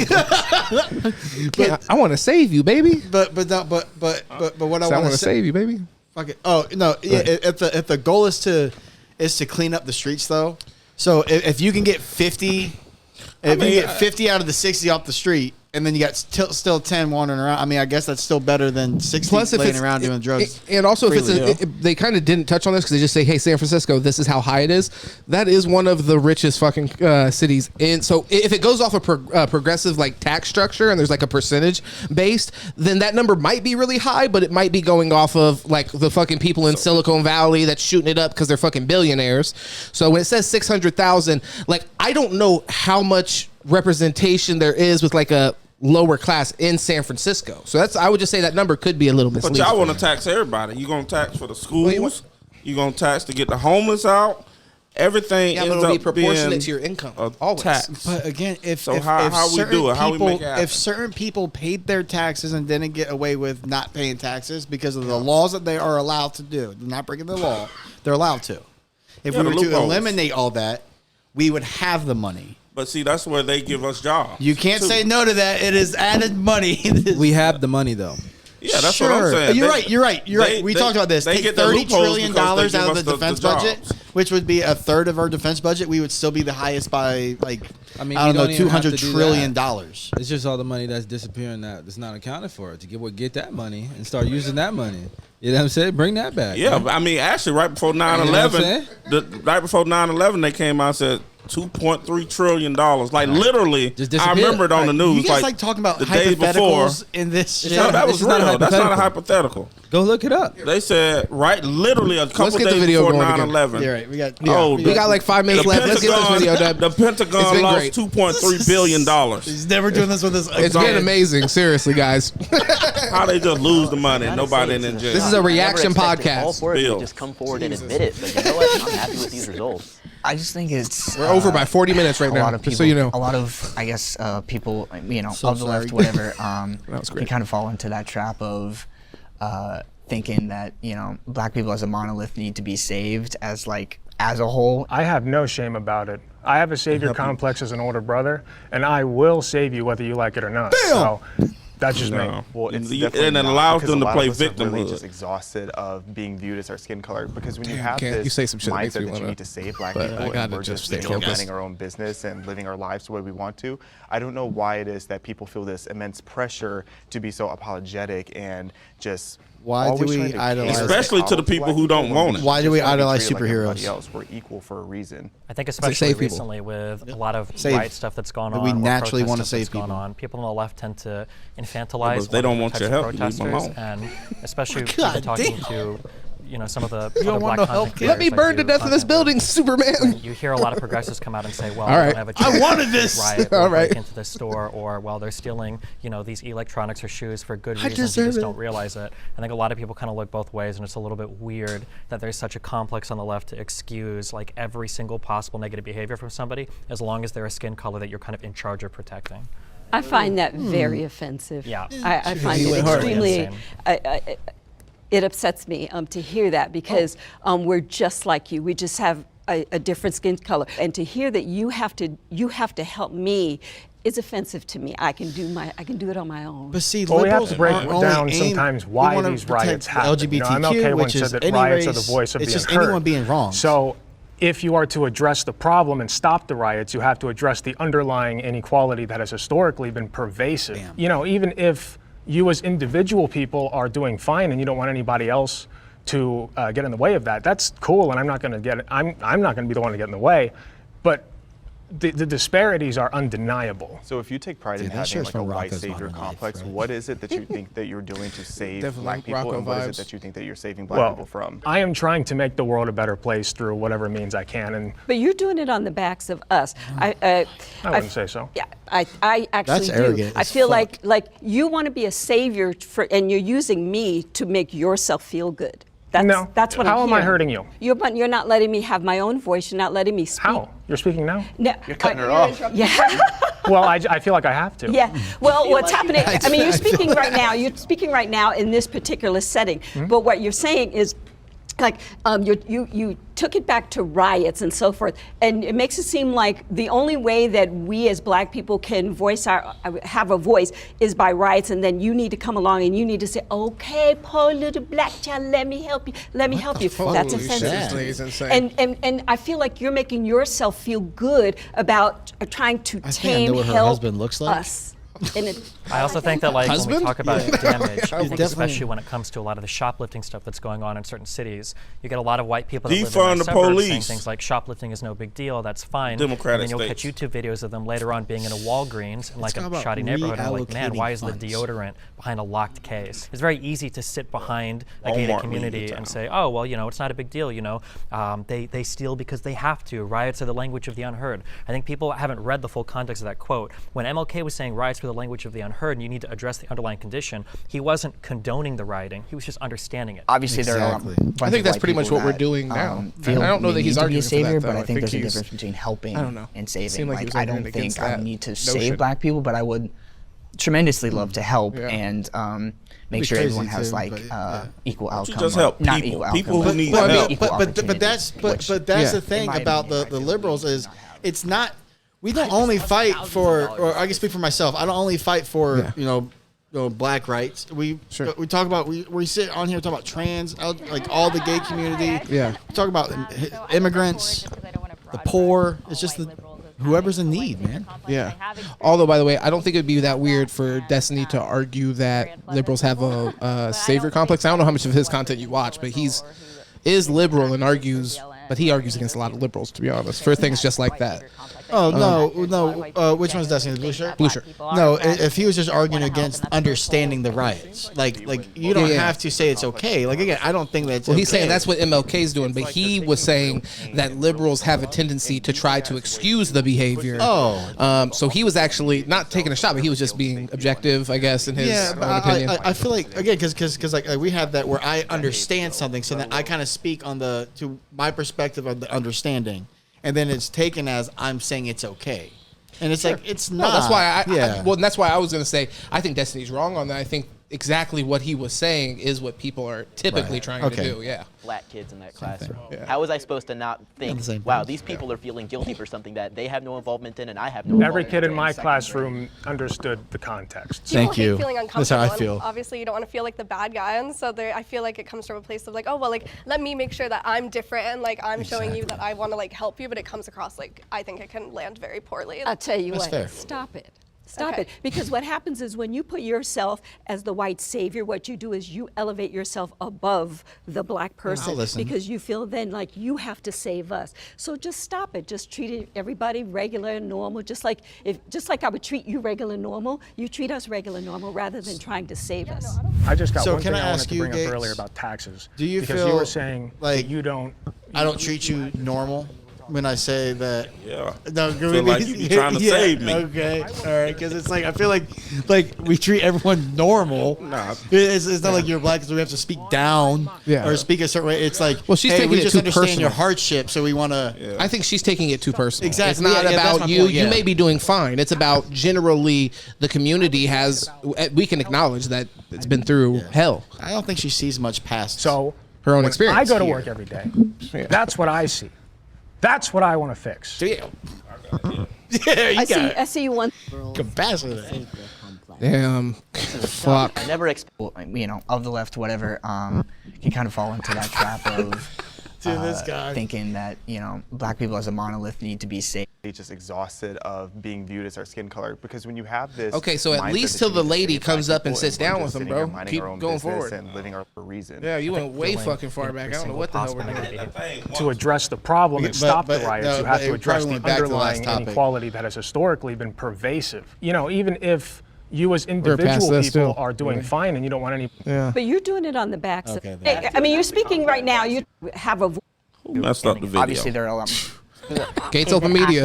I want to save you, baby. But what I want I want to to save you, baby. Fuck it. Oh no! Yeah, if the goal is to clean up the streets, though. So if you can get 50, if you get 50 out of the 60 off the street, and then you got still 10 wandering around. I mean, I guess that's still better than 60 laying around doing drugs. And also, freely. if they kind of didn't touch on this because they just say, "Hey, San Francisco, this is how high it is." That is one of the richest fucking cities. And so, if it goes off a progressive like tax structure and there's like a percentage based, then that number might be really high, but it might be going off of like the fucking people in Silicon Valley that's shooting it up because they're fucking billionaires. So when it says 600,000, like I don't know how much representation there is with like a lower class in San Francisco. So I would just say that number could be a little misleading. But y'all want to tax everybody. You gonna tax for the schools. You gonna tax to get the homeless out. Everything Yeah, but ends it'll be up proportionate being to your income. Always. Tax. But again, if how we do it, how we make it happen. if certain people paid their taxes and didn't get away with not paying taxes because of the laws that they are allowed to do, they're not breaking the law, they're allowed to. If we were to eliminate all that, we would have the money. But see, that's where they give us jobs. You can't say no to that. It is added money. We have the money though. Yeah, that's what I'm saying. You're right. We talked about this. Take $30 trillion out of the defense budget, which would be a third of our defense budget. We would still be the highest by I don't know, $200 trillion. It's just all the money that's disappearing that's not accounted for. To get that money and start using that money. You know what I'm saying? Bring that back. Yeah, man. I mean, actually, right before 9/11, right before 9/11, they came out and said $2.3 trillion. Like literally, I remember it on the news. You guys like talking about the day before. hypotheticals in this shit? No, that was real. That's not a hypothetical. Go look it up. They said literally a couple get the days video before going again. 9/11. Yeah, right. We got like 5 minutes left. Let's get this video done. The Pentagon been lost great. $2.3 billion. He's never doing this with us again. It's been amazing, seriously, guys. How they just lose the money and nobody in jail. This is a reaction All podcast. for it to just come forward and admit it. But you know what? I'm happy with these results. I just think it's We're over by 40 minutes right a now, lot of just people, so you know. A lot of, I guess, people, So of the sorry. left, whatever, was great. can kind of fall into that trap of thinking that, black people as a monolith need to be saved as a whole. I have no shame about it. I have a savior complex as an older brother, and I will save you whether you like it or not. So that's just me. Well, it's And definitely it not, allows because them a to lot play of us are really victimhood. just exhausted of being viewed as our skin color. Because when you Damn, have Kent, this you say some shit that makes mindset me that you wanna- need to save black but people, I gotta and we're just just stay focused. minding our own business and living our lives the way we want to. I don't know why it is that people feel this immense pressure to be so apologetic and just. Why do always we trying to idolize- cater Especially to the all people black who don't people, want when it. Why do we just wanna be idolize treated like everybody superheroes? else. We're equal for a reason. I think save especially people. recently with a lot of Save. riot stuff that's gone on, We or naturally protest wanna stuff save that's gone people. on. People on the left tend to but infantilize if they don't want types your of help, you leave them protesters, alone. and especially God people talking damn. to some of the don't other want black no content help, creators Let me that burn to do death in this content building, where Superman. you hear a lot of progressives come out and say, well, All right. we don't have a chance I wanted to this. riot or All break right. into this store, or well, they're stealing these electronics or shoes for good I reasons. You deserve just it. don't realize it. I think a lot of people kind of look both ways, and it's a little bit weird that there's such a complex on the left to excuse like every single possible negative behavior from somebody, as long as they're a skin color that you're kind of in charge of protecting. I find that very offensive. Yeah. I find He it went hard. extremely. Insane. It upsets me to hear that because we're just like you. We just have a different skin color, and to hear that you have to help me is offensive to me. I can do it on my own. But see, Well, we have liberals to break aren't only down aimed- sometimes we why wanna these protect riots happen. LGBTQ, MLK once which said is that any riots are the race, voice of it's the just unheard. anyone being wrong. So if you are to address the problem and stop the riots, you have to address the underlying inequality that has historically been pervasive. You know, even if you as individual people are doing fine and you don't want anybody else to get in the way of that, that's cool, and I'm not going to be the one to get in the way. But the disparities are undeniable. So if you take pride in having like a white savior complex, what is it that you think that you're doing to save black people, and what is it that you think that you're saving black people from? I am trying to make the world a better place through whatever means I can. And but you're doing it on the backs of us. I wouldn't say so. Yeah, I actually That's do. arrogant I as feel fuck. like you want to be a savior and you're using me to make yourself feel good. That's what I'm How am I hearing. hurting you? You're not letting me have my own voice. You're not letting me speak. How? You're speaking now? No, You're cutting her off. Yeah. Well, I feel like I have to. Yeah. Well, what's happening? I mean, you're speaking right now. You're speaking right now in this particular setting. But what you're saying is, like, you took it back to riots and so forth, and it makes it seem like the only way that we as black people can have a voice is by riots, and then you need to come along and you need to say, okay, poor little black child, let me help you, let me help you. That's offensive. And I feel like you're making yourself feel good about trying to tame, what her help husband looks like. us. And I also think that, like, when we talk about damage, I think Definitely. especially when it comes to a lot of the shoplifting stuff that's going on in certain cities, you get a lot of white people that live in Defund the the suburbs saying police. things like shoplifting is no big deal, that's fine. Democratic and then you'll states. catch YouTube videos of them later on being in a Walgreens in like all a about shoddy neighborhood, and I'm like, man, reallocating why is the funds. deodorant behind a locked case? It's very easy to sit behind a gated Walmart community Media and Town. say, oh, well, you know, it's not a big deal, you know. They steal because they have to. Riots are the language of the unheard. I think people haven't read the full context of that quote. When MLK was saying riots were the language of the unheard and you need to address the underlying condition, he wasn't condoning the rioting, he was just understanding it. Obviously, there are. I think that's pretty much what we're doing now. I don't know that he's arguing to be a savior, for that, but I think there's a he's- difference between helping I don't know. and Seemed saving. like he Like, was I don't arguing think against I that need to notion. save black people, but I would tremendously love to help and make sure crazy everyone has too, like but, yeah. equal Don't you outcome. just help not people? equal People outcome, who need but help. equal but opportunity, that's which, the thing in my about opinion, the liberals is it's not. We don't only fight for, or I can speak for myself. I don't only fight for you know, black rights. We talk about we sit on here talk about trans, like all the gay community. Yeah. We talk about immigrants, the poor. It's just whoever's in need, man. Yeah. Although, by the way, I don't think it'd be that weird for Destiny to argue that liberals have a savior complex. I don't know how much of his content you watch, but is liberal and argues, but he argues against a lot of liberals, to be honest, for things just like that. Oh no! Which one's Destiny? The blue shirt? Blue shirt. No, if he was just arguing against understanding the riots, like you don't have to say it's okay. Like again, I don't think that's. Well, he's okay. saying that's what MLK's doing, but he was saying that liberals have a tendency to try to excuse the behavior. Oh. So he was actually not taking a shot, but he was just being objective, I guess, in his own opinion. I feel like again because like we have that where I understand something, so that I kind of speak on to my perspective of the understanding, and then it's taken as I'm saying it's okay. And it's like it's not. No, that's why and that's why I was going to say I think Destiny's wrong on that. I think exactly what he was saying is what people are typically trying to do. Yeah. Black kids in that classroom. Yeah. How was I supposed to not think, wow, these people are feeling guilty for something that they have no involvement in and I have no Every involvement kid in in? my classroom understood the context. People Thank you. hate feeling That's how I uncomfortable, and feel. obviously, you don't want to feel like the bad guy, and so I feel like it comes from a place of like, oh well, like let me make sure that I'm different and like I'm showing you that I want to like help you, but it comes across like I think it can land very poorly. I'll tell you That's what, fair. stop it. Stop it. Because what happens is when you put yourself as the white savior, what you do is you elevate yourself above the black person because you feel then like you have to save us. So just stop it. Just treat everybody regular and normal. Just like I would treat you regular and normal, you treat us regular and normal rather than trying to save us. I just got So one can thing I I ask wanted to you, bring Gates, up earlier about taxes. Do you because feel you were saying like that you don't? I don't treat you normal when I say that. Yeah. No, Feel like you trying to save me. Okay, all right, because it's like I feel like we treat everyone normal. Nah. It's not like you're black, so we have to speak down or speak a certain way. It's like, Well, she's hey, taking we it just too understand personal. your hardship, so we want to. I think she's taking it too personal. Exactly. It's not Yeah, that's about my you. point, You yeah. may be doing fine. It's about generally the community has. We can acknowledge that it's been through hell. I don't think she sees much past her own experience. I go to here. work every day. That's what I see. That's what I want to fix. Yeah, I see you one. Capacity. Damn. Fuck. I never expect, of the left, whatever, can kind of fall into that trap of this guy. thinking that, black people as a monolith need to be saved. Just exhausted of being viewed as our skin color, because when you have this Okay, so at least till the lady comes up and sits down with him, bro. Keep going forward. And living our reason. Yeah, you went way fucking far back. I don't know what the hell we're doing. To address the problem and stop the riots, you have to address the back to the last underlying topic. inequality that has historically been pervasive. Even if you as past individual that people still. are doing fine and you don't want any. Yeah. But you're doing it on the backs Okay, of. then. I mean, you're speaking right now. You have a. Messed up the video. Obviously, there are a lot. Gates Open Media.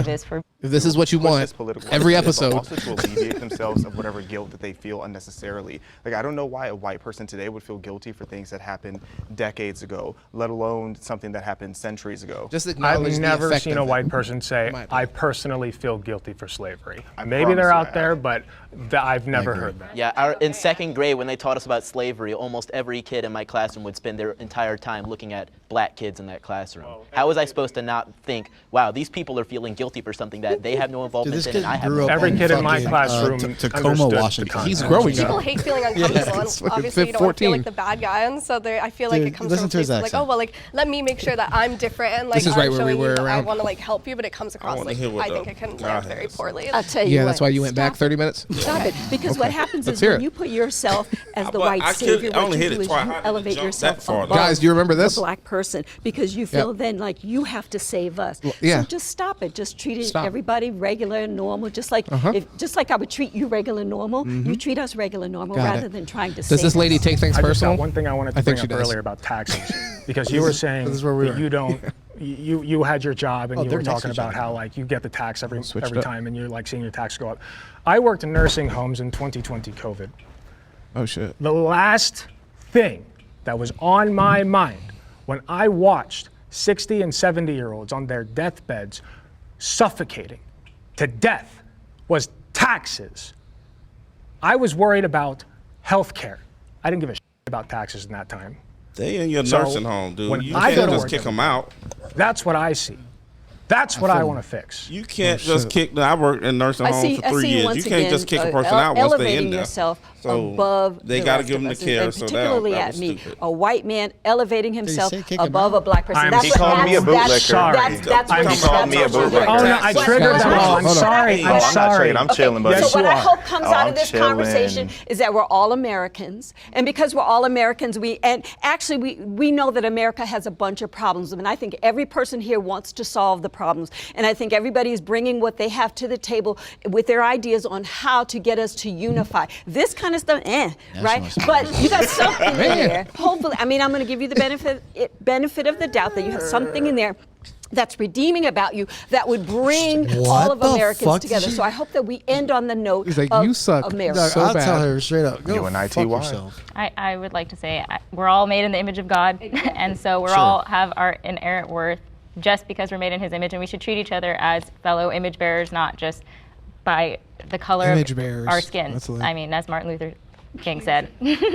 If this is what you want, every episode. Also to alleviate themselves of whatever guilt that they feel unnecessarily. Like, I don't know why a white person today would feel guilty for things that happened decades ago, let alone something that happened centuries ago. Just acknowledge I've the never effect seen of a it. white person say, My I personally feel guilty for slavery. I Maybe they're promise you out there, but I've never heard that. Yeah, in second grade, when they taught us about slavery, almost every kid in my classroom would spend their entire time looking at black kids in that classroom. How was I supposed to not think, wow, these people are feeling guilty for something that they have no involvement This in kid and I have grew no. up Every in kid in my fucking, classroom Tacoma, understood Washington. the He's context. growing People up. hate feeling uncomfortable, and obviously you don't want to feel 14. like the bad guy, and so I feel like Dude, it comes listen from a to his place of like, accent. oh well, like let me make sure that I'm different, and like This is I'm right where we showing were you that I around. want to like help you, but it comes across wanna like hear what I think the it can guy land very has to say. poorly. I'll tell you. Yeah, what, that's why you went back stop 30 minutes. Stop it. Because what happens Let's is hear when it. you put yourself as the Well, white I could- savior, I what only you hit do it is twice. you How did it elevate jump yourself that far? above Guys, do you remember this? the black person because you feel then like you have to save us. yeah. So just stop it. Just treat Stop. everybody regular and normal, just like just like I would treat you regular and normal. You treat us regular and normal Got rather it. than trying to Does save this lady us. take things I just personal? got one thing I wanted to I think bring she up does. earlier about taxes, because you were saying This is where we that were. you don't, you had your job and you they're were next to talking each about other. how like you get the tax every Switched up. time and you're like seeing your tax go up. I worked in nursing homes in 2020 COVID. Oh shit. The last thing that was on my mind when I watched 60 and 70-year-olds on their deathbeds suffocating to death was taxes. I was worried about health care. I didn't give a shit about taxes in that time. They in your So, nursing home, dude. when You I go can't to just work kick every them out. That's what I see. That's what I want to fix. You can't just kick them. I worked in nursing I homes see, for I 3 see years. once You can't again, just kick a person out once they're in elevating there. yourself So above they the gotta rest give of them the us, care, and so that- particularly that at was me, stupid. a white man elevating himself say kick him above out? a black person. I'm That's He called me a bootlicker. Sorry. That's I'm what called me a bootlicker. Oh no, I triggered them all. I'm sorry. Oh, I'm I'm not sorry. trading. I'm chilling, buddy. Yes, so what you I are. hope comes Oh, out I'm of this chilling. conversation is that we're all Americans, and because we're all Americans, we know that America has a bunch of problems, and I think every person here wants to solve the problems, and I think everybody is bringing what they have to the table with their ideas on how to get us to unify. This kind of stuff, right? But you got something in there. Hopefully, I mean, I'm going to give you the benefit of the doubt that you have something in there that's redeeming about you that would bring all of the Americans fuck together. did she- So I hope that we end on the note He's like, of you suck. America. Dog, So I'll bad. tell her straight up. Go UNITY. fuck yourself. I would like to say we're all made in the image of God, and so we're Sure. all have our inherent worth just because we're made in His image, and we should treat each other as fellow image bearers, not just by the color Image of bearers. our skin. That's lit. I mean, as Martin Luther King said.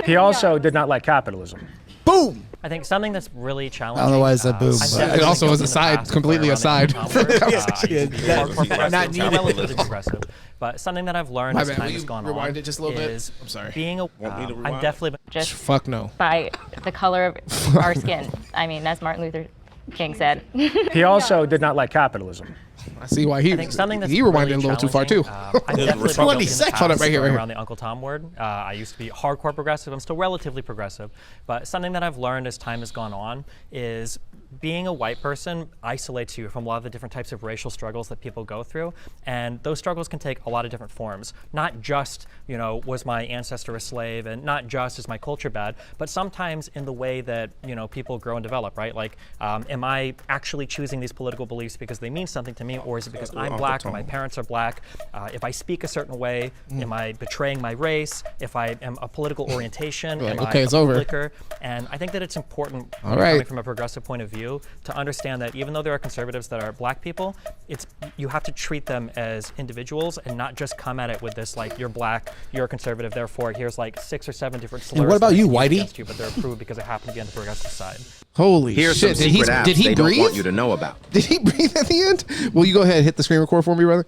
He also did not like capitalism. Boom. I think something that's really challenging. I don't know why I said boom, I'm but- definitely It also was in the aside, past completely where around aside. the time where, I used to be Yeah, hardcore progressive, not so needed. relatively progressive. But something that I've learned My as bad, time will has you gone rewind on it just a little bit? is I'm sorry. being a. Want me to I'm rewind? definitely. Just Fuck no. by the color of our skin. I mean, as Martin Luther King said. He also did not like capitalism. I see why he I think something that's he rewinded really a little too far too. challenging, I'm definitely 20 built in the seconds. Hold up, past right here, right here. around the Uncle Tom word. I used to be hardcore progressive. I'm still relatively progressive, but something that I've learned as time has gone on is being a white person isolates you from a lot of the different types of racial struggles that people go through, and those struggles can take a lot of different forms. Not just, was my ancestor a slave, and not just is my culture bad, but sometimes in the way that, people grow and develop, right? Like, am I actually choosing these political beliefs because they mean something to me, or is it because I'm black or my parents are black? If I speak a certain way, am I betraying my race? If I am a political orientation, Like, am okay, I it's a over. flicker? And I think that it's important, All right. coming from a progressive point of view, to understand that even though there are conservatives that are black people, you have to treat them as individuals and not just come at it with this like, you're black, you're a conservative, therefore here's like 6 or 7 different slurs. And what about that I you, can use Whitey? against you, but they're approved because I happen to be on the progressive side. Holy Here's shit! some secret apps Did he they don't breathe? want you to know about. Did he breathe at the end? Will you go ahead and hit the screen record for me, brother?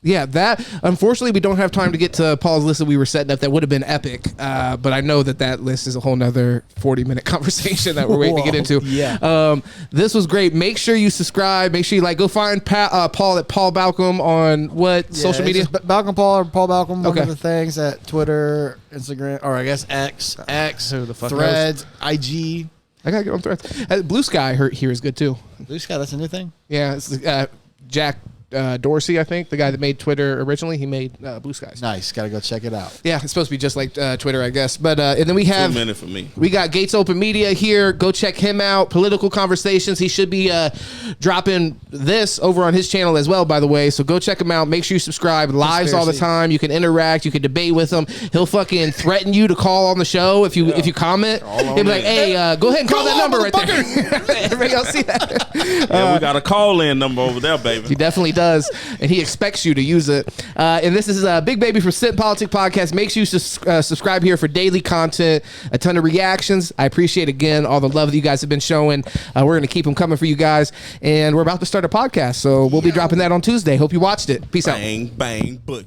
Yeah, that unfortunately we don't have time to get to Paul's list that we were setting up. That would have been epic, but I know that list is a whole nother 40-minute conversation that we're waiting to get into. Yeah. This was great. Make sure you subscribe. Make sure you go find Paul at Paul Balcom on what social media? Balcom Paul or Paul Balcom. One Okay. of the things at Twitter, Instagram, or I guess X, Who the fuck Threads, IG. I gotta get on Threads. Blue Sky here is good too. Blue Sky, that's a new thing. Yeah, it's Jack Dorsey, I think, the guy that made Twitter originally. He made Blue Skies. Nice. Got to go check it out. Yeah, it's supposed to be just like Twitter, I guess. But and then we have 2 minutes for me. We got Gates Open Media here. Go check him out. Political Conversations. He should be dropping this over on his channel as well, by the way. So go check him out. Make sure you subscribe. Lives all the time. You can interact. You can debate with him. He'll fucking threaten you to call on the show if you comment. He'll be like, "Hey, go ahead and call that number right there." Everybody else see that? Yeah, we got a call-in number over there, baby. He definitely does, and he expects you to use it. And this is Big Baby from Sit and Politic Podcast. Make sure you subscribe here for daily content, a ton of reactions. I appreciate, again, all the love that you guys have been showing. We're going to keep them coming for you guys, and we're about to start a podcast, so we'll be dropping that on Tuesday. Hope you watched it. Peace out. Bang, bang, boogie.